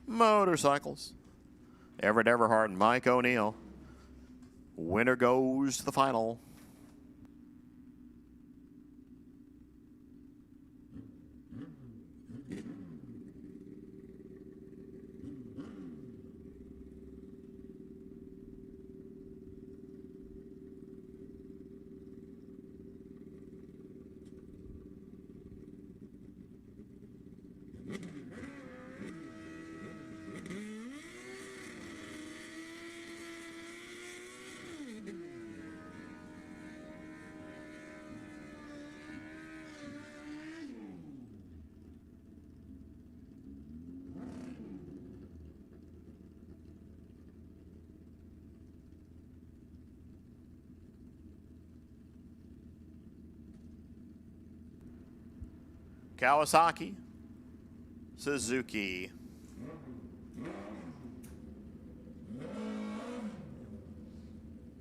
motorcycles. Everett Everhart and Mike O'Neill. Winner goes to the final. Kawasaki, Suzuki.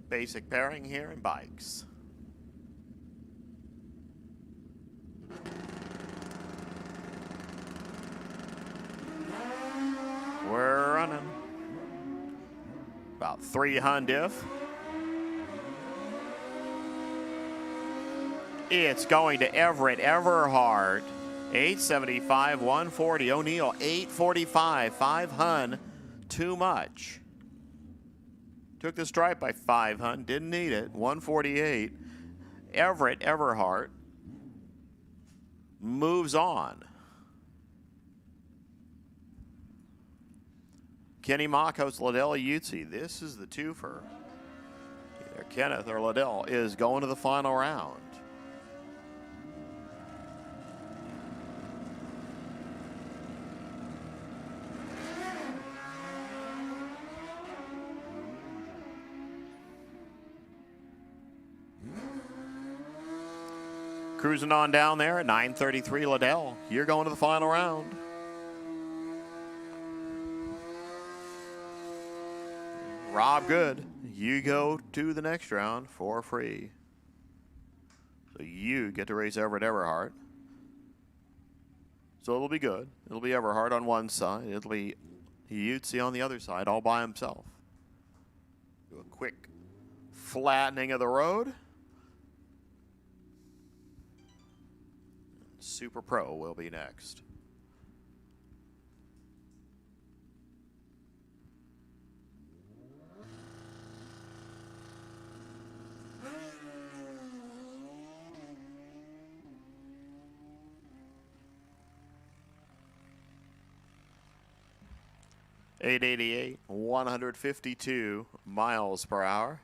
Basic pairing here in bikes. We're running. About 3 hun diff. It's going to Everett Everhart. 875, 140. O'Neill, 845, 5 hun. Too much. Took the stripe by 5 hun. Didn't need it. 148. Everett Everhart moves on. Kenny Makos, Liddell Ute. This is the twofer. Either Kenneth or Liddell is going to the final round. Cruising on down there at 9:33, Liddell. You're going to the final round. Rob Good, you go to the next round for free. So you get to race Everett Everhart. So it'll be good. It'll be Everhart on one side. It'll be Ute on the other side, all by himself. Do a quick flattening of the road. Super Pro will be next. .888, 152 miles per hour.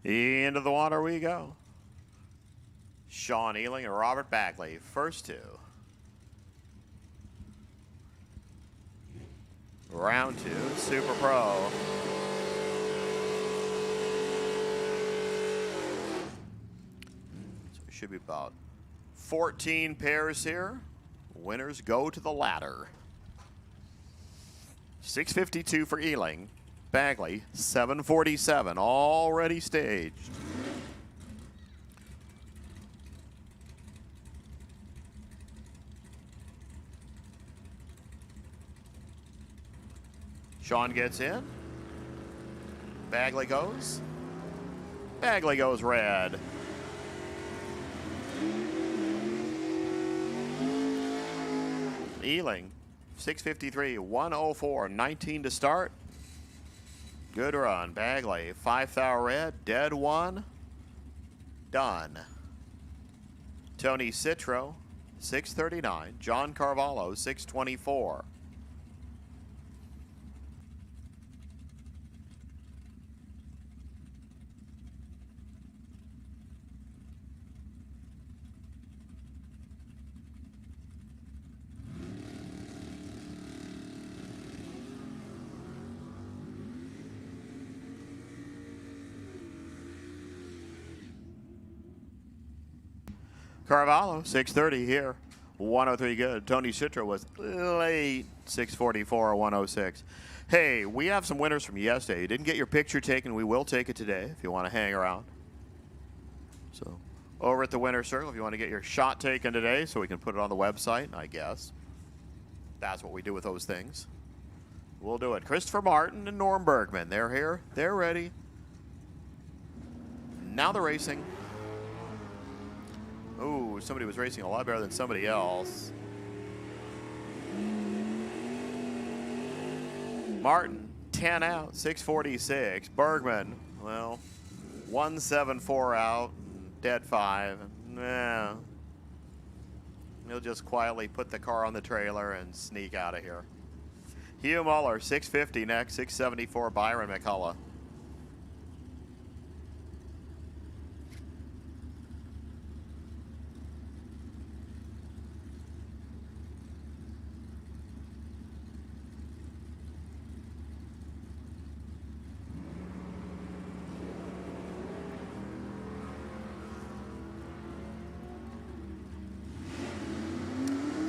Into the water we go. Sean Ealing and Robert Bagley, first two. Round two, Super Pro. So it should be about 14 pairs here. Winners go to the ladder. 652 for Ealing. Bagley, 747, already staged. Sean gets in. Bagley goes. Bagley goes red. Ealing, 653, 104, 19 to start. Good run. Bagley, 5,000 red, dead one. Done. Tony Citro, 639. John Carvalho, 624. Carvalho, 630 here. 103 good. Tony Citro was late. 644, 106. Hey, we have some winners from yesterday. You didn't get your picture taken. We will take it today if you want to hang around. So, over at the winner's circle, if you want to get your shot taken today so we can put it on the website, I guess. That's what we do with those things. We'll do it. Christopher Martin and Norm Bergman. They're here. They're ready. Now they're racing. Ooh, somebody was racing a lot better than somebody else. Martin, 10 out, 646. Bergman, well, 174 out, dead 5. Nah. He'll just quietly put the car on the trailer and sneak out of here. Hugh Muller, 650 next, 674. Byron McCullough.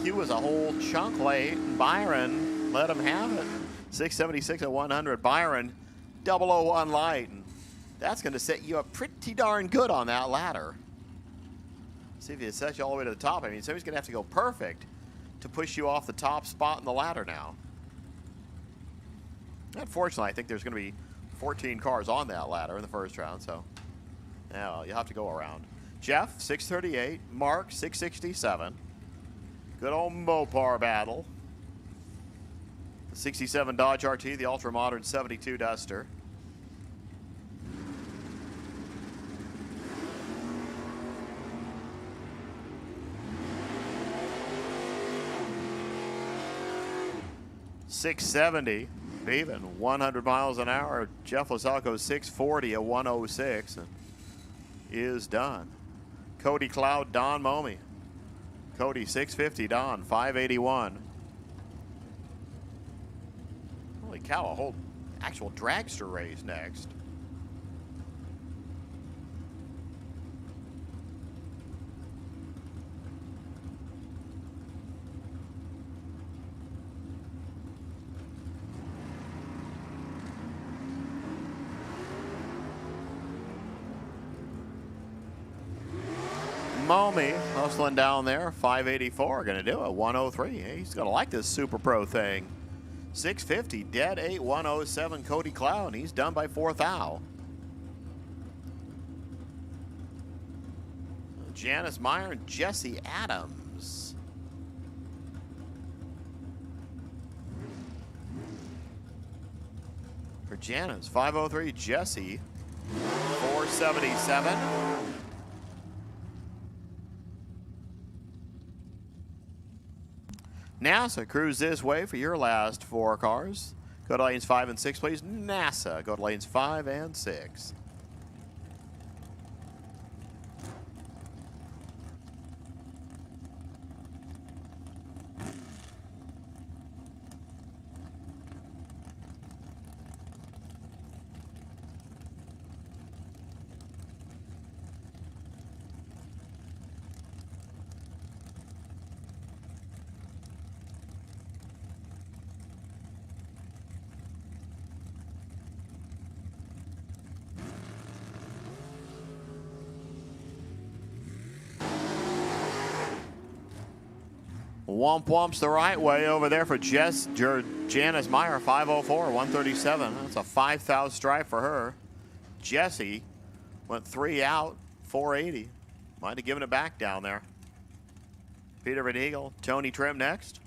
He was a whole chunk late, and Byron let him have it. 676 at 100. Byron, 001 light, and that's going to set you up pretty darn good on that ladder. See if it sets you all the way to the top. I mean, somebody's going to have to go perfect to push you off the top spot in the ladder now. Unfortunately, I think there's going to be 14 cars on that ladder in the first round, so yeah, well, you'll have to go around. Jeff, 638. Mark, 667. Good old Mopar battle. The 67 Dodge RT, the ultra-modern 72 Duster. .670, even 100 miles an hour. Jeff Lasalco 640 at 106 and is done. Cody Cloud, Don Momey. Cody, 650. Don, 581. Holy cow, a whole actual dragster race next. Momey hustling down there, 584, gonna do it, 103. Hey, he's gonna like this Super Pro thing. 650, dead 8, 107, Cody Cloud, and he's done by 4,000. Janice Meyer and Jesse Adams. For Janice, 503, Jesse, 477. NASA, cruise this way for your last 4 cars. Go to lanes 5 and 6, please. NASA, go to lanes 5 and 6. Womp womps the right way over there for Janice Meyer, 504, 137. That's a 5,000 stripe for her. Jessie went 3 out, 480. Might have given it back down there. Peter Van Eagle, Tony Trim next.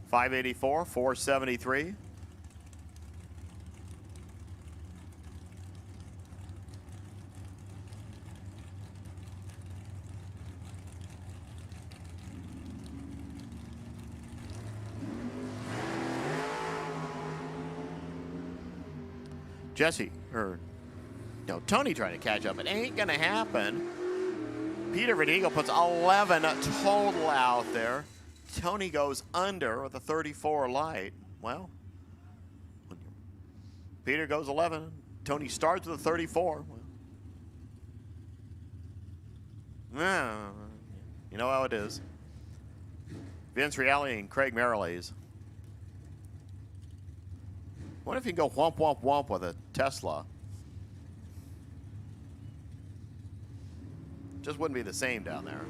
584, 473. Tony trying to catch up. It ain't gonna happen. Peter Van Eagle puts 11 total out there. Tony goes under with a 34 light. Well, Peter goes 11. Tony starts with a 34. Well, you know how it is. Vince Reale and Craig Merrilees. What if you can go whomp, whomp, whomp with a Tesla? Just wouldn't be the same down there.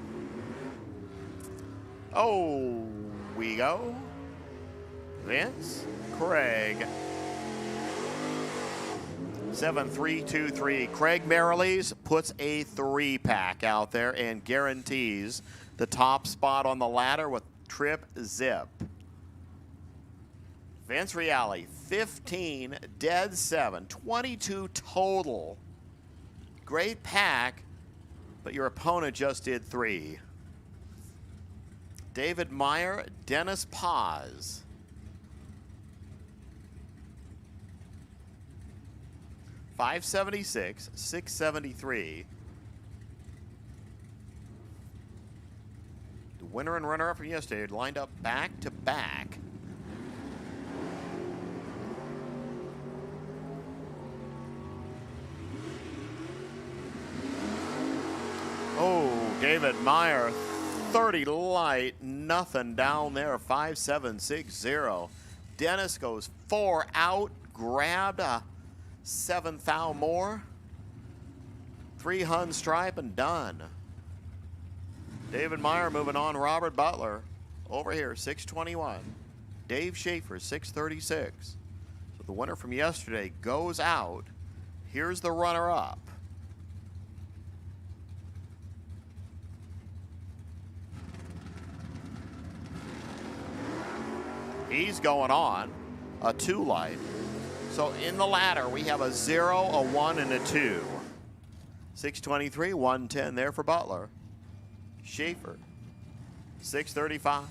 Oh, we go. Vince, Craig. 7323. Craig Merrilees puts a 3-pack out there and guarantees the top spot on the ladder with Trip Zip. Vince Reale, 15, dead 7, 22 total. Great pack, but your opponent just did 3. David Meyer, Dennis Paz. $576, $673. The winner and runner-up from yesterday lined up back to back. Oh, David Meyer, 30 light, nothing down there, 5760. Dennis goes 4 out, grabbed a 7 thou more. 3 Hun stripe and done. David Meyer moving on. Robert Butler over here, 621. Dave Schaefer, 636. So the winner from yesterday goes out. Here's the runner-up. He's going on a 2 light. So in the ladder, we have a 0, a 1, and a 2. 623, 110 there for Butler. Schaefer, 635.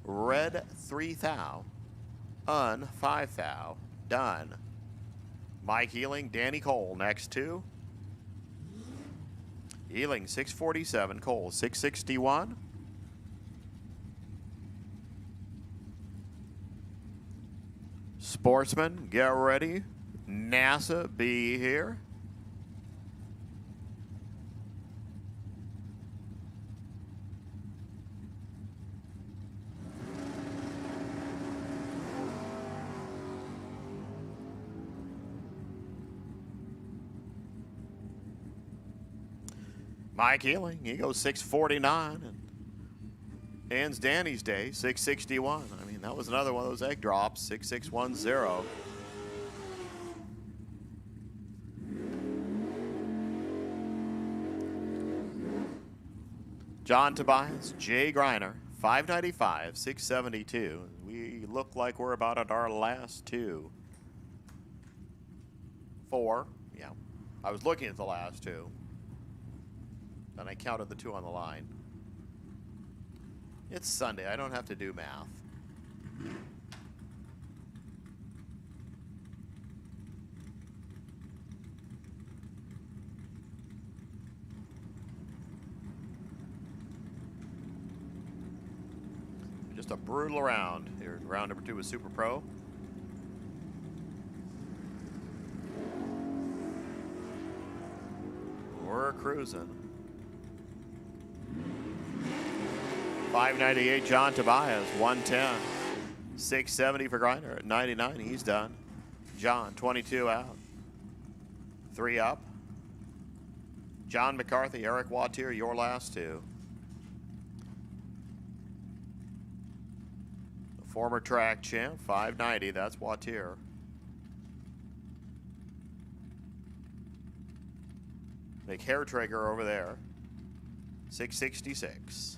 Red, 3 thou. 5 thou. Done. Mike Ealing, Danny Cole, next 2. Ealing, 647. Cole, 661. Sportsman, get ready. NASA, be here. Mike Healing, he goes 649 and ends Danny's day, 661. I mean, that was another one of those egg drops, 6610. John Tobias, Jay Griner, 595, 672. We look like we're about at our last 2. 4, yeah. I was looking at the last 2. And I counted the 2 on the line. It's Sunday. I don't have to do math. Just a brutal round here. Round number 2 with Super Pro. We're cruising. 598 John Tobias, 110. 670 for Griner at 99. He's done. John, 22 out. 3 up. John McCarthy, Eric Wattier, your last 2. Former track champ, 590. That's Wautier. Make hair trigger over there. 666.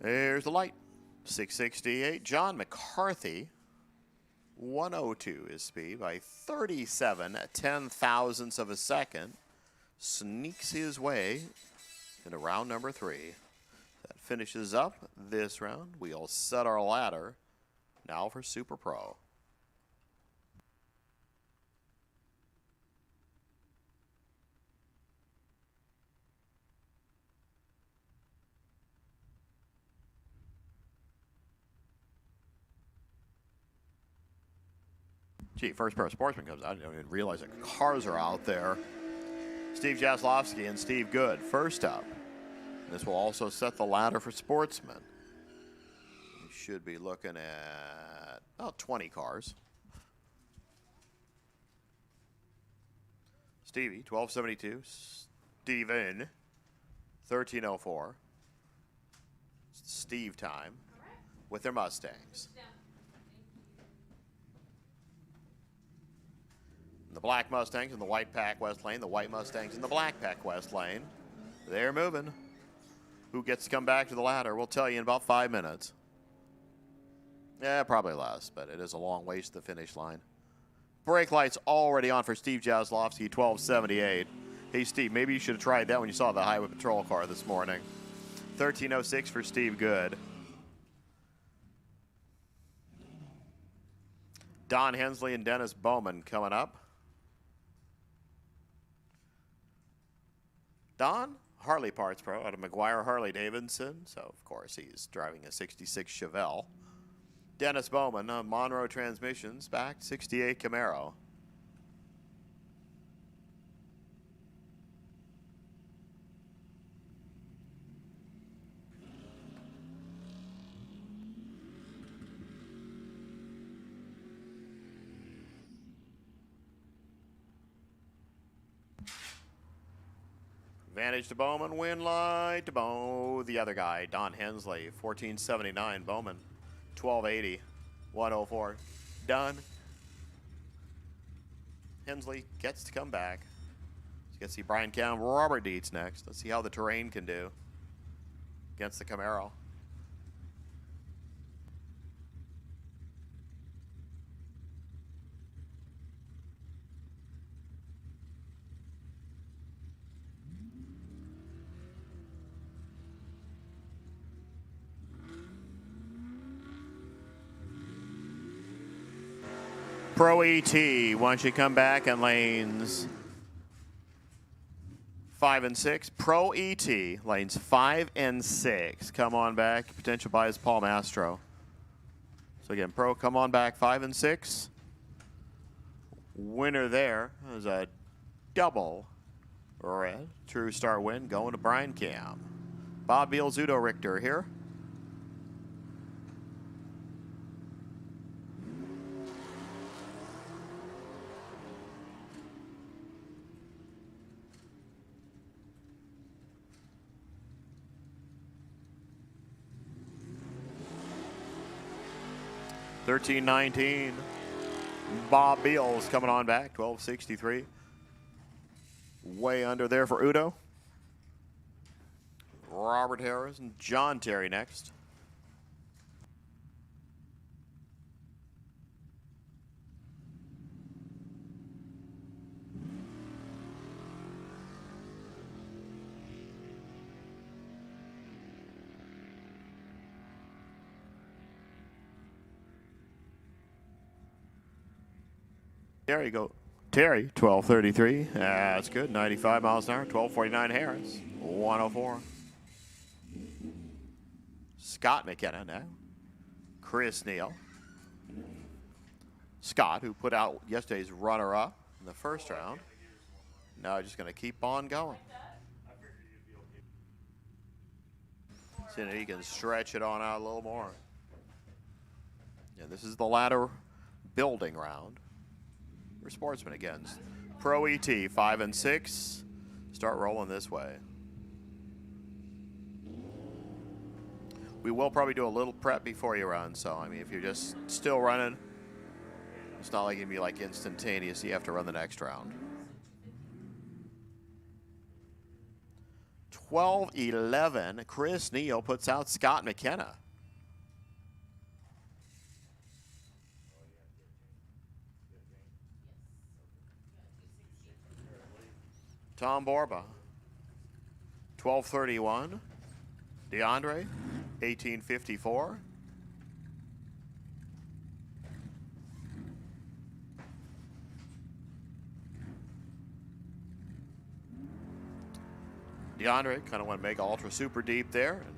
There's the light. 668. John McCarthy. 102 is speed by 37 10,000ths of a second. Sneaks his way into round number 3. That finishes up this round. We'll set our ladder now for Super Pro. Gee, first pair of Sportsman comes out. I didn't even realize that cars are out there. Steve Jaslowski and Steve Good first up. This will also set the ladder for Sportsman. We should be looking at about 20 cars. Stevie, 1272. Steven, 1304. Steve time with their Mustangs. The black Mustangs in the white pack west lane, the white Mustangs in the black pack west lane. They're moving. Who gets to come back to the ladder? We'll tell you in about 5 minutes. Yeah, probably less, but it is a long ways to the finish line. Brake lights already on for Steve Jaslowski, 1278. Hey, Steve, maybe you should have tried that when you saw the Highway Patrol car this morning. 1306 for Steve Good. Don Hensley and Dennis Bowman coming up. Don, Harley Parts Pro out of McGuire Harley Davidson. So, of course, he's driving a 66 Chevelle. Dennis Bowman, Monroe Transmissions, back 68 Camaro. Advantage to Bowman, win light to the other guy, Don Hensley, 1479, Bowman, 1280, 104, done. Hensley gets to come back. Let's get to see Brian Cam, Robert Dietz next. Let's see how the terrain can do against the Camaro. Pro ET, why don't you come back in lanes 5 and 6. Pro ET, lanes 5 and 6. Come on back. Potential buys Paul Mastro. So again, Pro, come on back 5 and 6. Winner there is a double red. True Star win going to Brian Cam. Bob Beal, Zudo Richter here. $13.19. Bob Beals coming on back, $12.63. Way under there for Udo. Robert Harris and John Terry next. There you go. Terry, 1233. That's good. 95 miles an hour. 1249 Harris. 104. Scott McKenna now. Chris Neal. Scott, who put out yesterday's runner-up in the first round. Now just going to keep on going. See if he can stretch it on out a little more. Yeah, this is the ladder building round for Sportsman against Pro ET 5 and 6. Start rolling this way. We will probably do a little prep before you run, so I mean, if you're just still running, it's not like it'd be like instantaneous. You have to run the next round. 12-11. Chris Neal puts out Scott McKenna. Tom Borba. 12-31. DeAndre. 18-54. DeAndre kind of went mega ultra super deep there. And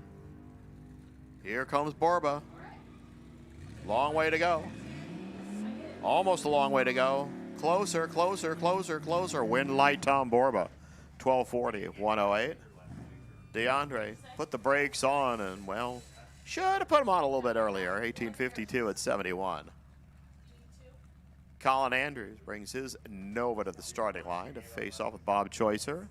here comes Borba. Long way to go. Almost a long way to go. Closer, closer, closer, closer. Wind light Tom Borba. 12:40, 108. DeAndre put the brakes on and, well, should have put them on a little bit earlier. 18:52 at 71. Colin Andrews brings his Nova to the starting line to face off with Bob Choicer.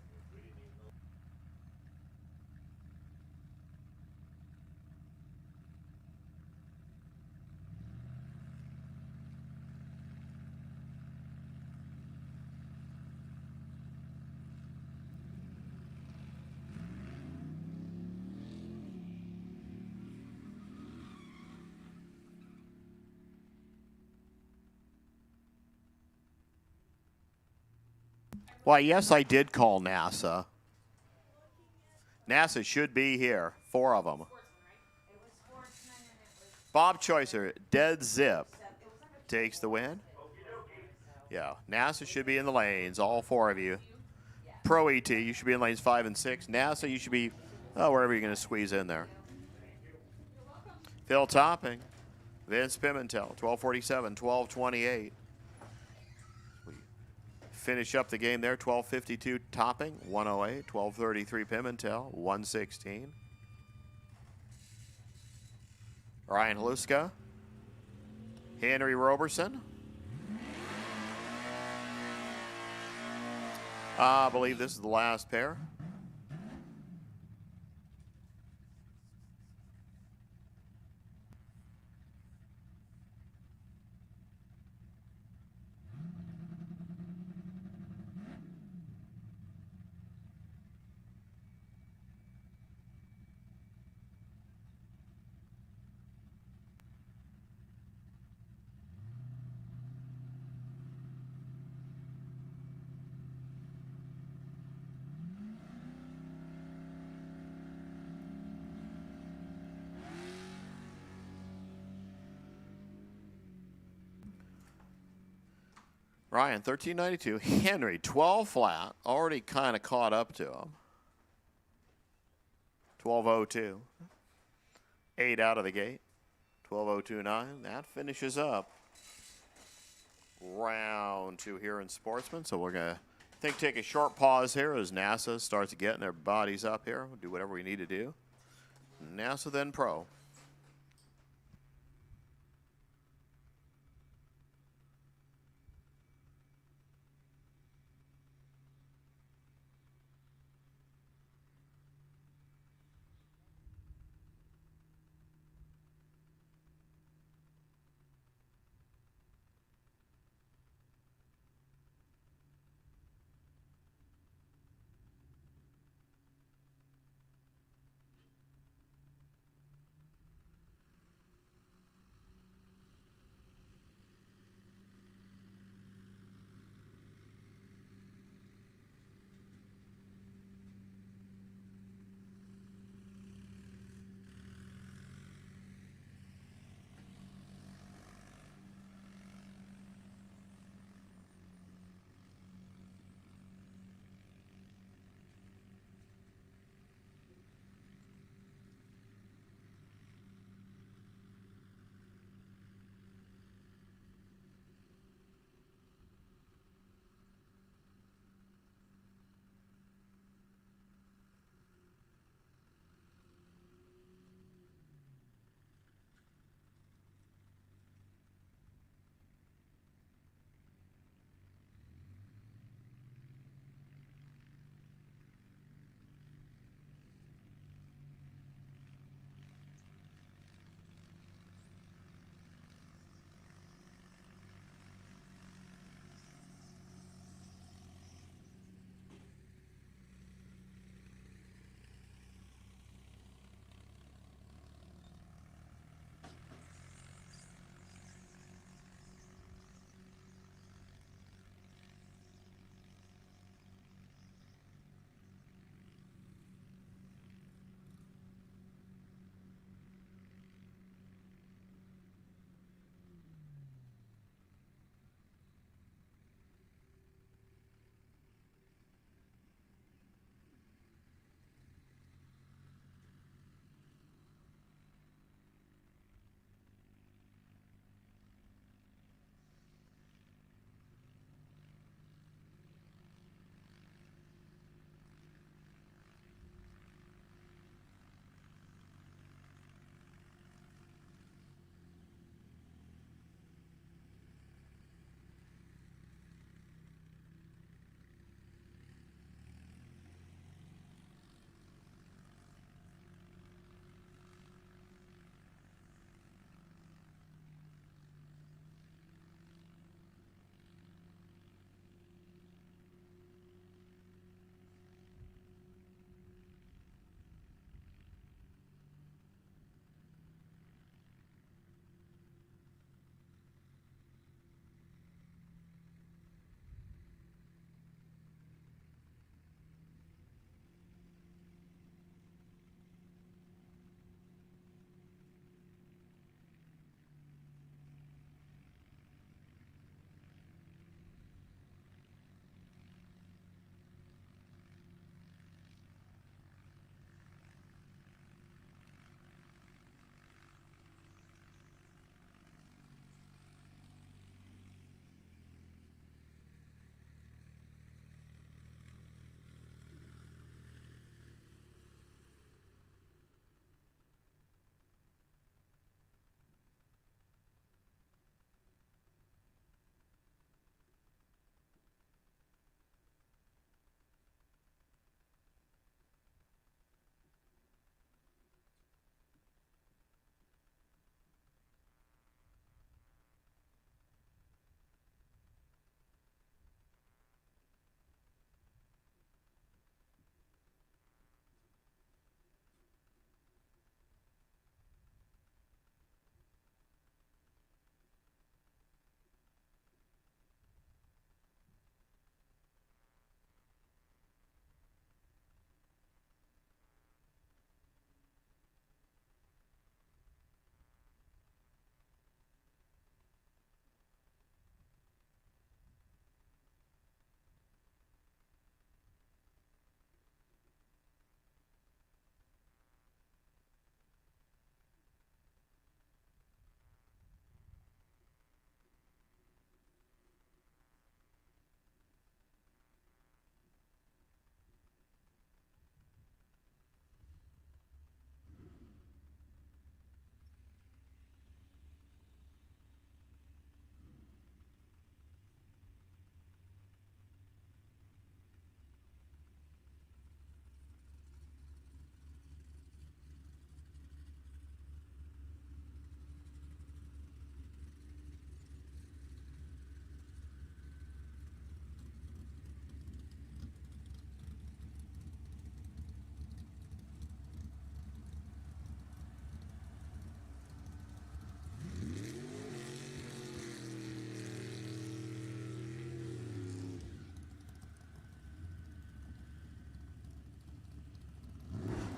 Why, yes, I did call NASA. NASA should be here. 4 of them. Bob Choicer, dead zip, takes the win. Yeah, NASA should be in the lanes, all 4 of you. Pro ET, you should be in lanes 5 and 6. NASA, you should be wherever you're going to squeeze in there. Phil Topping, Vince Pimentel, 12:47, 12:28. Finish up the game there, 12:52 Topping, 108, 12:33 Pimentel, 116. Ryan Haluska, Henry Roberson. I believe this is the last pair. Ryan, 1392. Henry, 12 flat. Already kind of caught up to him. 12:02. 8 out of the gate. 12:029. That finishes up round 2 here in Sportsman. So we're going to take a short pause here as NASA starts getting their bodies up here. We'll do whatever we need to do. NASA then Pro.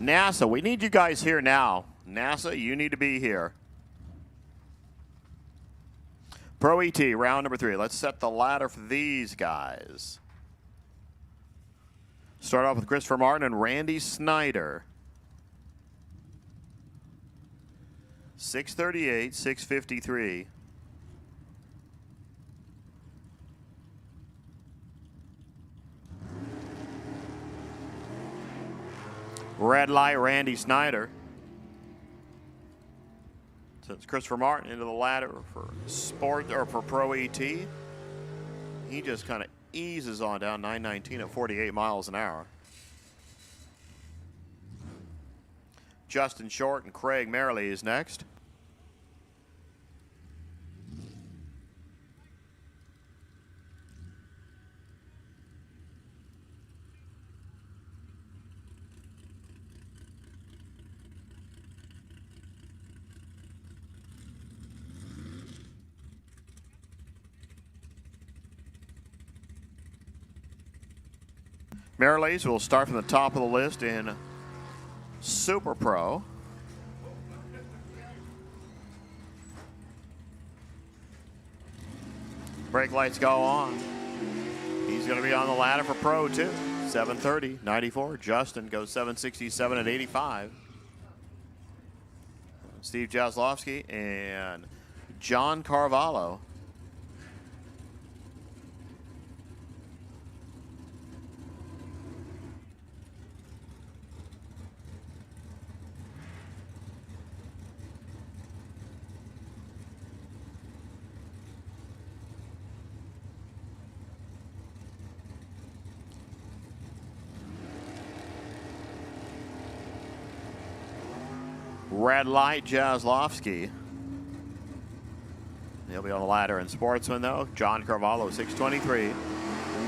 NASA, we need you guys here now. NASA, you need to be here. Pro ET, round number 3. Let's set the ladder for these guys. Start off with Christopher Martin and Randy Snyder. 638, 653. Red light, Randy Snyder. So it's Christopher Martin into the ladder for for Pro ET. He just kind of eases on down 919 at 48 miles an hour. Justin Short and Craig Merrily is next. Merrilees will start from the top of the list in Super Pro. Brake lights go on. He's going to be on the ladder for Pro too. 730, 94. Justin goes 767 at 85. Steve Jaslowski and John Carvalho. Red light, Jaslowski. He'll be on the ladder in Sportsman, though. John Carvalho, 623,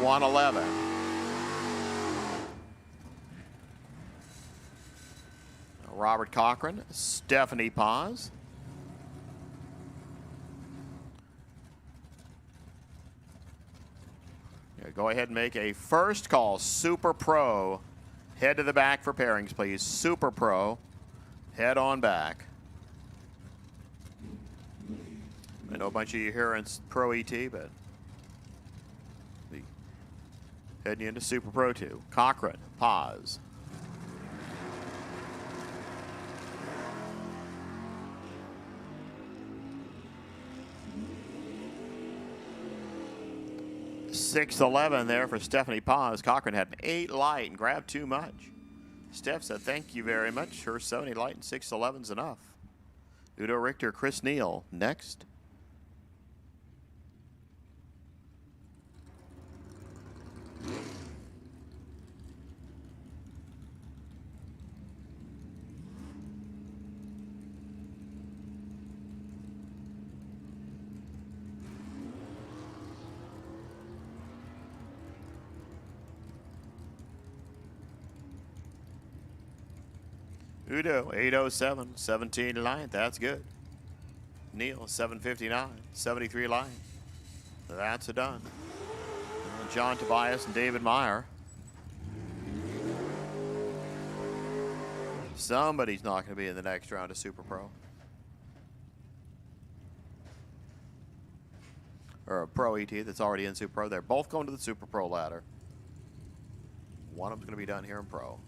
111. Robert Cochran, Stephanie Paz. Yeah, go ahead and make a first call. Super Pro. Head to the back for pairings, please. Super Pro. Head on back. I know a bunch of you here in Pro ET, but heading into Super Pro 2. Cochran, pause. .611 there for Stephanie Paz. Cochran had an 8 light and grabbed too much. Steph said, thank you very much. Her 70 light and 611's enough. Udo Richter, Chris Neal, next. Udo, 807, 17 line. That's good. Neil, 759, 73 line. That's a done. John Tobias and David Meyer. Somebody's not going to be in the next round of Super Pro. Or a Pro ET that's already in Super Pro. They're both going to the Super Pro ladder. One of them's going to be done here in Pro.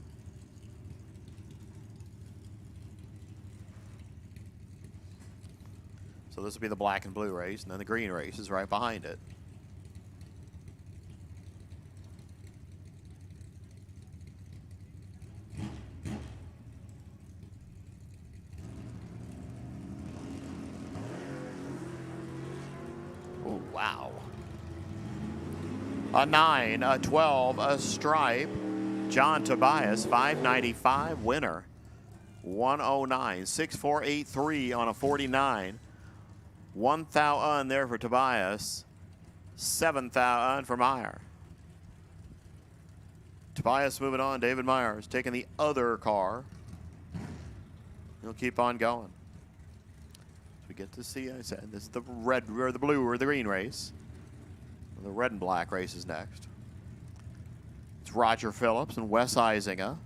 So this will be the black and blue race, and then the green race is right behind it. Oh, wow. A 9, a 12, a stripe. John Tobias, 595 winner. 109, 6483 on a 49. 1,000 there for Tobias. 7,000 for Meyer. Tobias moving on. David Meyer is taking the other car. He'll keep on going. So we get to see, I said, this is the red or the blue or the green race. The red and black race is next. It's Roger Phillips and Wes Eisinger.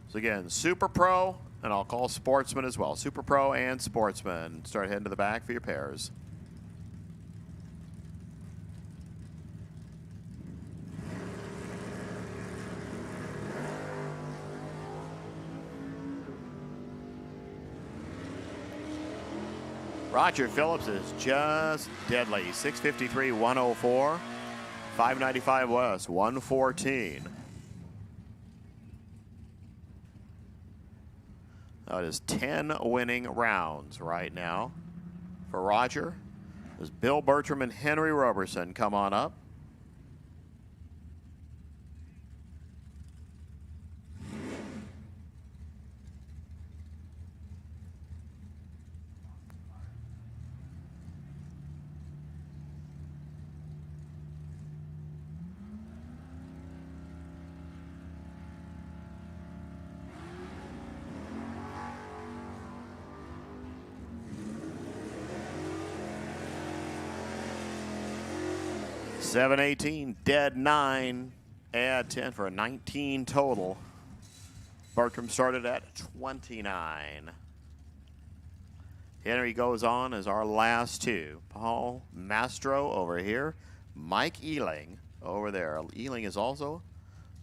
So again, Super Pro, and I'll call Sportsman as well. Super Pro and Sportsman. Start heading to the back for your pairs. Roger Phillips is just deadly. 653, 104. 595 West, 114. That is 10 winning rounds right now for Roger. As Bill Bertram and Henry Roberson come on up. $7.18, dead 9, add 10 for a 19 total. Bertram started at 29. Henry goes on as our last two. Paul Mastro over here. Mike Ealing over there. Ealing is also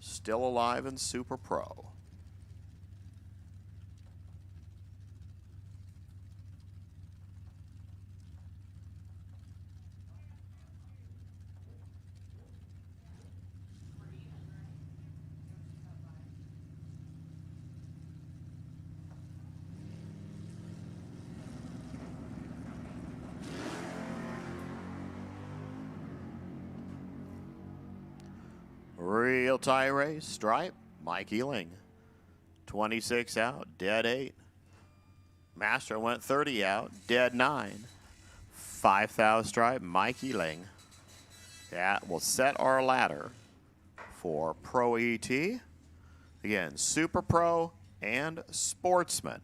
still alive in Super Pro. Real tie race, stripe, Mike Ealing. 26 out, dead 8. Master went 30 out, dead 9. 5,000 stripe, Mike Ealing. That will set our ladder for Pro ET. Again, Super Pro and Sportsman.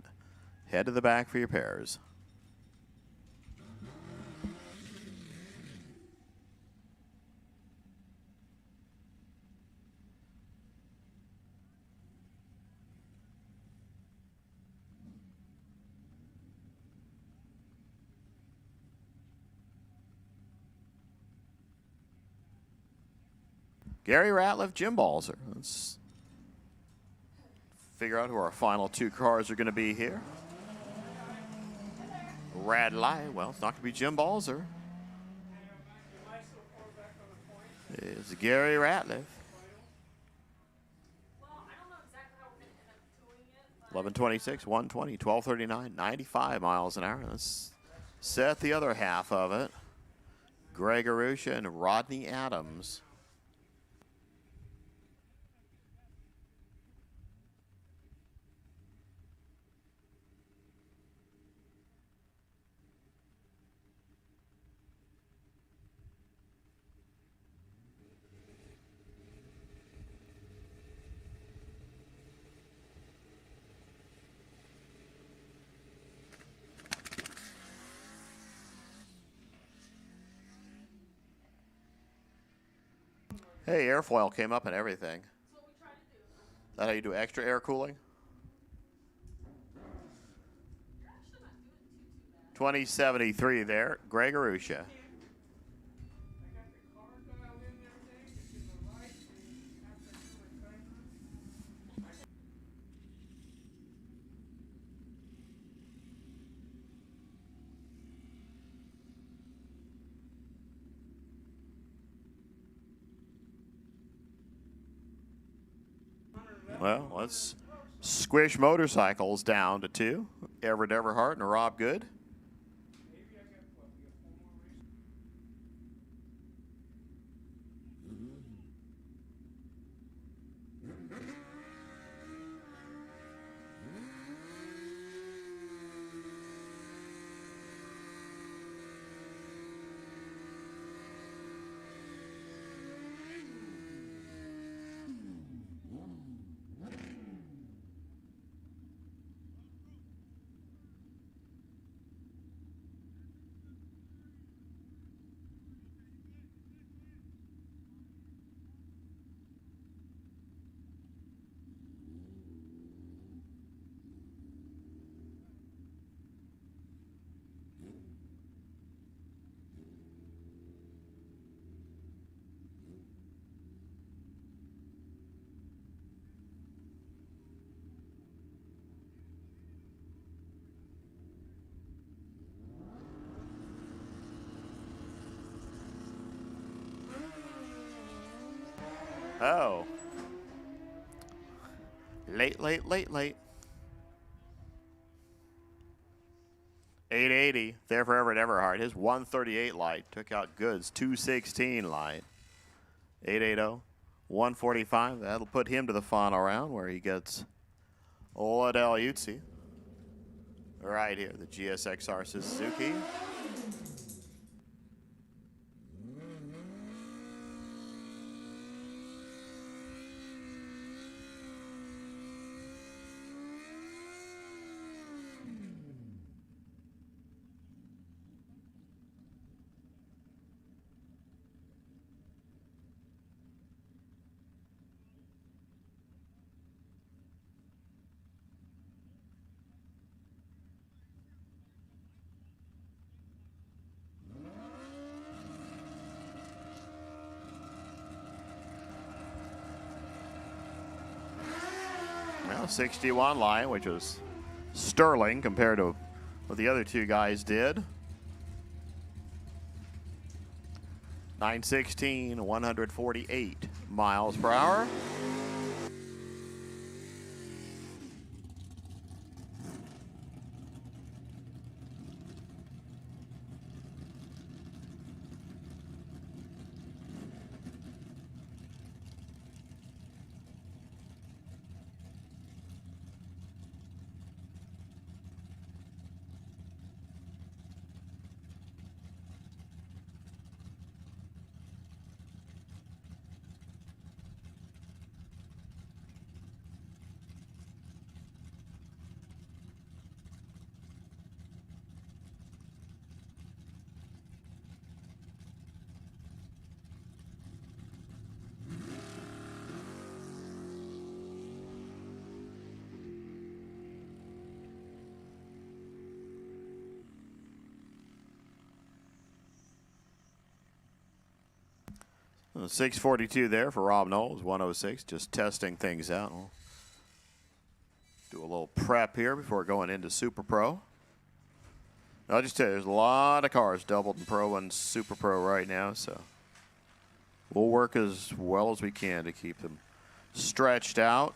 Head to the back for your pairs. Gary Ratliff, Jim Balzer. Let's figure out who our final two cars are going to be here. Radley, well, it's not going to be Jim Balzer. It's Gary Ratliff. 1126, 120, 1239, 95 miles an hour. Let's set the other half of it. Greg Arusha and Rodney Adams. Hey, airfoil came up and everything. That's what we try to do. Is that how you do extra air cooling? You're actually not doing too bad. 2073 there, Greg Arusha. Well, let's squish motorcycles down to 2. Everett Everhart and Rob Good. Oh. Late. 880 there for Everett Everhart. His 138 light took out Goods 216 light. 880, 145. That'll put him to the final round where he gets Liddell Utsi. Right here, the GSXR Suzuki. Well, 61 line, which was sterling compared to what the other two guys did. 916, 148 miles per hour. Well, 642 there for Rob Knowles, 106, just testing things out. We'll do a little prep here before going into Super Pro. I'll just tell you, there's a lot of cars doubled in Pro and Super Pro right now, so we'll work as well as we can to keep them stretched out.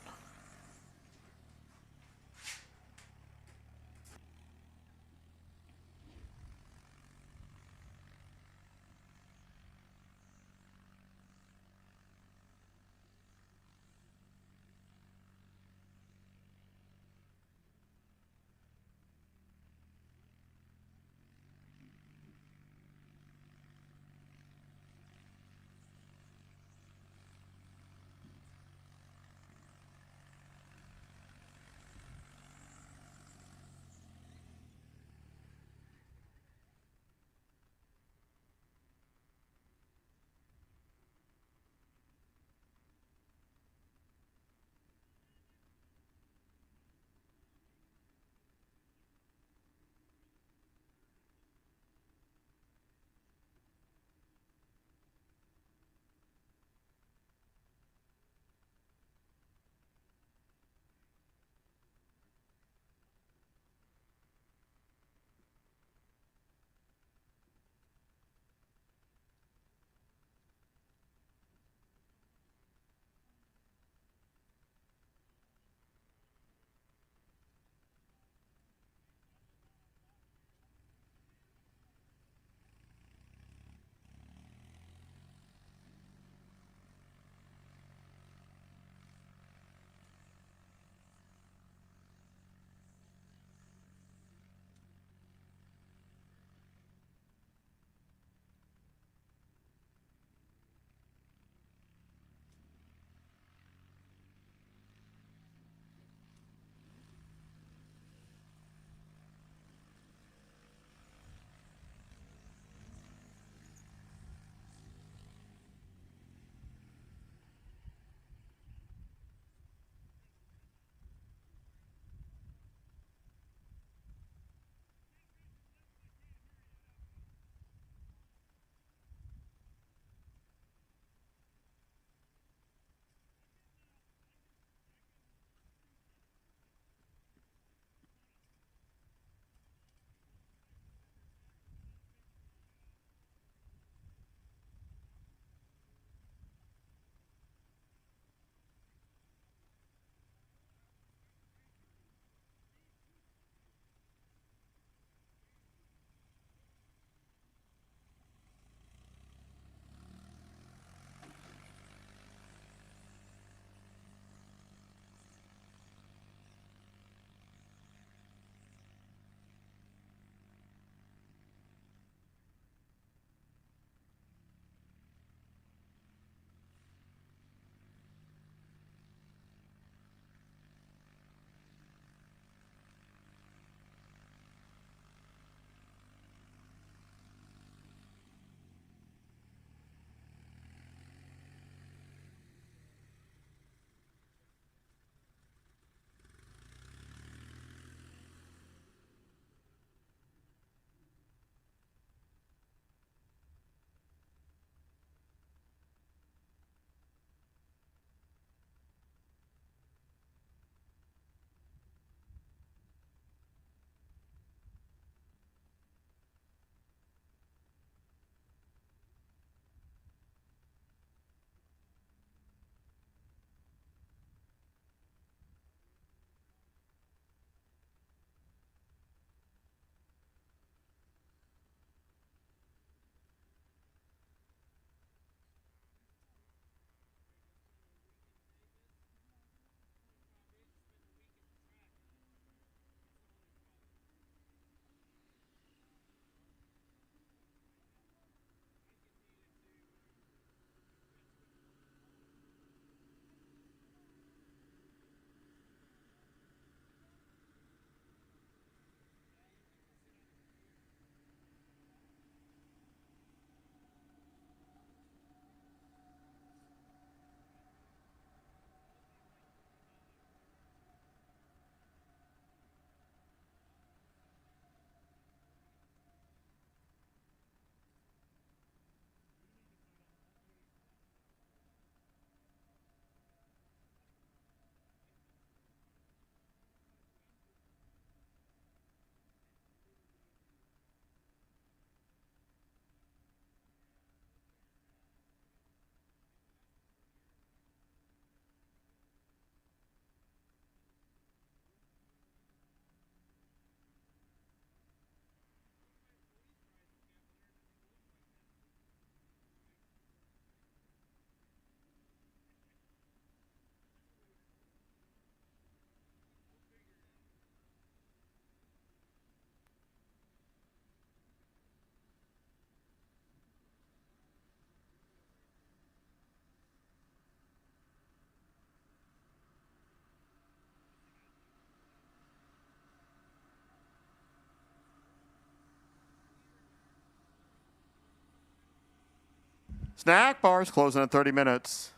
Snack bars closing in 30 minutes.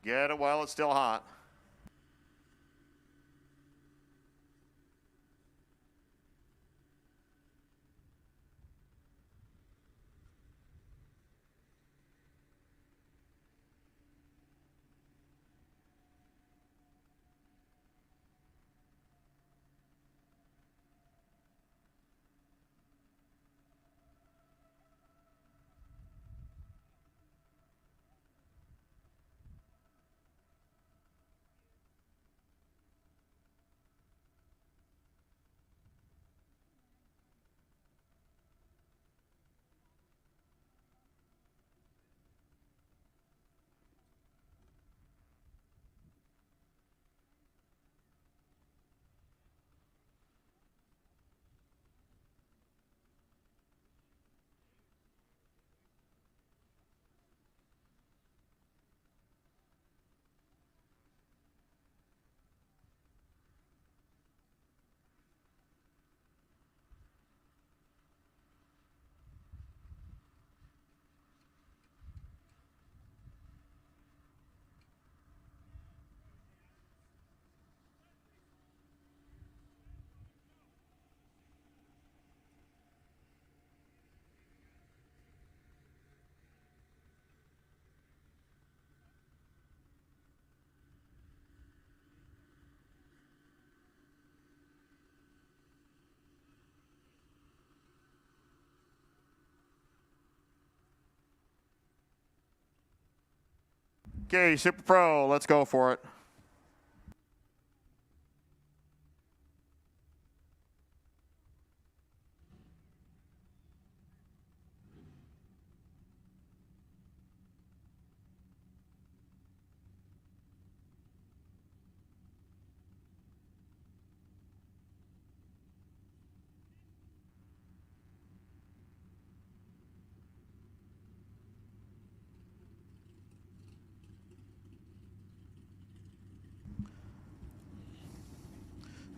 Get it while it's still hot. Okay, Super Pro, let's go for it.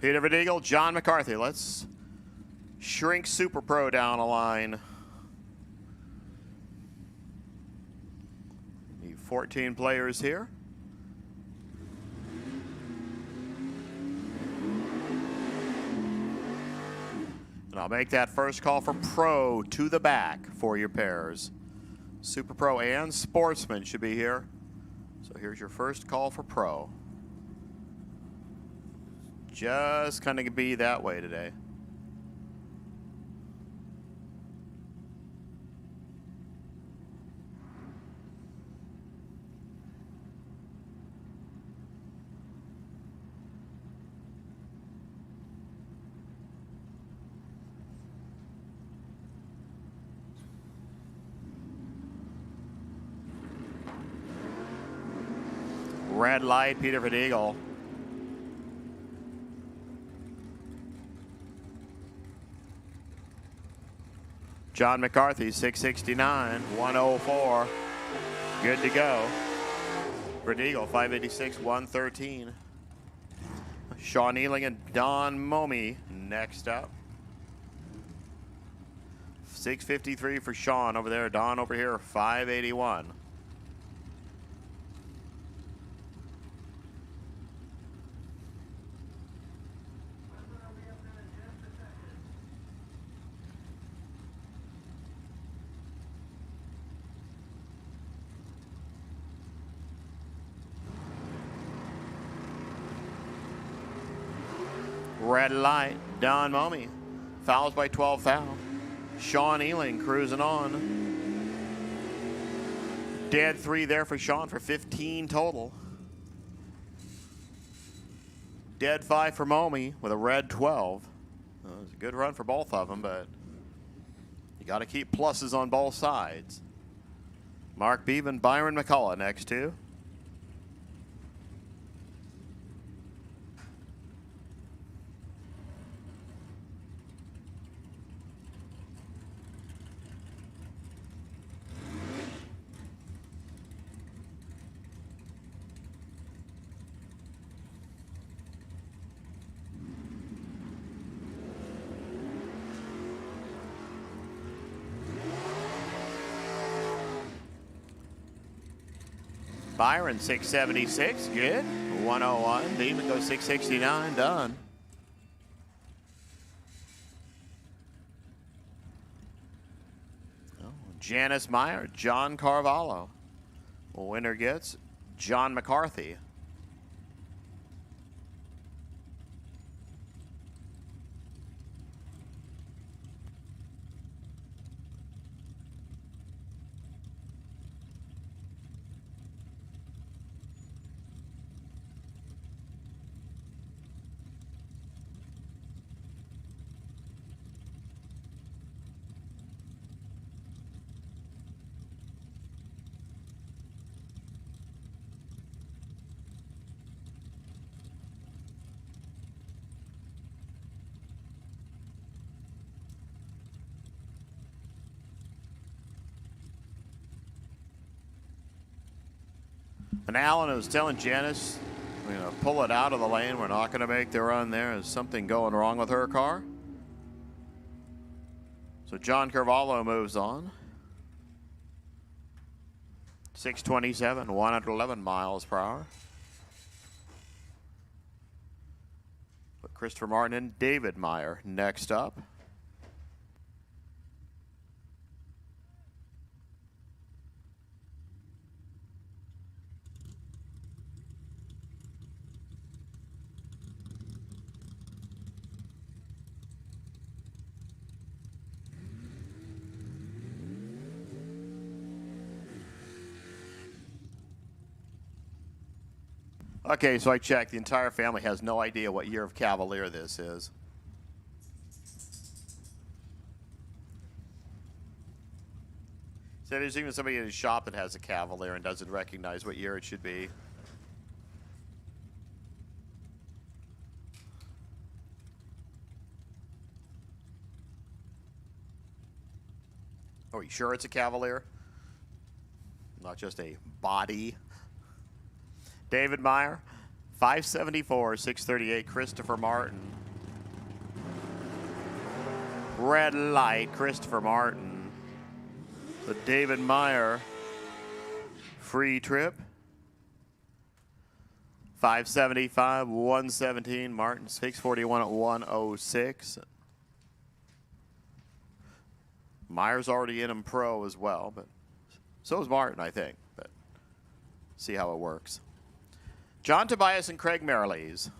Peter Verdeagle, John McCarthy. Let's shrink Super Pro down a line. Need 14 players here. And I'll make that first call for Pro to the back for your pairs. Super Pro and Sportsman should be here. So here's your first call for Pro. Just kind of be that way today. Red light, Peter Verdeagle. John McCarthy, 669, 104. Good to go. Verdeagle, 586, 113. Sean Ealing and Don Momey next up. 653 for Sean over there. Don over here, 581. Red light, Don Momey. Fouls by 12 foul. Sean Ealing cruising on. Dead 3 there for Sean for 15 total. Dead 5 for Momey with a red 12. It was a good run for both of them, but you got to keep pluses on both sides. Mark Bevan, Byron McCullough next two. Byron 676, good. 101. Demon goes 669, done. Oh, Janice Meyer, John Carvalho. Winner gets John McCarthy. And Alan was telling Janice, we're going to pull it out of the lane. We're not going to make the run there. Is something going wrong with her car? So John Carvalho moves on. 627, 111 miles per hour. But Christopher Martin and David Meyer next up. Okay, so I checked. The entire family has no idea what year of Cavalier this is. So there's even somebody in his shop that has a Cavalier and doesn't recognize what year it should be. Are you sure it's a Cavalier? Not just a body. David Meyer, 574, 638, Christopher Martin. Red light, Christopher Martin. The David Meyer free trip. 575, 117, Martin 641 at 106. Meyer's already in pro as well, but so is Martin, I think. But see how it works. John Tobias and Craig Merrilees.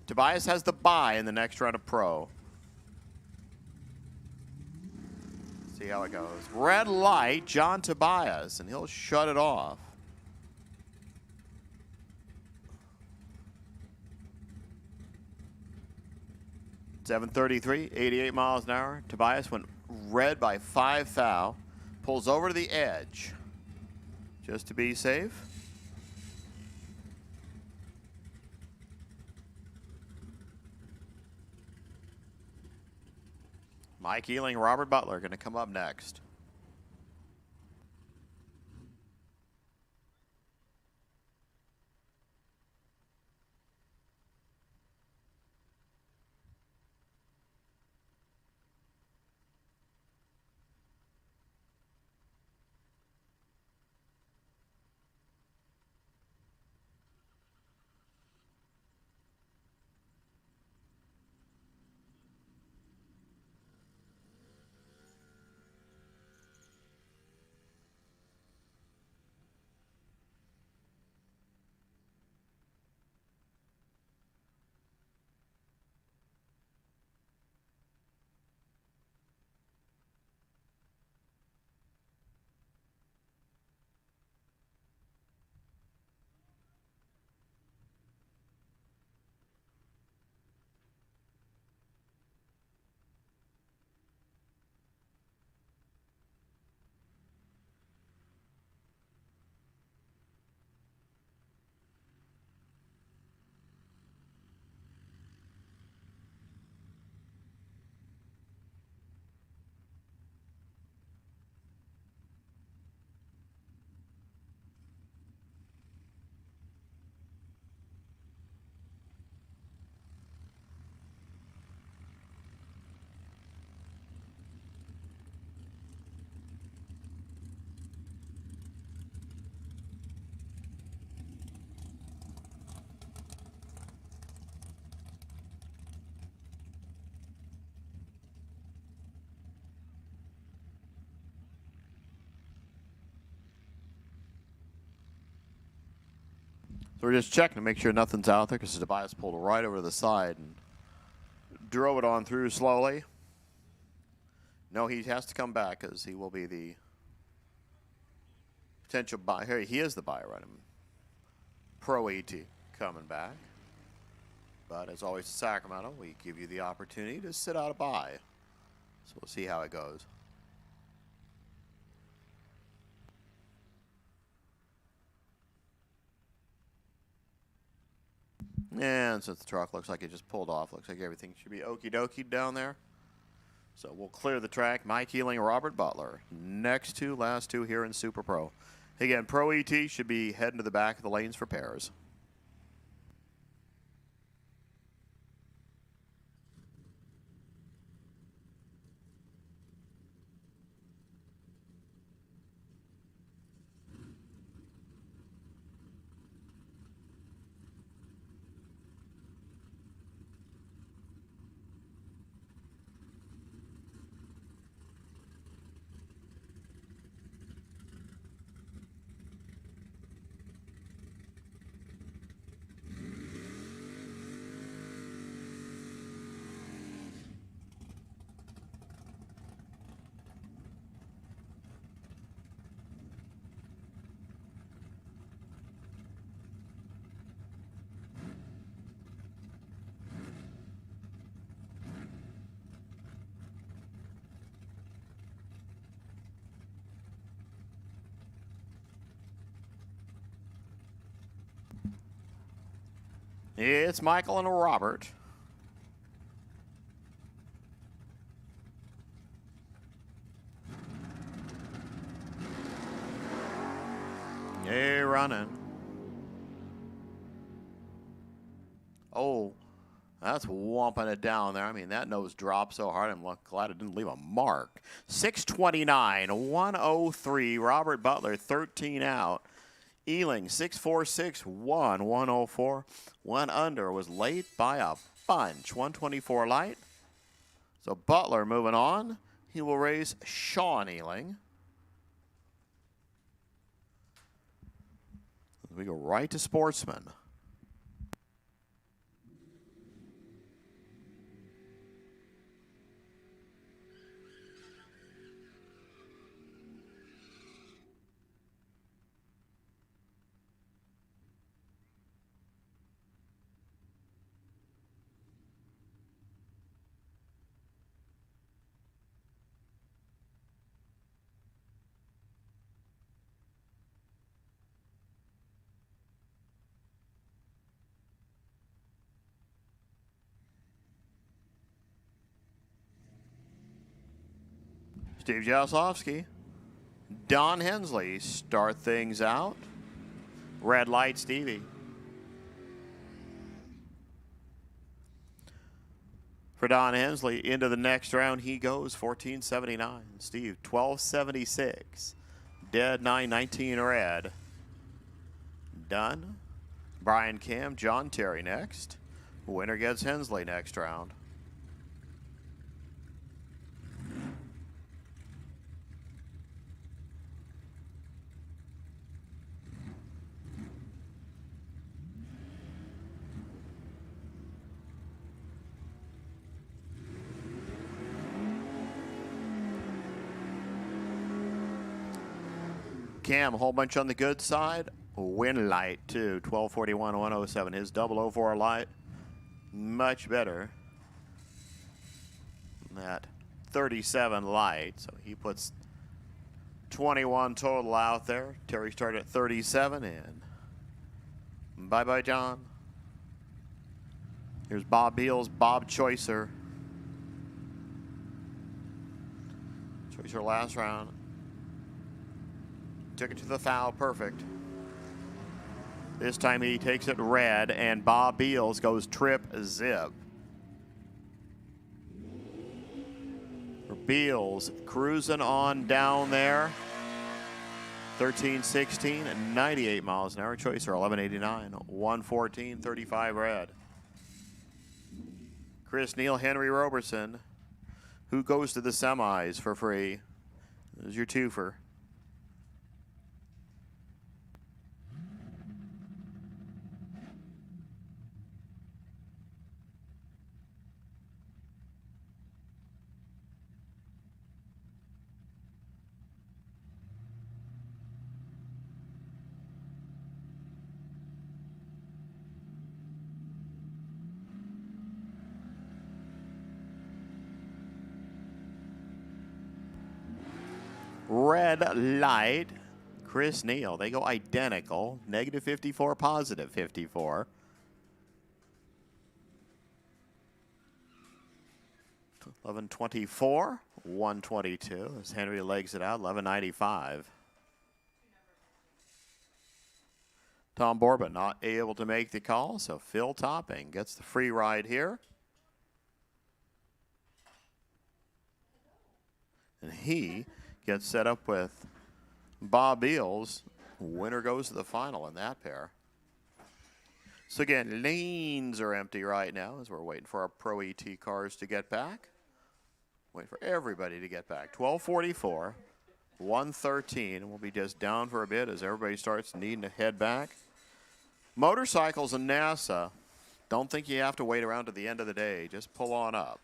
Tobias has the bye in the next round of pro. See how it goes. Red light, John Tobias, and he'll shut it off. .733, 88 miles an hour. Tobias went red by 5 thou. Pulls over to the edge just to be safe. Mike Ealing, Robert Butler going to come up next. So we're just checking to make sure nothing's out there because Tobias pulled right over to the side and drove it on through slowly. No, he has to come back because he will be the potential buyer. Here, he is the buyer on him. Pro AT coming back. But as always, Sacramento, we give you the opportunity to sit out a buy. So we'll see how it goes. And since the truck looks like it just pulled off, looks like everything should be okie dokie down there. So we'll clear the track. Mike Healing, Robert Butler. Next two, last two here in Super Pro. Again, Pro ET should be heading to the back of the lanes for pairs. It's Michael and Robert. Hey, running. Oh, that's whomping it down there. I mean, that nose dropped so hard. I'm glad it didn't leave a mark. 629, 103. Robert Butler, 13 out. Ealing, 646, 104. One under, was late by a bunch. 124 light. So Butler moving on. He will race Sean Ealing. We go right to Sportsman. Steve Jasowski, Don Hensley start things out. Red light, Stevie. For Don Hensley, into the next round he goes, 1479. Steve, 1276. Dead 919 red. Done. Brian Cam, John Terry next. Winner gets Hensley next round. Cam, a whole bunch on the good side. Win light, too. 1241, 107. His 004 light, much better than that 37 light. So he puts 21 total out there. Terry started at 37, and bye-bye, John. Here's Bob Beals, Bob Choicer. Choicer last round. Took it to the foul, perfect. This time he takes it red, and Bob Beals goes trip zip. For Beals, cruising on down there. 13-16 and 98 miles an hour. Choicer 1189, 114, 35 red. Chris Neal, Henry Roberson, who goes to the semis for free. There's your twofer. red light. Chris Neal. They go identical. Negative 54, positive 54. $11.24, 122 as Henry legs it out, $11.95. Tom Borba not able to make the call, so Phil Topping gets the free ride here. And he gets set up with Bob Beals. Winner goes to the final in that pair. So again, lanes are empty right now as we're waiting for our Pro ET cars to get back. Wait for everybody to get back. 12:44, 113, and we'll be just down for a bit as everybody starts needing to head back. Motorcycles and NASA, don't think you have to wait around to the end of the day. Just pull on up.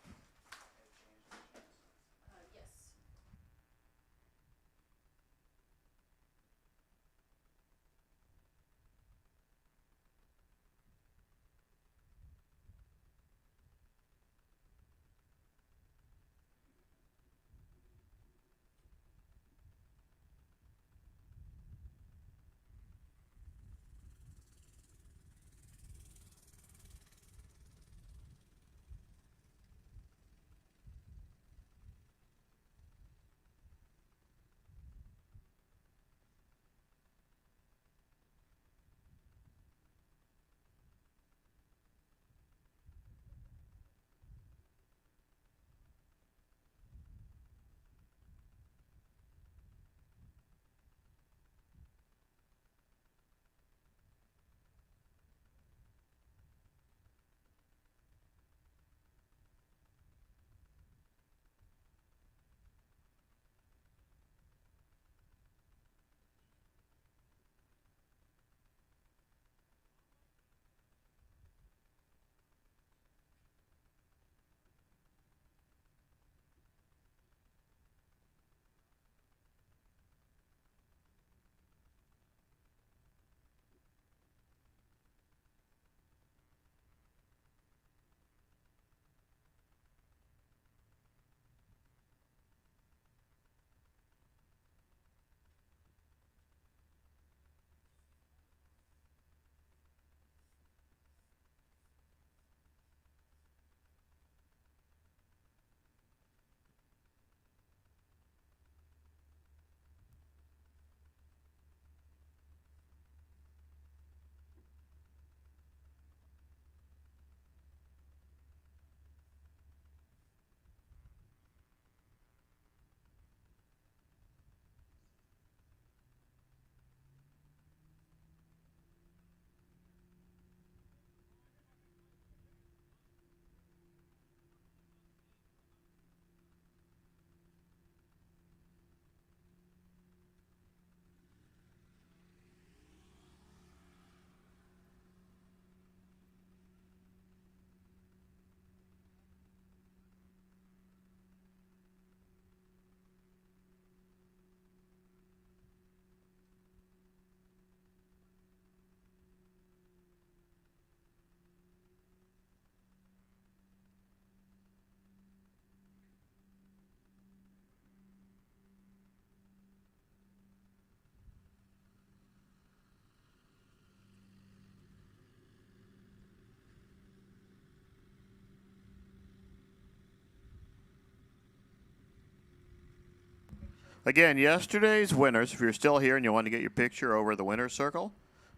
Again, yesterday's winners, if you're still here and you want to get your picture over the winner's circle,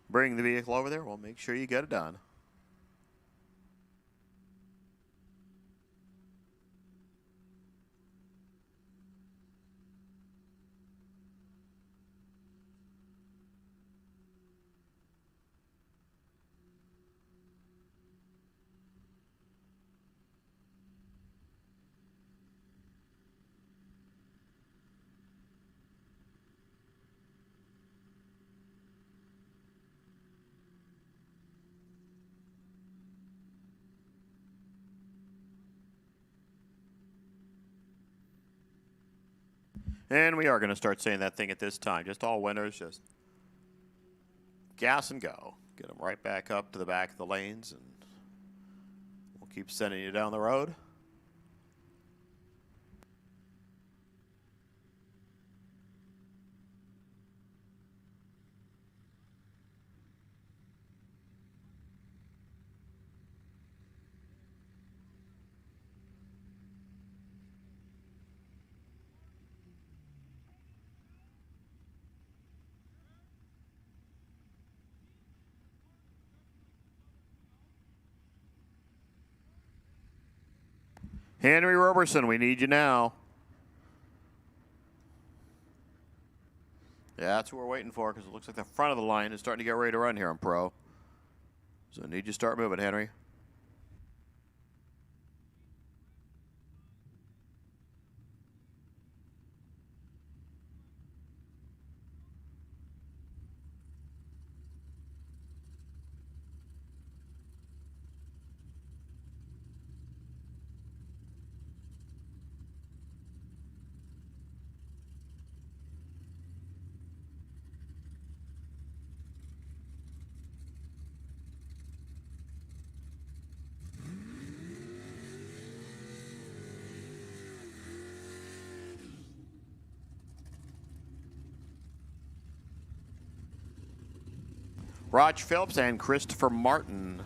bring the vehicle over there. We'll make sure you get it done. And we are going to start saying that thing at this time. Just all winners, just gas and go. Get them right back up to the back of the lanes, and we'll keep sending you down the road. Henry Roberson, we need you now. Yeah, that's what we're waiting for because it looks like the front of the line is starting to get ready to run here on Pro. So I need you to start moving, Henry. Rog Phillips and Christopher Martin.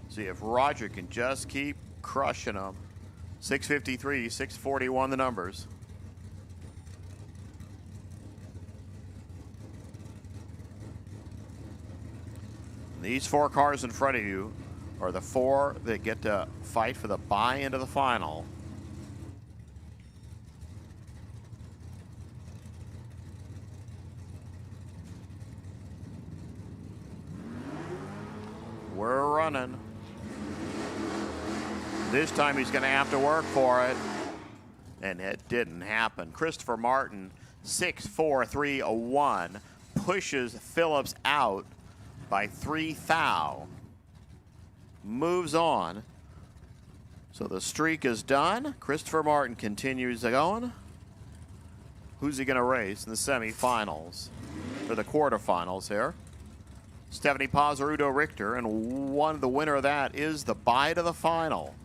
See if Roger can just keep crushing them. 653, 641 the numbers. These 4 cars in front of you are the 4 that get to fight for the bye into the final. We're running. This time he's going to have to work for it. And it didn't happen. Christopher Martin, 6'4", pushes Phillips out by 3 thou. Moves on. So the streak is done. Christopher Martin continues going. Who's he going to race in the semifinals? Or the quarterfinals here? Stephanie Paz or Udo Richter, and the winner of that is the bye to the final.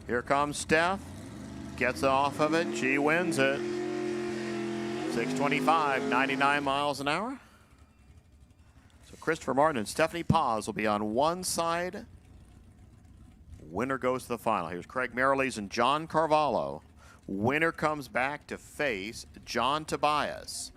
Here comes Steph, gets off of it, she wins it. 625, 99 miles an hour. So Christopher Martin and Stephanie Paz will be on one side. Winner goes to the final. Here's Craig Merrilees and John Carvalho. Winner comes back to face John Tobias.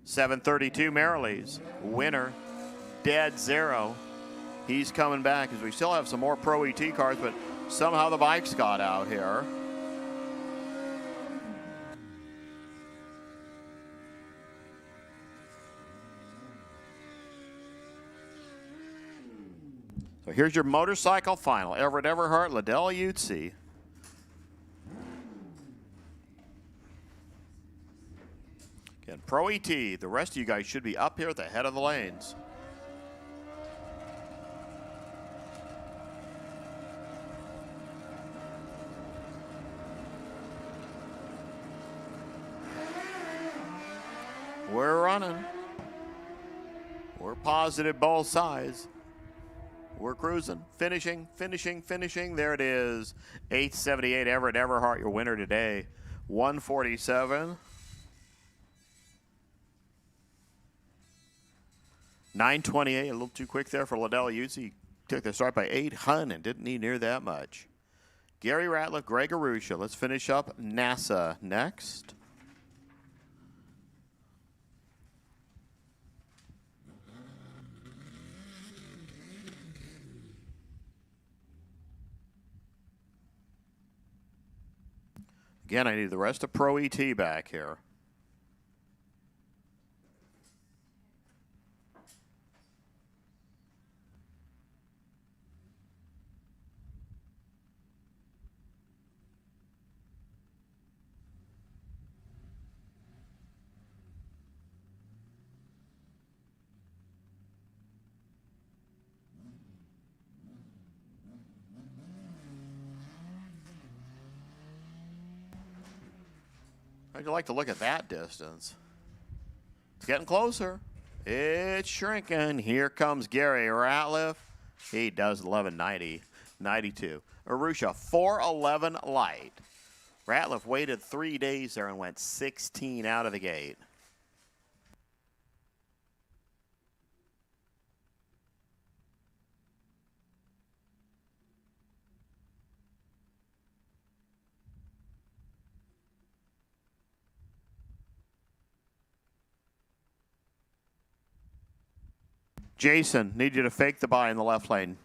$732 Merrilees, winner, dead zero. He's coming back as we still have some more Pro ET cars, but somehow the bikes got out here. So here's your motorcycle final. Everett Everhart, Liddell Ute. Again, Pro ET, the rest of you guys should be up here at the head of the lanes. We're running. We're positive both sides. We're cruising, finishing. There it is. 878 Everett Everhart, your winner today. 147. 928, a little too quick there for Liddell Ute. He took the start by 800 and didn't need near that much. Gary Ratliff, Greg Arusha. Let's finish up NASA next. Again, I need the rest of Pro ET back here. How'd you like to look at that distance? It's getting closer. It's shrinking. Here comes Gary Ratliff. He does 11.90, 92. Arusha 4:11 light. Ratliff waited 3 days there and went 16 out of the gate. Jason, need you to fake the bye in the left lane.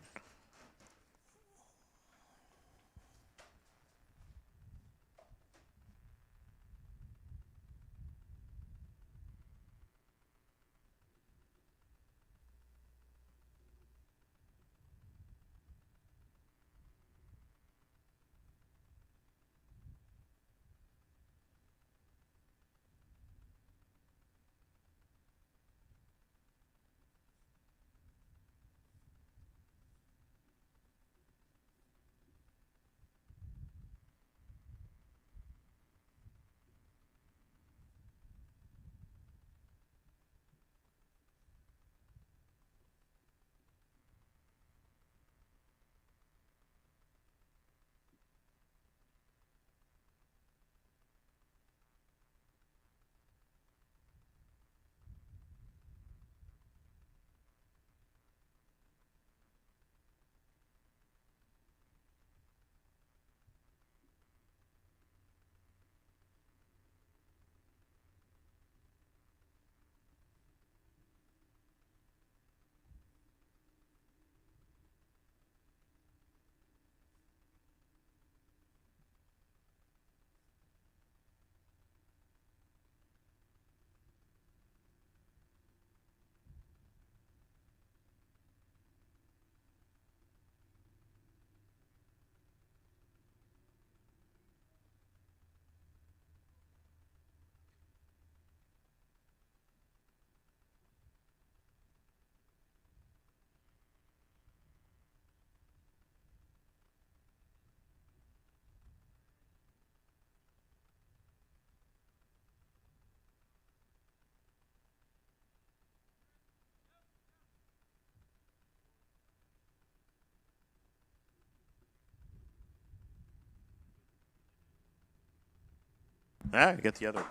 Get the other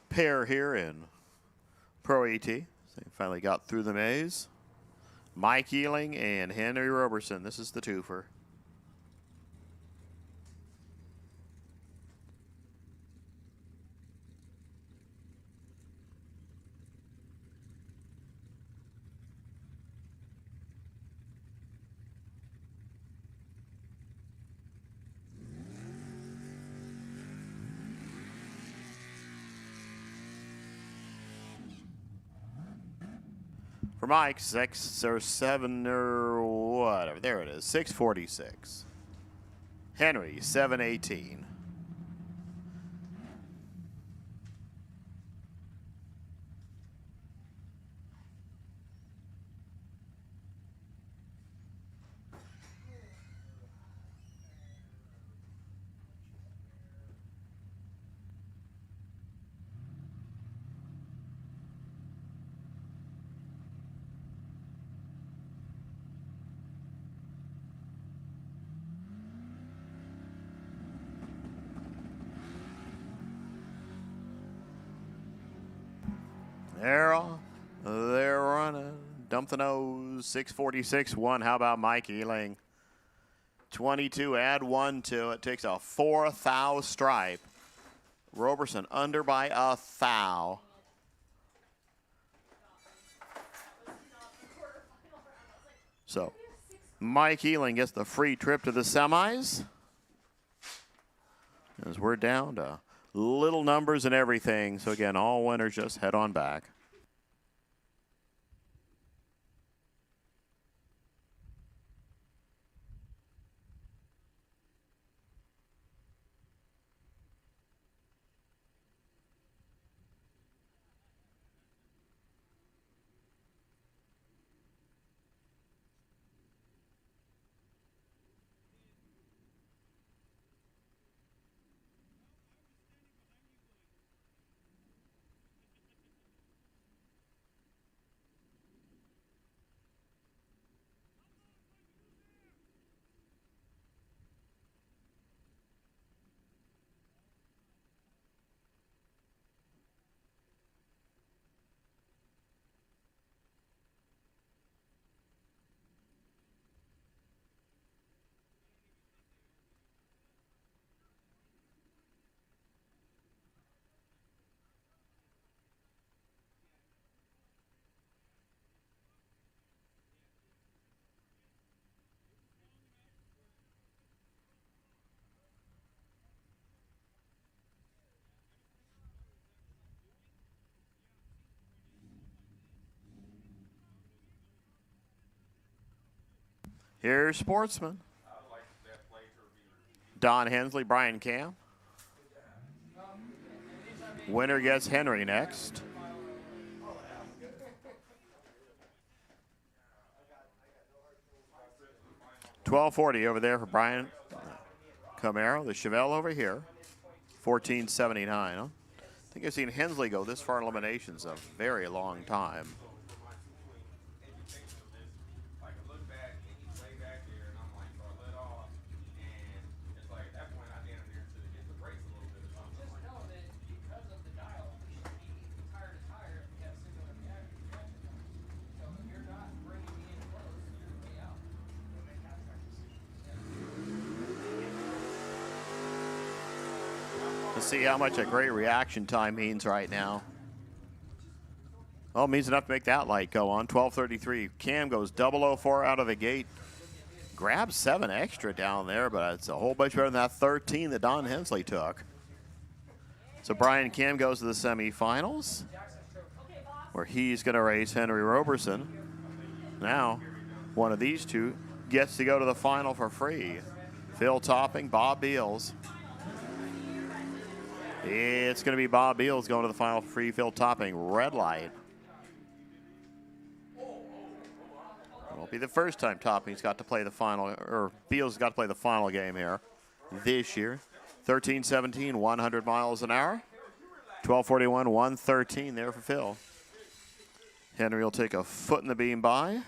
pair here in Pro AT. So they finally got through the maze. Mike Ealing and Henry Roberson. This is the twofer. For Mike, 6 or 7 or whatever. There it is, 646. Henry, 718. They're running. Dump the nose. 646 1. How about Mike Ealing? 22. Add 1 to it. Takes a 4 thou stripe. Roberson under by a thou. So Mike Ealing gets the free trip to the semis. As we're down to little numbers and everything. So again, all winners just head on back. Here's Sportsman. Don Hensley, Brian Cam. Winner gets Henry next. $12.40 over there for Brian Camaro. The Chevelle over here. $14.79. Huh? I think I've seen Hensley go this far in eliminations a very long time. Let's see how much a great reaction time means right now. Well, it means enough to make that light go on. 12:33. Cam goes 004 out of the gate. Grabs 7 extra down there, but it's a whole bunch better than that 13 that Don Hensley took. So Brian Cam goes to the semifinals, where he's going to race Henry Roberson. Now, one of these two gets to go to the final for free. Phil Topping, Bob Beals. It's going to be Bob Beals going to the final for free. Phil Topping, red light. It won't be the first time Topping's got to play the final, or Beals got to play the final game here this year. 13:17, 100 miles an hour. 12:41, 113 there for Phil. Henry will take a foot in the beam by.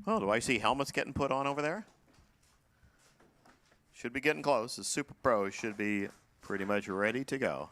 Oh, do I see helmets getting put on over there? Should be getting close. The Super Pro should be pretty much ready to go.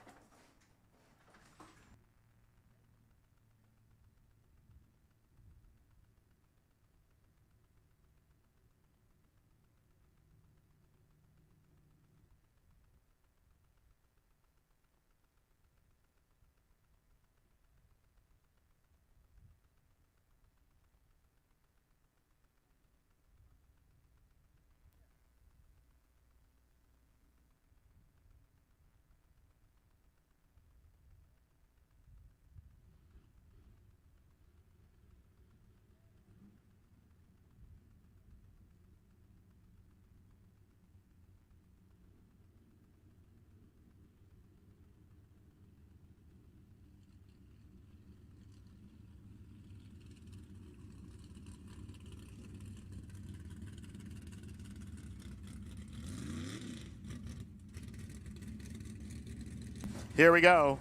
Here we go.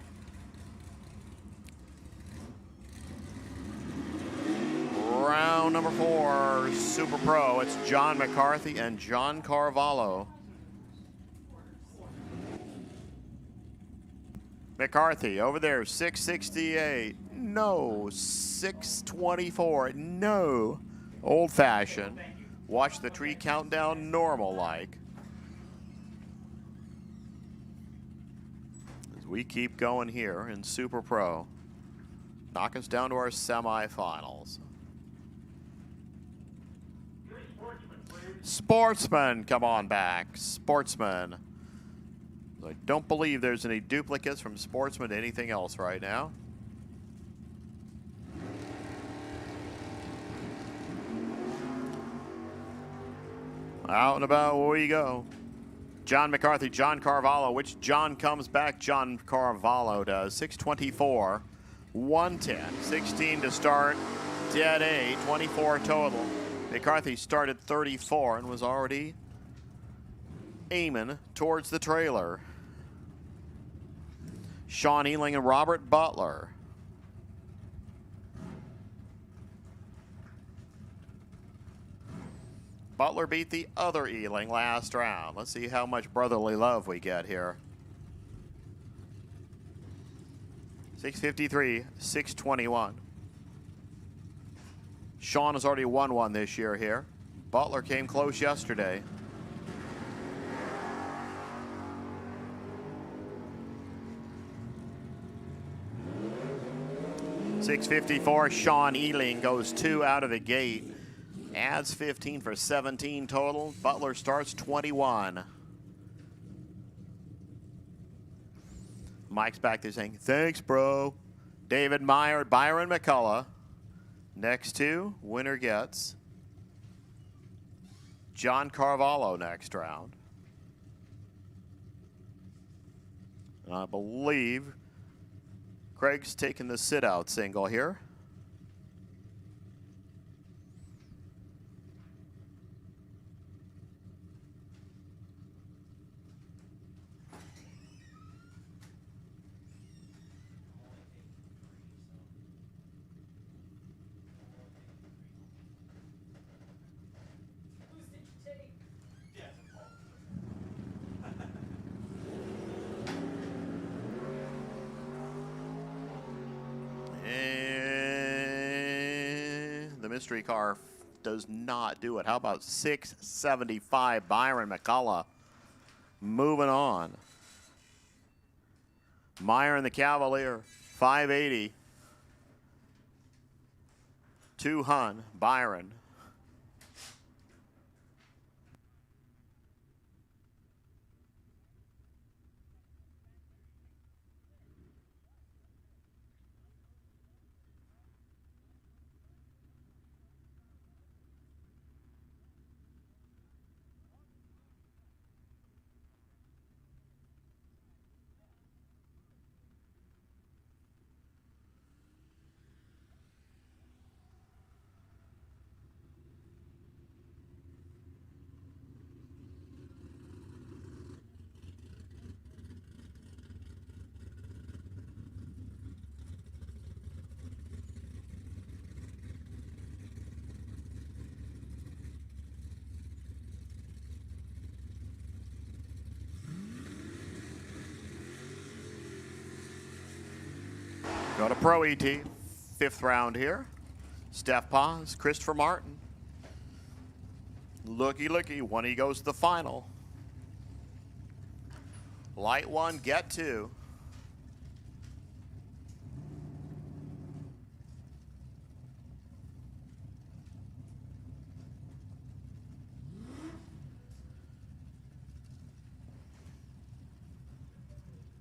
Round number 4, Super Pro. It's John McCarthy and John Carvalho. McCarthy over there, 668. No. 624. No. Old-fashioned. Watch the tree countdown normal-like. As we keep going here in Super Pro. Knock us down to our semifinals. Sportsman, come on back. Sportsman. I don't believe there's any duplicates from Sportsman to anything else right now. Out and about we go. John McCarthy, John Carvalho. Which John comes back? John Carvalho does. 624, 110, 16 to start. Dead A, 24 total. McCarthy started 34 and was already aiming towards the trailer. Sean Ealing and Robert Butler. Butler beat the other Ealing last round. Let's see how much brotherly love we get here. 653, 621. Sean has already won one this year here. Butler came close yesterday. .654, Sean Ealing goes 2 out of the gate. Adds 15 for 17 total. Butler starts 21. Mike's back there saying, thanks, bro. David Meyer, Byron McCullough. Next two, winner gets John Carvalho next round. And I believe Craig's taking the sit-out single here. Mystery car does not do it. How about 675, Byron McCullough? Moving on. Meyer and the Cavalier, 580. 2 Hun, Byron. Go to Pro ET. 5th round here. Steph Paz, Christopher Martin. Looky, looky. One he goes to the final. Light 1, get 2.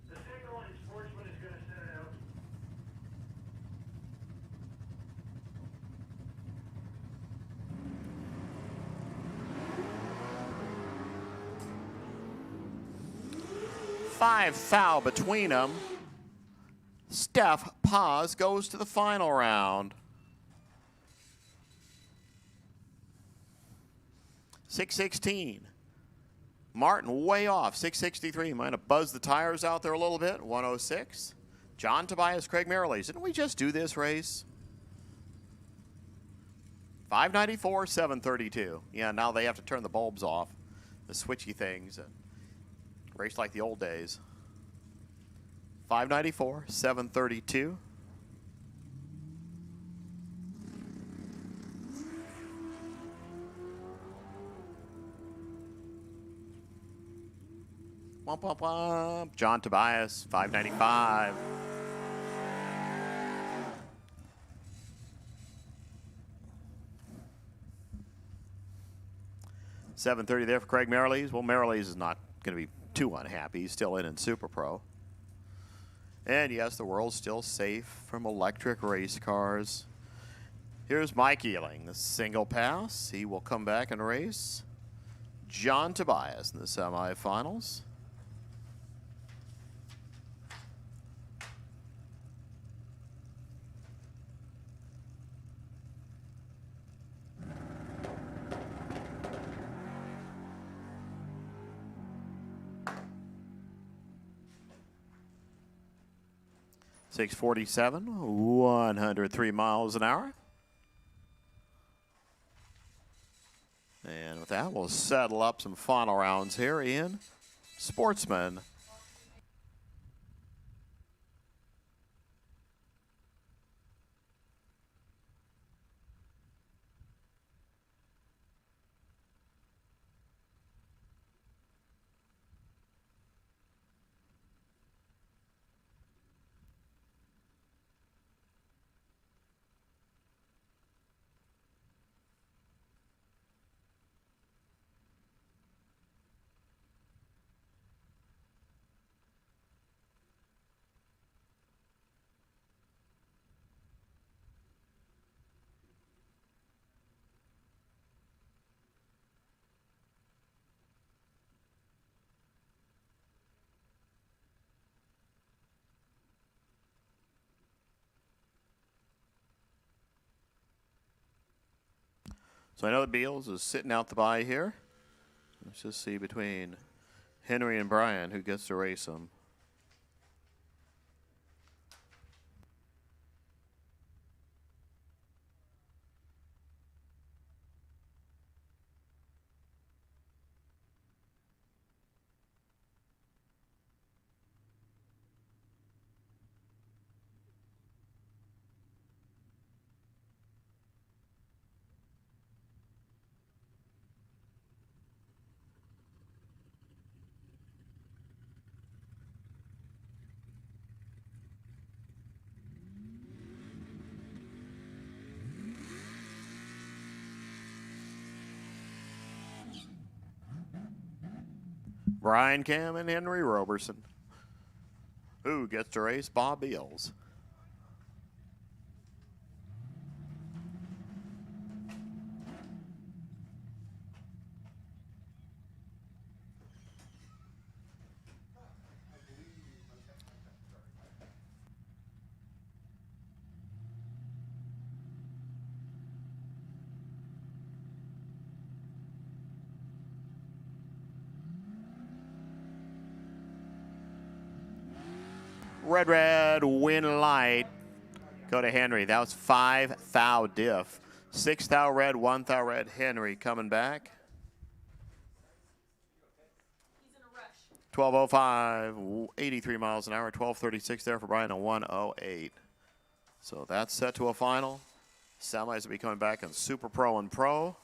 The signal on Sportsman is going to set it out. Five foul between them. Steph Paz goes to the final round. 616. Martin way off. 663. Might have buzzed the tires out there a little bit. 106. John Tobias, Craig Merrilees. Didn't we just do this race? 594, 732. Yeah, now they have to turn the bulbs off. The switchy things. Race like the old days. 594, 732. Womp, womp, womp. John Tobias, 595. $730 there for Craig Merrilees. Well, Merrilees is not going to be too unhappy. He's still in Super Pro. And yes, the world's still safe from electric race cars. Here's Mike Ealing, the single pass. He will come back and race John Tobias in the semifinals. .647, 103 miles an hour. And with that, we'll settle up some final rounds here in Sportsman. So I know that Beals is sitting out the bye here. Let's just see between Henry and Brian who gets to race him. Brian Cam and Henry Roberson. Who gets to race Bob Beals? Red, red, win light. Go to Henry. That was 5 thou diff. 6 thou red, 1 thou red. Henry coming back. He's in a rush. 12:05, 83 miles an hour. 12:36 there for Brian, a 1:08. So that's set to a final. Semis will be coming back in Super Pro and Pro.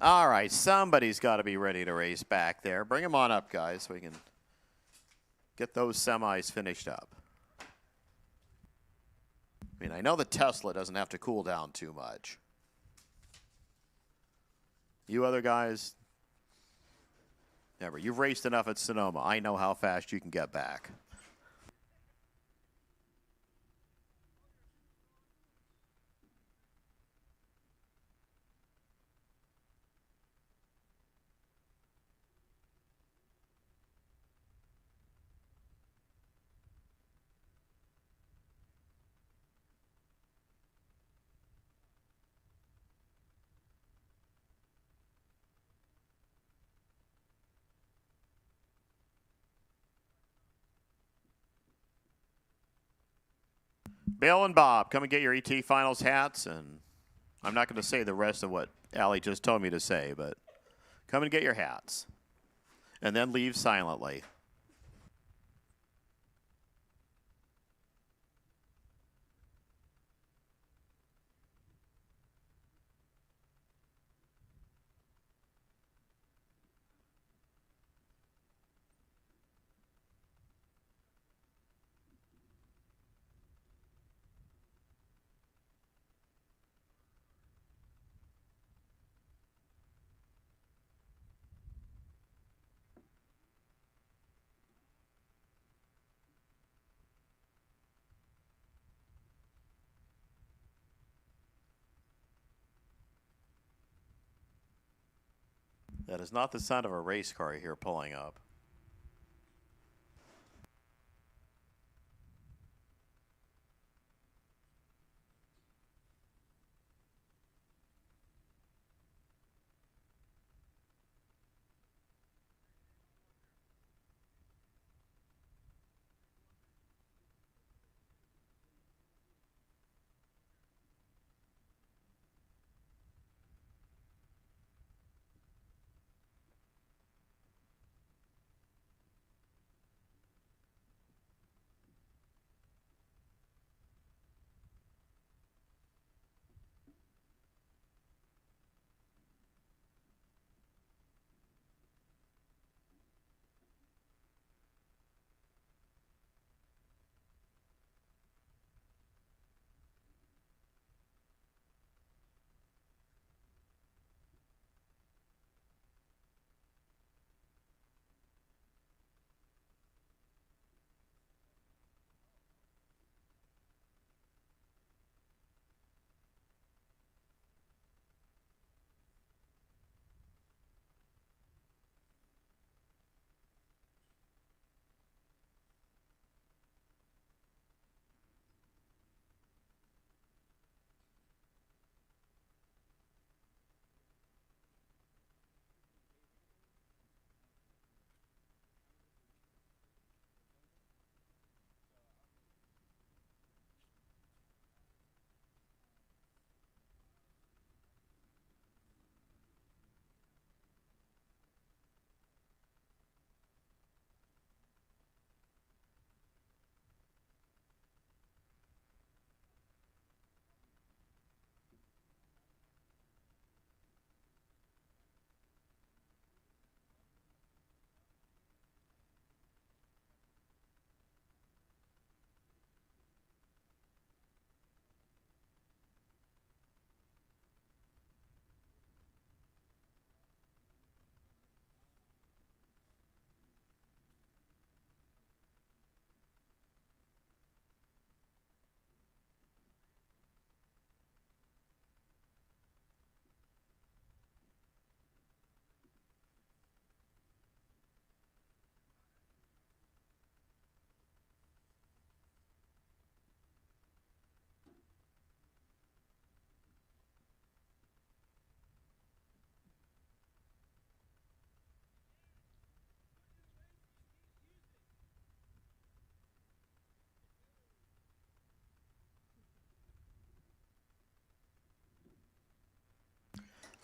All right, somebody's got to be ready to race back there. Bring them on up, guys, so we can get those semis finished up. I mean, I know the Tesla doesn't have to cool down too much. You other guys, never. You've raced enough at Sonoma. I know how fast you can get back. Bill and Bob, come and get your ET Finals hats. And I'm not going to say the rest of what Allie just told me to say, but come and get your hats. And then leave silently. That is not the sound of a race car here pulling up.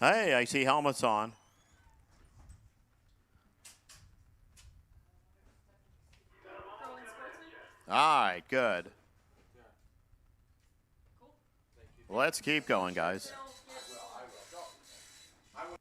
Hey, I see helmets on. Pro and Sportsman? All right, good. Cool. Let's keep going, guys. They'll get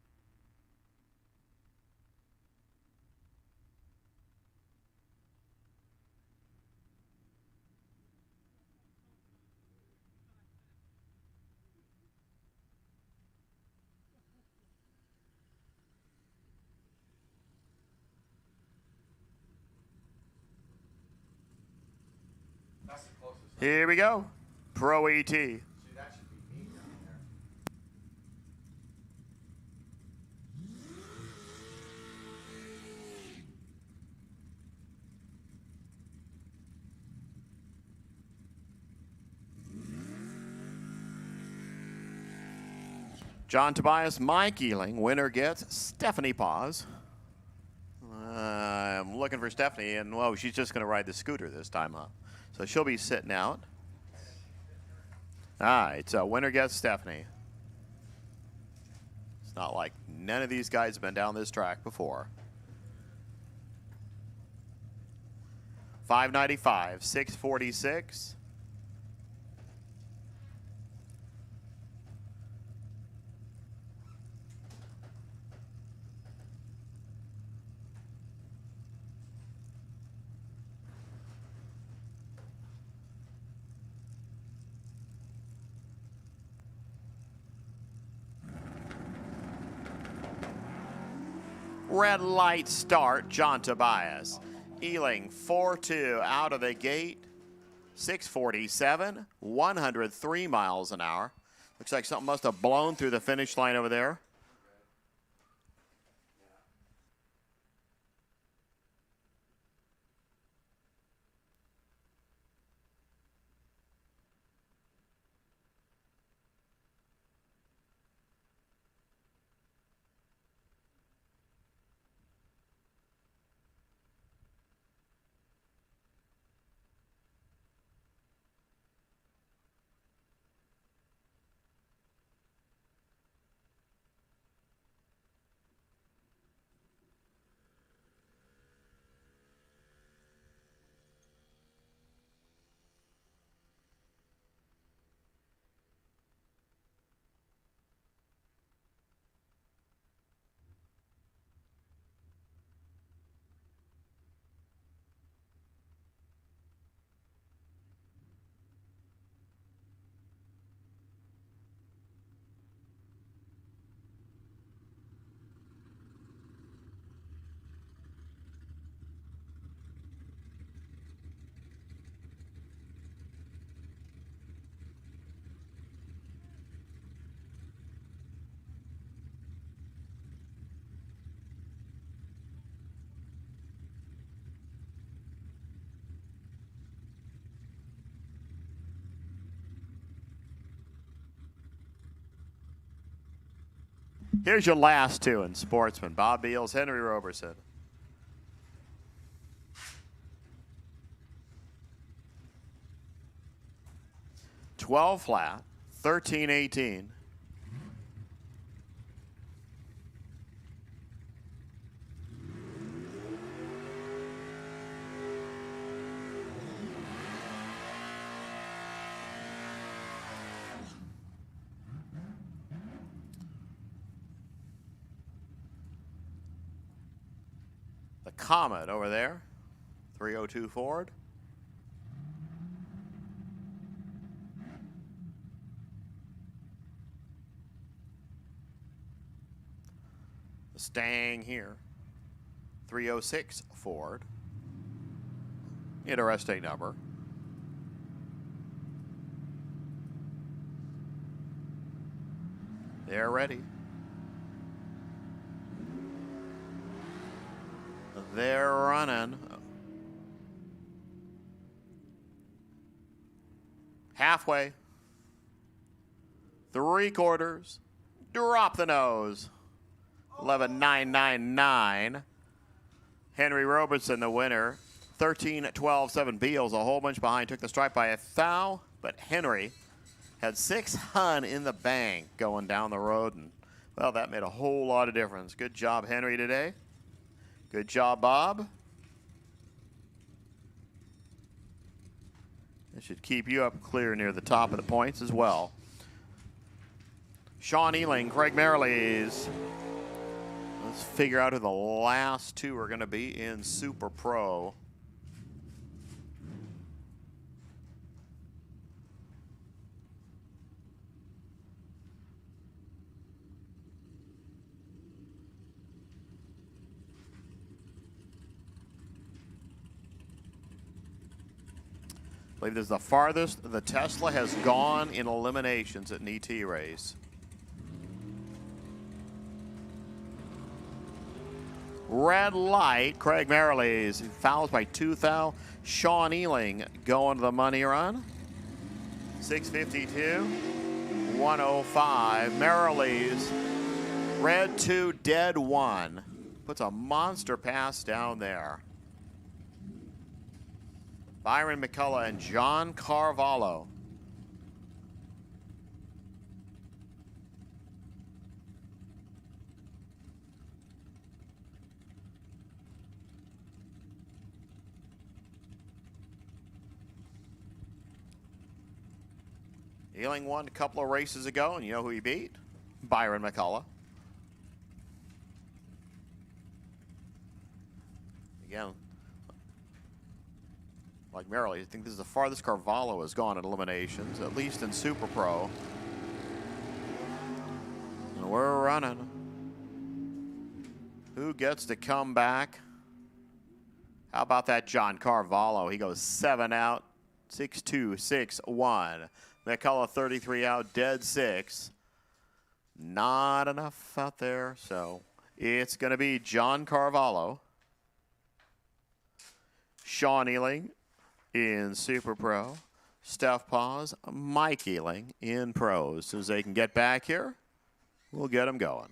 Here we go. Pro ET. See, that should be me down there. John Tobias, Mike Ealing. Winner gets Stephanie Paz. I'm looking for Stephanie, and, well, she's just going to ride the scooter this time, huh? So she'll be sitting out. All right, so winner gets Stephanie. It's not like none of these guys have been down this track before. 595, 646. Red light start, John Tobias. Ealing 4-2 out of the gate. 647, 103 miles an hour. Looks like something must have blown through the finish line over there. Here's your last two in Sportsman. Bob Beals, Henry Roberson. $12 flat, 13-18. The Comet over there, 302 Ford. The Stang here, 306 Ford. Interesting number. They're ready. They're running. Halfway. 3/4. Drop the nose. 11.999. Henry Robertson, the winner. 13-12-7. Beals, a whole bunch behind, took the stripe by a thou, but Henry had 600 in the bank going down the road, and, well, that made a whole lot of difference. Good job, Henry, today. Good job, Bob. That should keep you up clear near the top of the points as well. Sean Ealing, Craig Merrilees. Let's figure out who the last two are going to be in Super Pro. believe this is the farthest the Tesla has gone in eliminations at an ET race. Red light, Craig Merrilees fouls by 2 thou. Sean Ealing going to the money run. 652, 105. Merrilees, red 2, dead 1. Puts a monster pass down there. Byron McCullough and John Carvalho. Ealing won a couple of races ago, and you know who he beat? Byron McCullough. Again, like Merrill, I think this is the farthest Carvalho has gone in eliminations, at least in Super Pro. And we're running. Who gets to come back? How about that John Carvalho? He goes 7 out, 6-2, 6-1. McCullough 33 out, dead 6. Not enough out there, so it's going to be John Carvalho. Sean Ealing in Super Pro. Steph Paws, Mike Ealing in Pros. As soon as they can get back here, we'll get them going.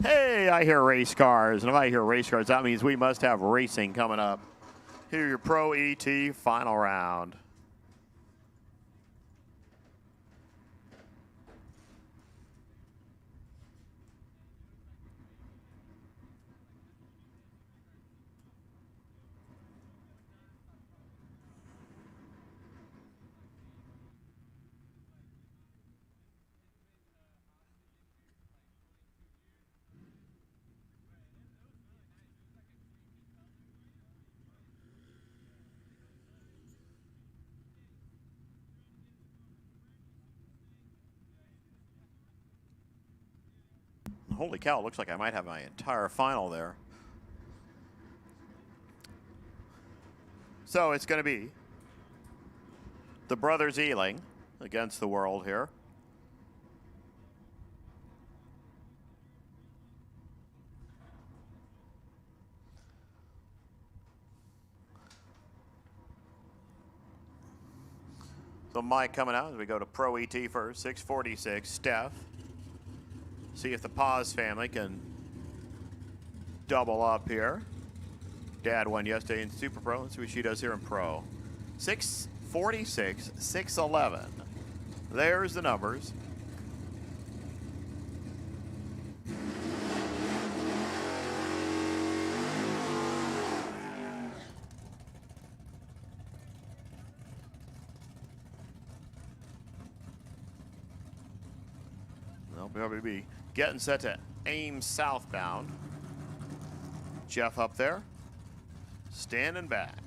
Hey, I hear race cars. And if I hear race cars, that means we must have racing coming up. Here, your Pro ET final round. Holy cow, looks like I might have my entire final there. So it's going to be the brothers Ealing against the world here. So Mike coming out as we go to Pro ET first, 646, Steph. See if the Paz family can double up here. Dad won yesterday in Super Pro. Let's see what she does here in Pro. 646, 611. There's the numbers. They'll probably be getting set to aim southbound. Jeff up there, standing back.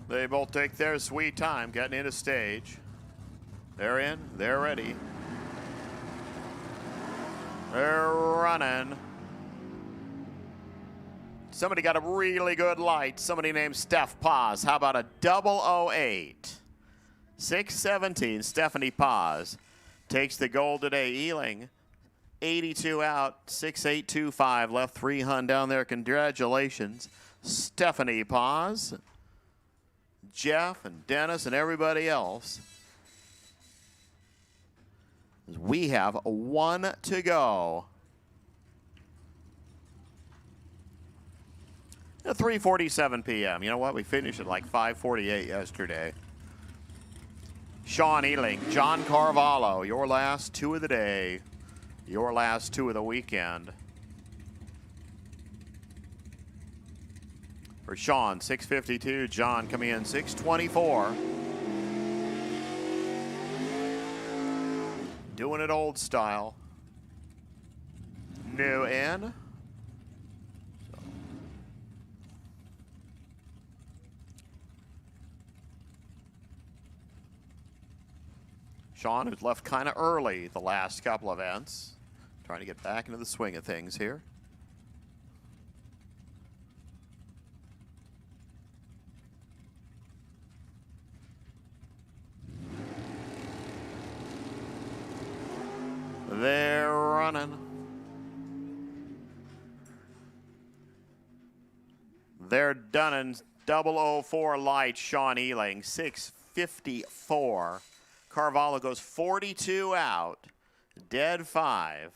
They both take their sweet time getting into stage. They're in, they're ready. They're running. Somebody got a really good light. Somebody named Steph Paz. How about a 008? 617, Stephanie Paz takes the gold today. Ealing, 82 out, 6825, left 3 hun down there. Congratulations, Stephanie Paz. Jeff and Dennis and everybody else. We have 1 to go. At 3:47 p.m. You know what? We finished at like 5:48 yesterday. Sean Ealing, John Carvalho, your last 2 of the day. Your last 2 of the weekend. For Sean, 652. John coming in 624. Doing it old style. New in. Sean, who's left kind of early the last couple events. Trying to get back into the swing of things here. They're running. They're done in 004 light. Sean Ealing, 654. Carvalho goes 42 out. Dead 5.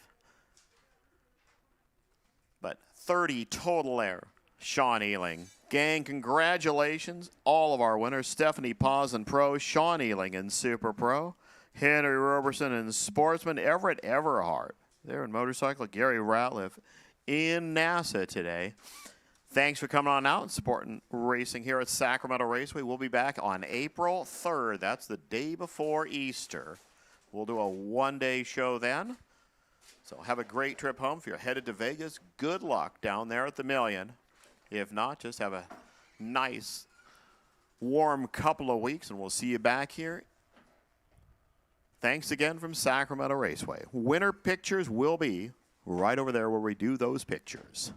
But 30 total there. Sean Ealing. Gang, congratulations. All of our winners. Stephanie Paz in Pro. Sean Ealing in Super Pro. Henry Roberson in Sportsman. Everett Everhart there in Motorcycle. Gary Ratliff in NASA today. Thanks for coming on out and supporting racing here at Sacramento Raceway. We'll be back on April 3rd. That's the day before Easter. We'll do a one-day show then. So have a great trip home. If you're headed to Vegas, good luck down there at the Million. If not, just have a nice, warm couple of weeks, and we'll see you back here. Thanks again from Sacramento Raceway. Winner pictures will be right over there where we do those pictures.